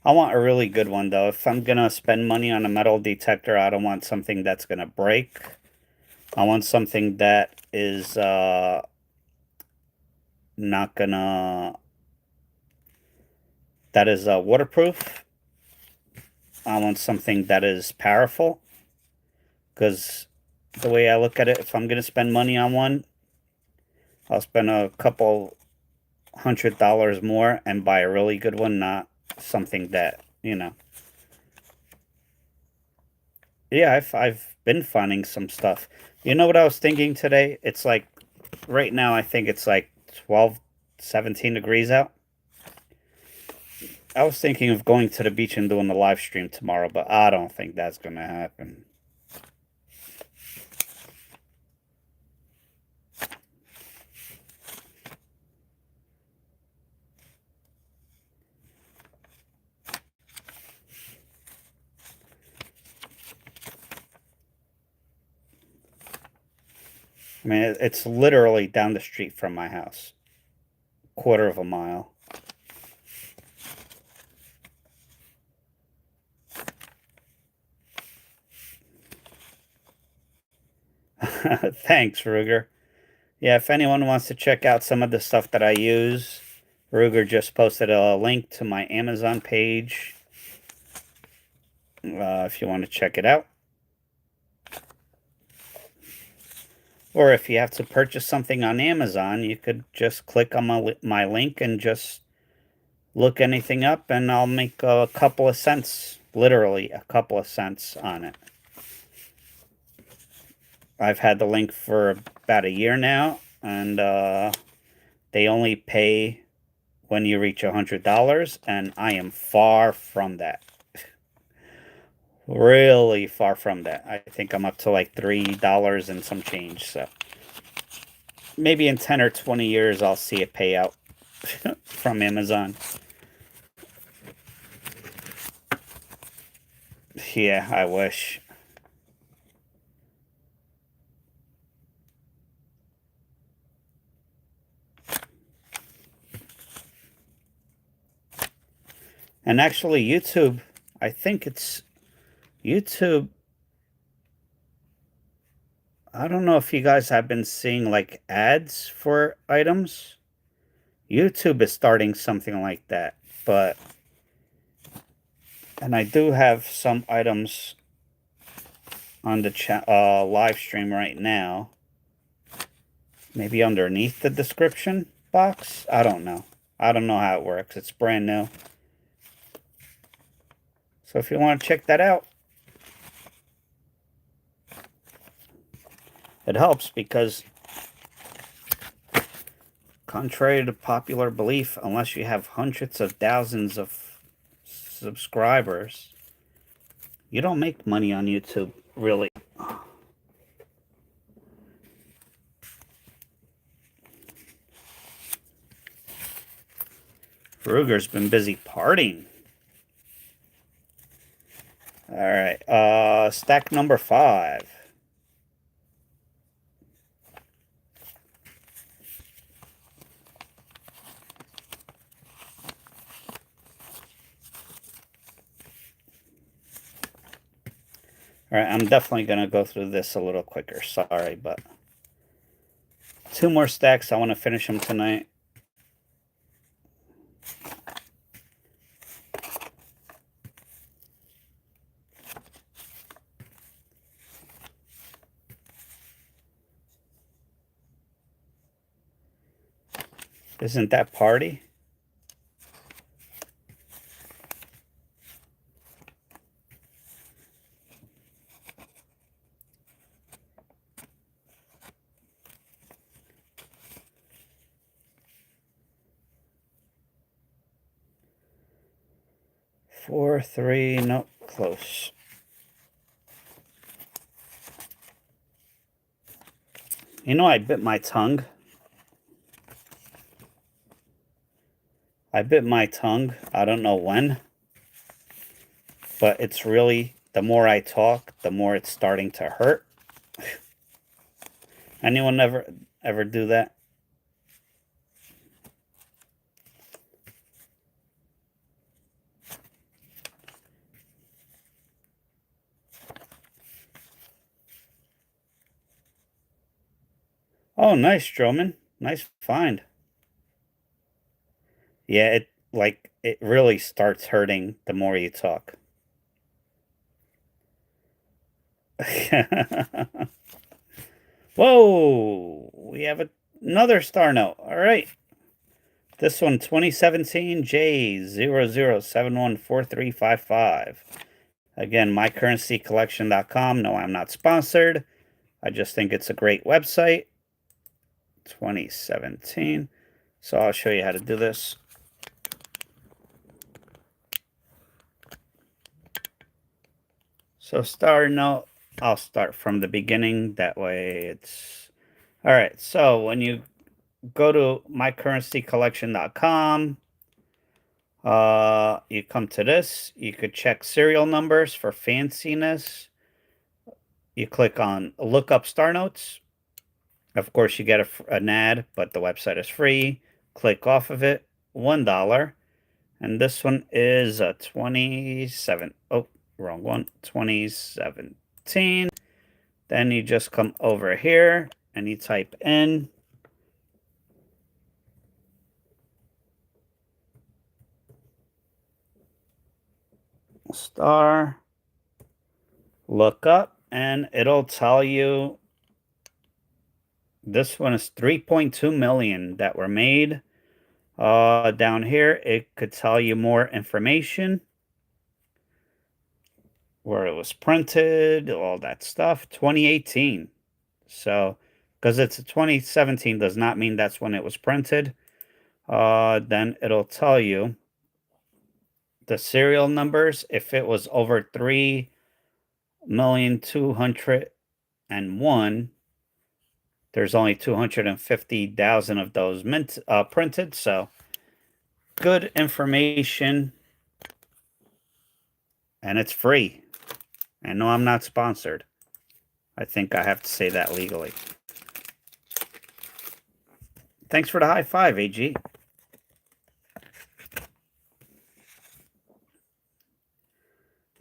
I want a really good one though. If I'm gonna spend money on a metal detector, I don't want something that's gonna break. I want something that is not gonna that is waterproof. I want something that is powerful because the way I look at it, if I'm gonna spend money on one, I'll spend a couple $100 more and buy a really good one, not something that, you know. Yeah, I've been finding some stuff. You know what I was thinking today? It's like right now I think it's like 12, 17 degrees out. I was thinking of going to the beach and doing the live stream tomorrow, but I don't think that's going to happen. I mean, it's literally down the street from my house, quarter of a mile. Thanks, Ruger. Yeah, if anyone wants to check out some of the stuff that I use, Ruger just posted a link to my Amazon page if you want to check it out. Or if you have to purchase something on Amazon, you could just click on my link and just look anything up, and I'll make a couple of cents, literally a couple of cents on it. I've had the link for about a year now, and they only pay when you reach $100, and I am far from that. Really far from that. I think I'm up to like $3 and some change. So maybe in 10 or 20 years, I'll see it pay out from Amazon. Yeah, I wish. And actually, YouTube, I think it's YouTube. I don't know if you guys have been seeing like ads for items. YouTube is starting something like that, but and I do have some items on the live stream right now. Maybe underneath the description box. I don't know. I don't know how it works. It's brand new. So if you want to check that out, it helps because contrary to popular belief, unless you have hundreds of thousands of subscribers, you don't make money on YouTube, really. Ruger's been busy partying. All right, stack number 5. All right, I'm definitely going to go through this a little quicker. Sorry, but 2 more stacks. I want to finish them tonight. Isn't that party? Four, 3, nope, close. You know, I bit my tongue. I bit my tongue. I don't know when. But it's really, the more I talk, the more it's starting to hurt. Anyone ever do that? Oh, nice, Stroman. Nice find. Yeah, it really starts hurting the more you talk. Whoa, we have another star note. All right. This one, 2017 J00714355. Again, mycurrencycollection.com. No, I'm not sponsored. I just think it's a great website. 2017. So I'll show you how to do this. So star note, I'll start from the beginning. That way it's... All right, so when you go to mycurrencycollection.com, you come to this. You could check serial numbers for fanciness. You click on look up star notes. Of course, you get an ad, but the website is free. Click off of it, $1. And this one is a 27. Oh, wrong one. 2017. Then you just come over here and you type in star, look up, and it'll tell you this one is 3.2 million that were made. Down here, it could tell you more information, where it was printed, all that stuff. 2018. So, because it's a 2017 does not mean that's when it was printed. Then it'll tell you the serial numbers. If it was over 3,201,000, there's only 250,000 of those printed. So, good information, and it's free. And no, I'm not sponsored. I think I have to say that legally. Thanks for the high five, AG.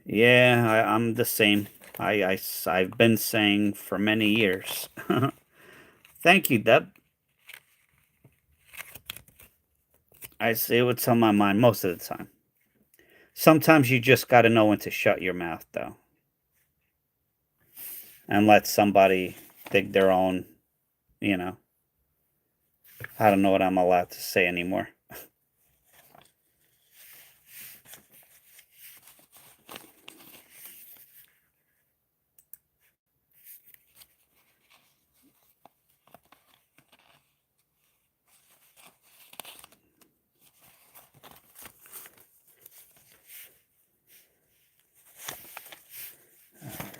Yeah, I'm the same. I've been saying for many years. Thank you, Deb. I say what's on my mind most of the time. Sometimes you just got to know when to shut your mouth, though, and let somebody dig their own, you know. I don't know what I'm allowed to say anymore.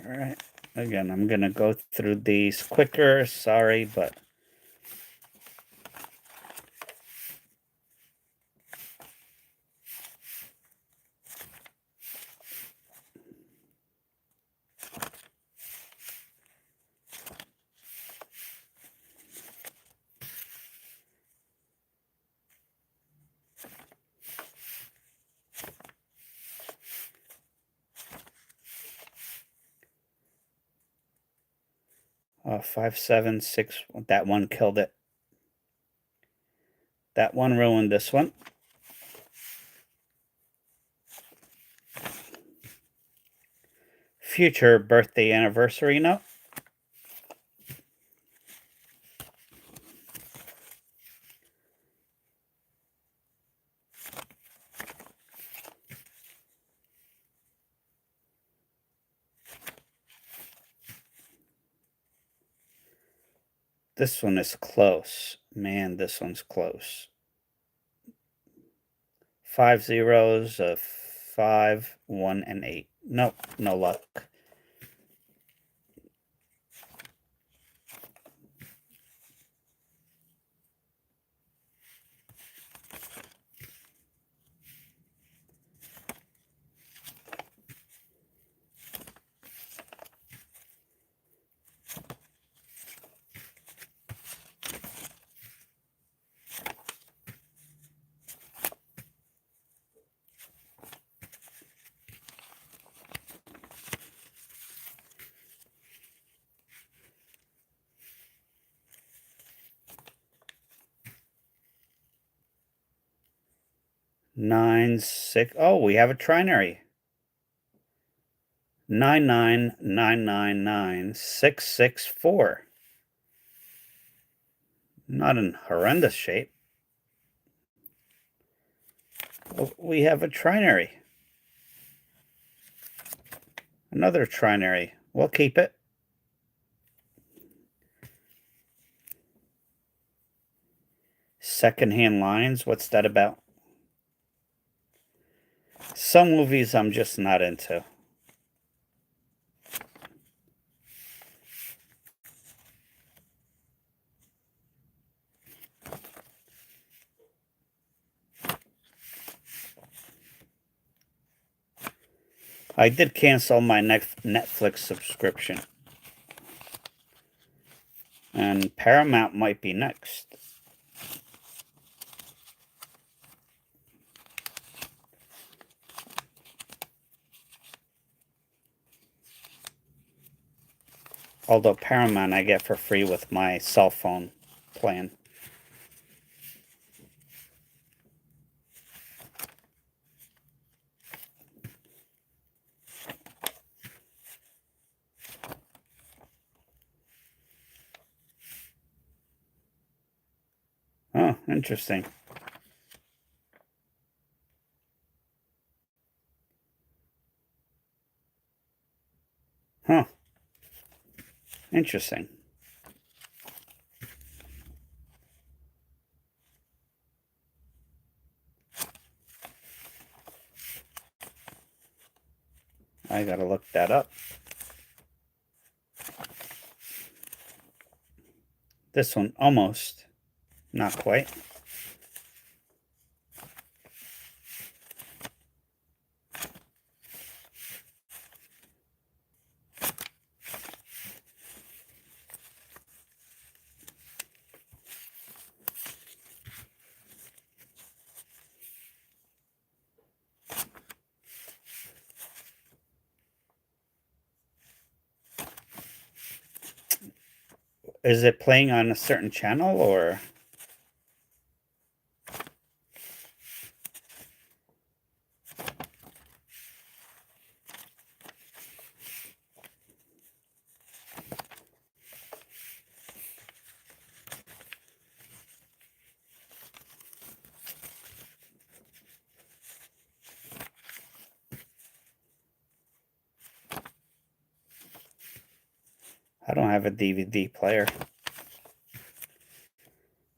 All right. Again, I'm going to go through these quicker. Sorry, but 5, 7, 6. That one killed it. That one ruined this one. Future birthday anniversary note. This one is close. Man, this one's close. 5 zeros, a 5, 1, and 8. Nope, no luck. Nine, 6. Oh, we have a trinary. 99999 Not in horrendous shape. Oh, we have a trinary. Another trinary. We'll keep it. Secondhand lines. What's that about? Some movies I'm just not into. I did cancel my Netflix subscription. And Paramount might be next. Although Paramount I get for free with my cell phone plan. Oh, interesting. Huh. Interesting. I gotta look that up. This one almost. Not quite. is it playing on a certain channel or? I don't have a DVD player.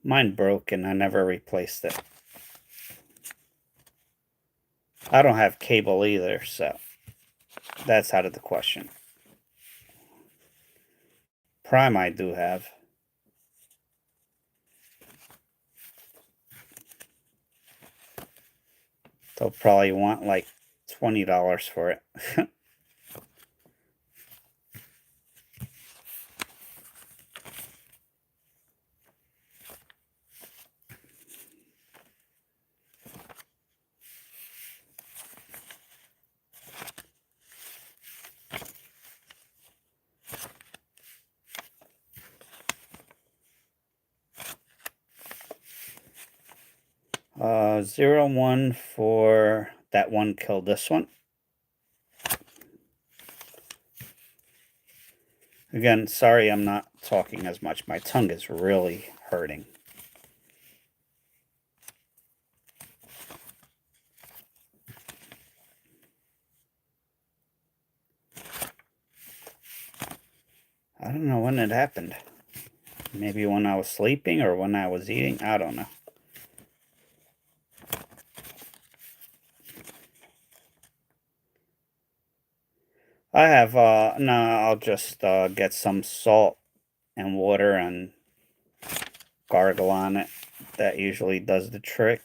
Mine broke and I never replaced it. I don't have cable either, so that's out of the question. Prime I do have. They'll probably want like $20 for it. 0-1 for that one killed this one. Again, sorry I'm not talking as much. My tongue is really hurting. I don't know when it happened. Maybe when I was sleeping or when I was eating. I don't know. I have, no, I'll just get some salt and water and gargle on it. That usually does the trick.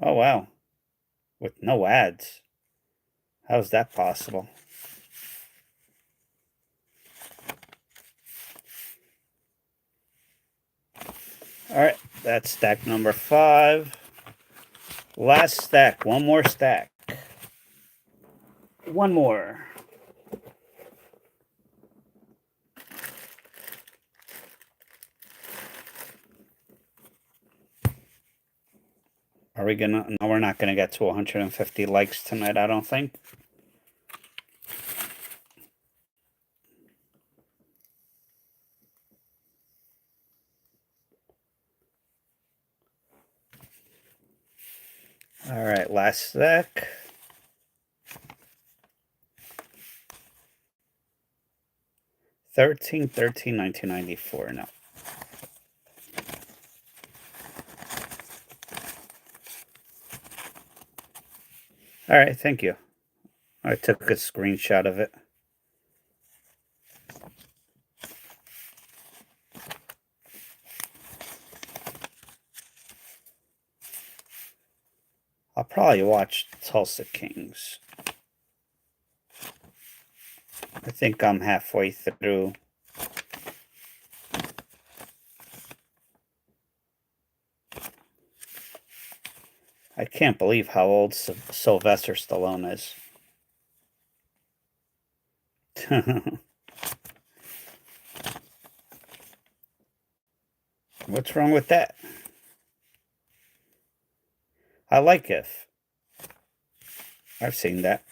Oh, wow. With no ads. How's that possible? All right, that's stack number 5. Last stack, one more stack. One more. Are we gonna? No, we're not gonna get to 150 likes tonight, I don't think. All right, last stack. $13, 1994. No. All right, thank you. I took a screenshot of it. I'll probably watch Tulsa Kings. I think I'm halfway through. I can't believe how old Sylvester Stallone is. What's wrong with that? I like If. I've seen that.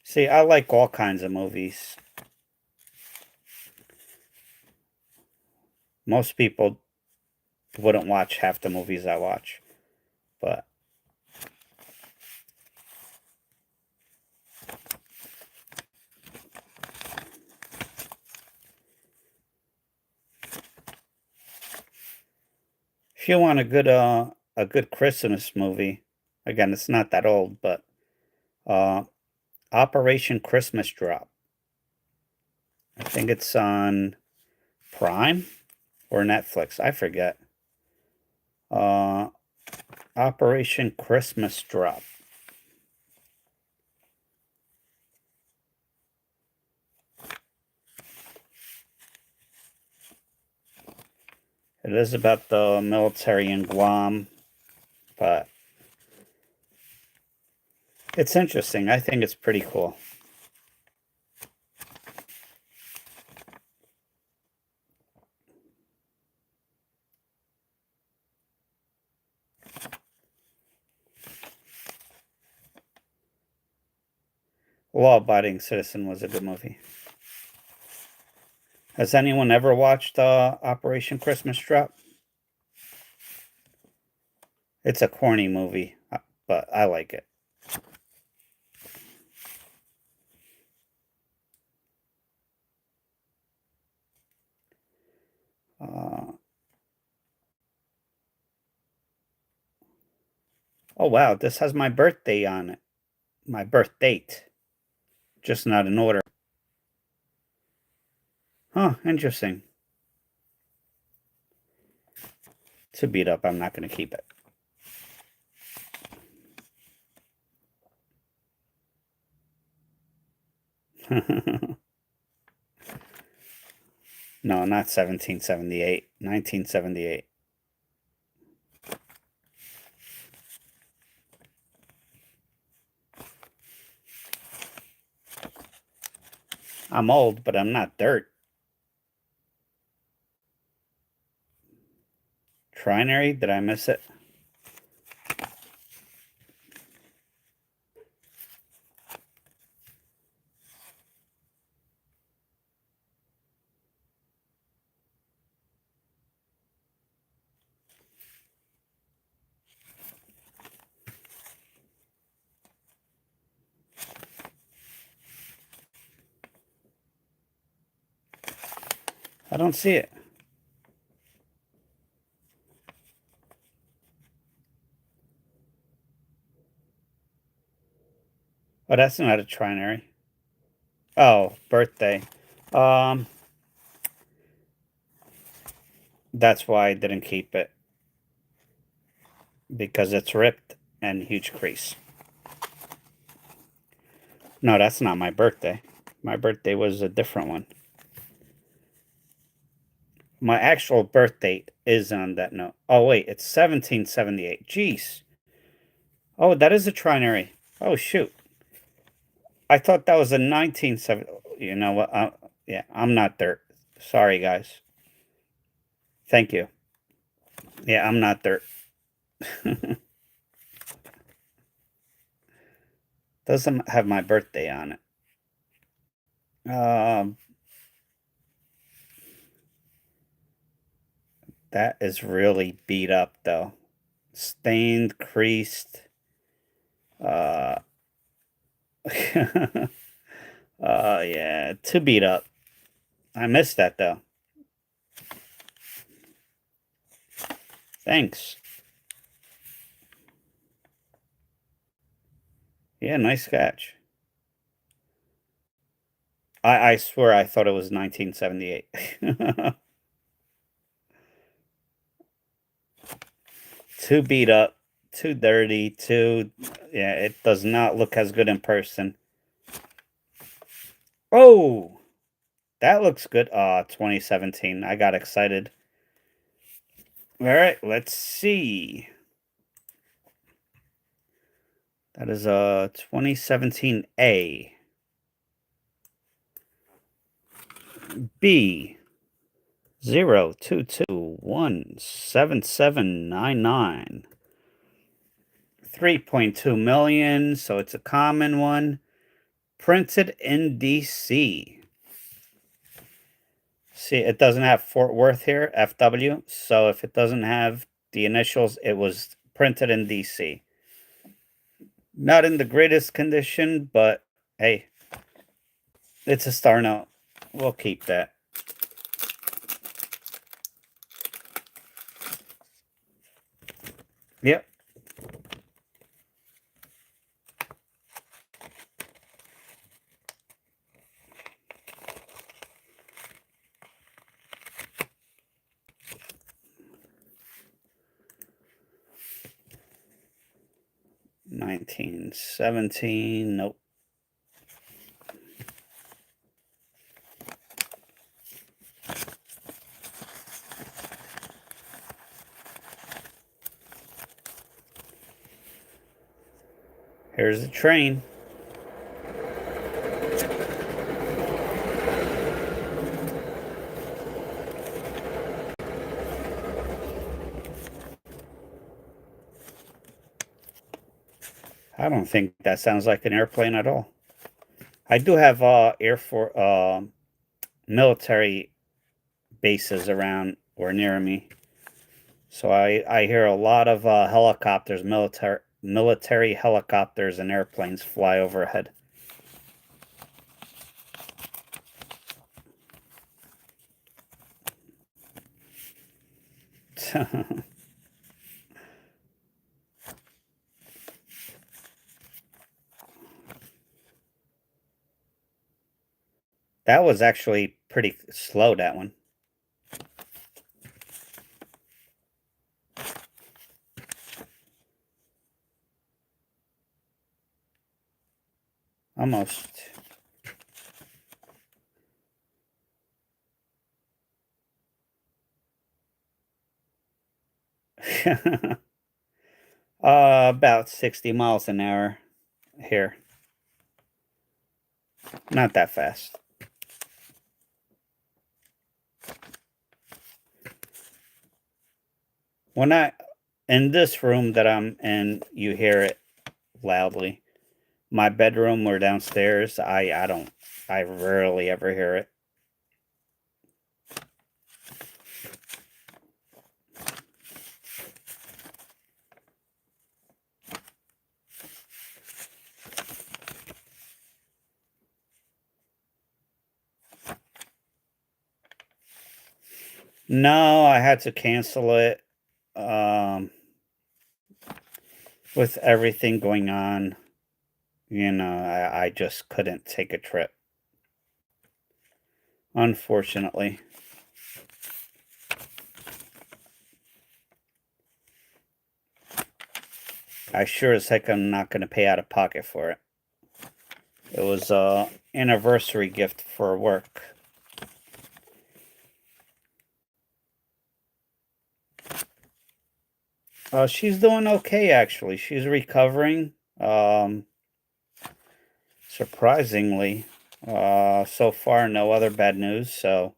See, I like all kinds of movies. Most people wouldn't watch half the movies I watch, but if you want a good Christmas movie, again, it's not that old, but uh Operation Christmas Drop. I think it's on Prime or Netflix. I forget. Operation Christmas Drop. It is about the military in Guam, but it's interesting. I think it's pretty cool. Law Abiding Citizen was a good movie. Has anyone ever watched Operation Christmas Drop? It's a corny movie, but I like it. Oh wow, this has my birthday on it. My birth date. Just not in order. Huh, interesting. To beat up, I'm not going to keep it. No, not 1778. 1978. I'm old, but I'm not dirt. Trinary? Did I miss it? I don't see it. Oh, that's not a trinary. Oh, birthday. That's why I didn't keep it. Because it's ripped and huge crease. No, that's not my birthday. My birthday was a different one. My actual birth date is on that note. Oh, wait, it's 1778. Jeez. Oh, that is a trinary. Oh, shoot. I thought that was a 1970. You know what? Yeah, I'm not dirt. Sorry, guys. Thank you. Yeah, I'm not dirt. Doesn't have my birthday on it. That is really beat up, though. Stained, creased. Yeah, too beat up. I missed that, though. Thanks. Yeah, nice sketch. I swear I thought it was 1978. Too beat up, too dirty, too... Yeah, it does not look as good in person. Oh! That looks good. 2017. I got excited. Alright, let's see. That is a 2017 A. B 022177799. 3.2 million, so it's a common one. Printed in DC. See, it doesn't have Fort Worth here, FW. So if it doesn't have the initials, it was printed in DC. Not in the greatest condition, but hey, it's a star note. We'll keep that. Yep. 1917. Nope. Here's the train. I don't think that sounds like an airplane at all. I do have Air Force military bases around or near me, so I hear a lot of helicopters, military helicopters and airplanes fly overhead. That was actually pretty slow, that one. Almost. About 60 miles an hour here. Not that fast. When in this room that I'm in, you hear it loudly. My bedroom or downstairs, I rarely ever hear it. No, I had to cancel it. Um, with everything going on, I just couldn't take a trip. Unfortunately. I sure as heck am not gonna pay out of pocket for it. It was a anniversary gift for work. She's doing okay actually. She's recovering. Surprisingly. So far no other bad news, so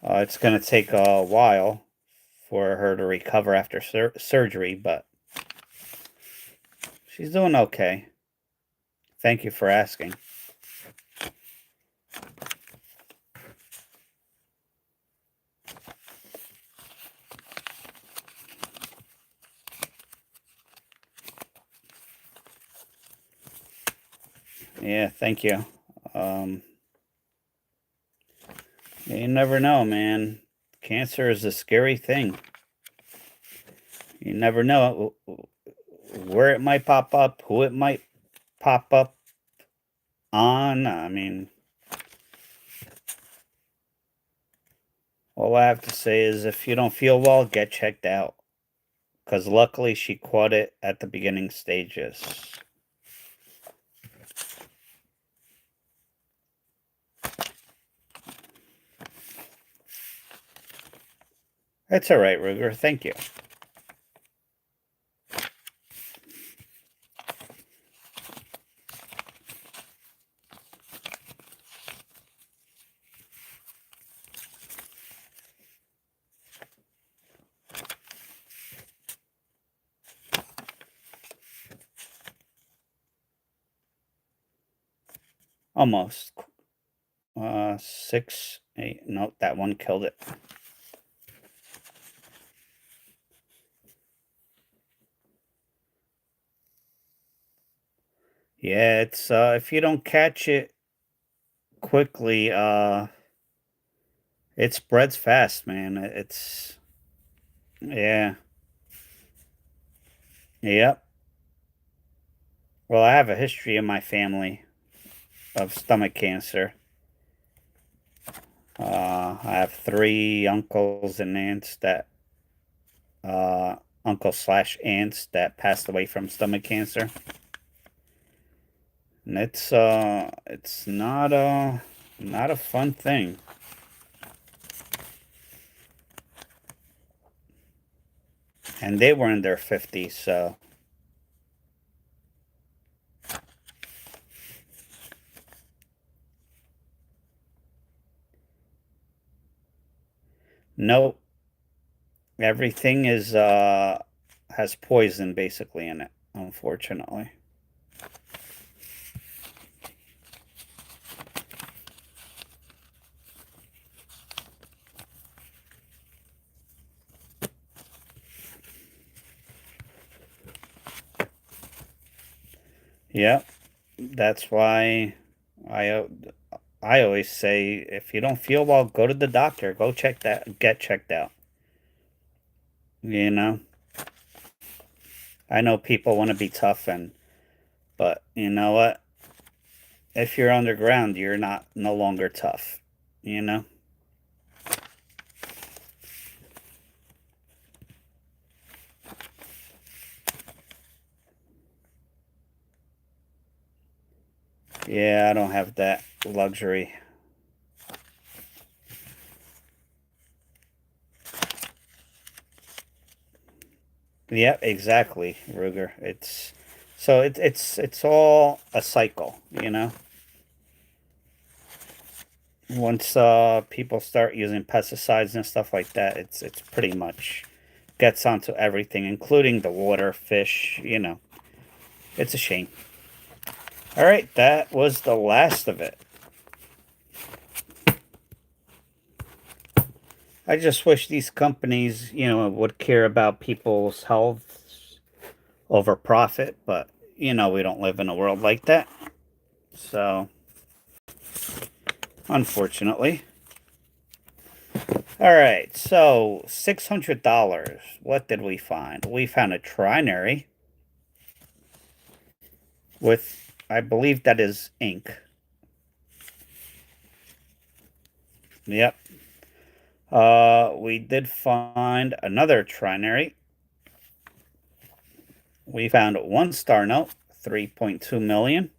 it's gonna take a while for her to recover after surgery, but she's doing okay. Thank you for asking. Yeah, thank you. Um, you never know, man. Cancer is a scary thing. You never know where it might pop up, who it might pop up on. I mean, all I have to say is if you don't feel well, get checked out. Because luckily she caught it at the beginning stages. That's all right, Ruger. Thank you. Almost. 6, 8. Nope, that one killed it. Yeah, it's if you don't catch it quickly, it spreads fast, man. It's yeah. Yep. Well, I have a history in my family of stomach cancer. I have 3 uncles and aunts that uncle slash aunts that passed away from stomach cancer. And it's not a fun thing. And they were in their 50s, so nope. Everything is has poison basically in it, unfortunately. Yep. That's why I I always say if you don't feel well, go to the doctor. Go get checked out. You know? I know people want to be tough but you know what? If you're underground, you're no longer tough, you know? Yeah, I don't have that luxury. Yeah, exactly, Ruger. It's all a cycle, you know? Once people start using pesticides and stuff like that, it's pretty much gets onto everything, including the water, fish, you know. It's a shame. All right, that was the last of it. I just wish these companies, you know, would care about people's health over profit, but you know, we don't live in a world like that. So, unfortunately. All right, so $600. What did we find? We found a trinary with, I believe that is ink. Yep. We did find another trinary. We found one star note, 3.2 million.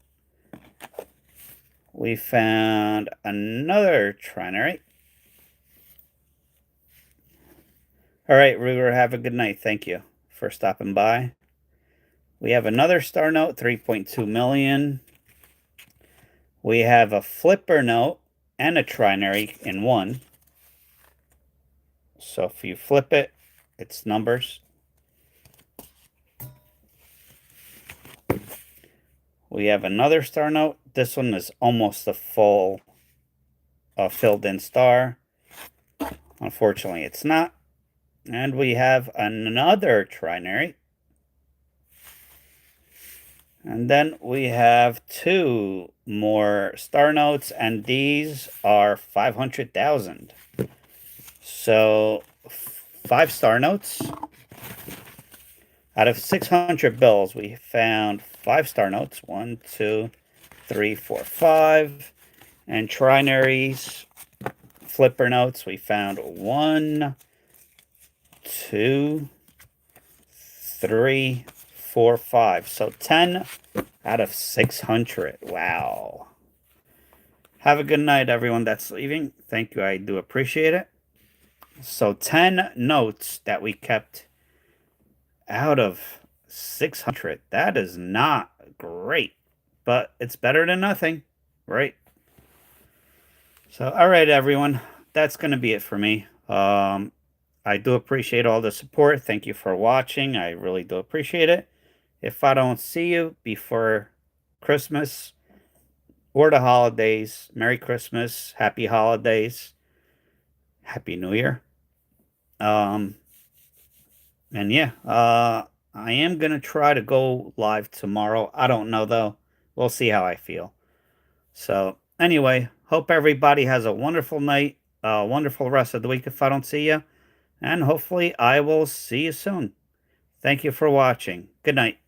We found another trinary. All right, Ruger, have a good night. Thank you for stopping by. We have another star note, 3.2 million. We have a flipper note and a trinary in one. So if you flip it, it's numbers. We have another star note. This one is almost a full filled in star. Unfortunately, it's not. And we have another trinary. And then we have two more star notes, and these are 500,000. So 5 star notes. Out of 600 bills, we found 5 star notes. 1, 2, 3, 4, 5. And trinaries, flipper notes, we found 1, 2, 3, 4, 5. So 10 out of 600. Wow. Have a good night, everyone that's leaving. Thank you. I do appreciate it. So 10 notes that we kept out of 600. That is not great, but it's better than nothing, right? So, all right, everyone. That's going to be it for me. I do appreciate all the support. Thank you for watching. I really do appreciate it. If I don't see you before Christmas or the holidays, Merry Christmas, Happy Holidays, Happy New Year. And yeah, I am going to try to go live tomorrow. I don't know, though. We'll see how I feel. So, anyway, hope everybody has a wonderful night, a wonderful rest of the week if I don't see you. And hopefully I will see you soon. Thank you for watching. Good night.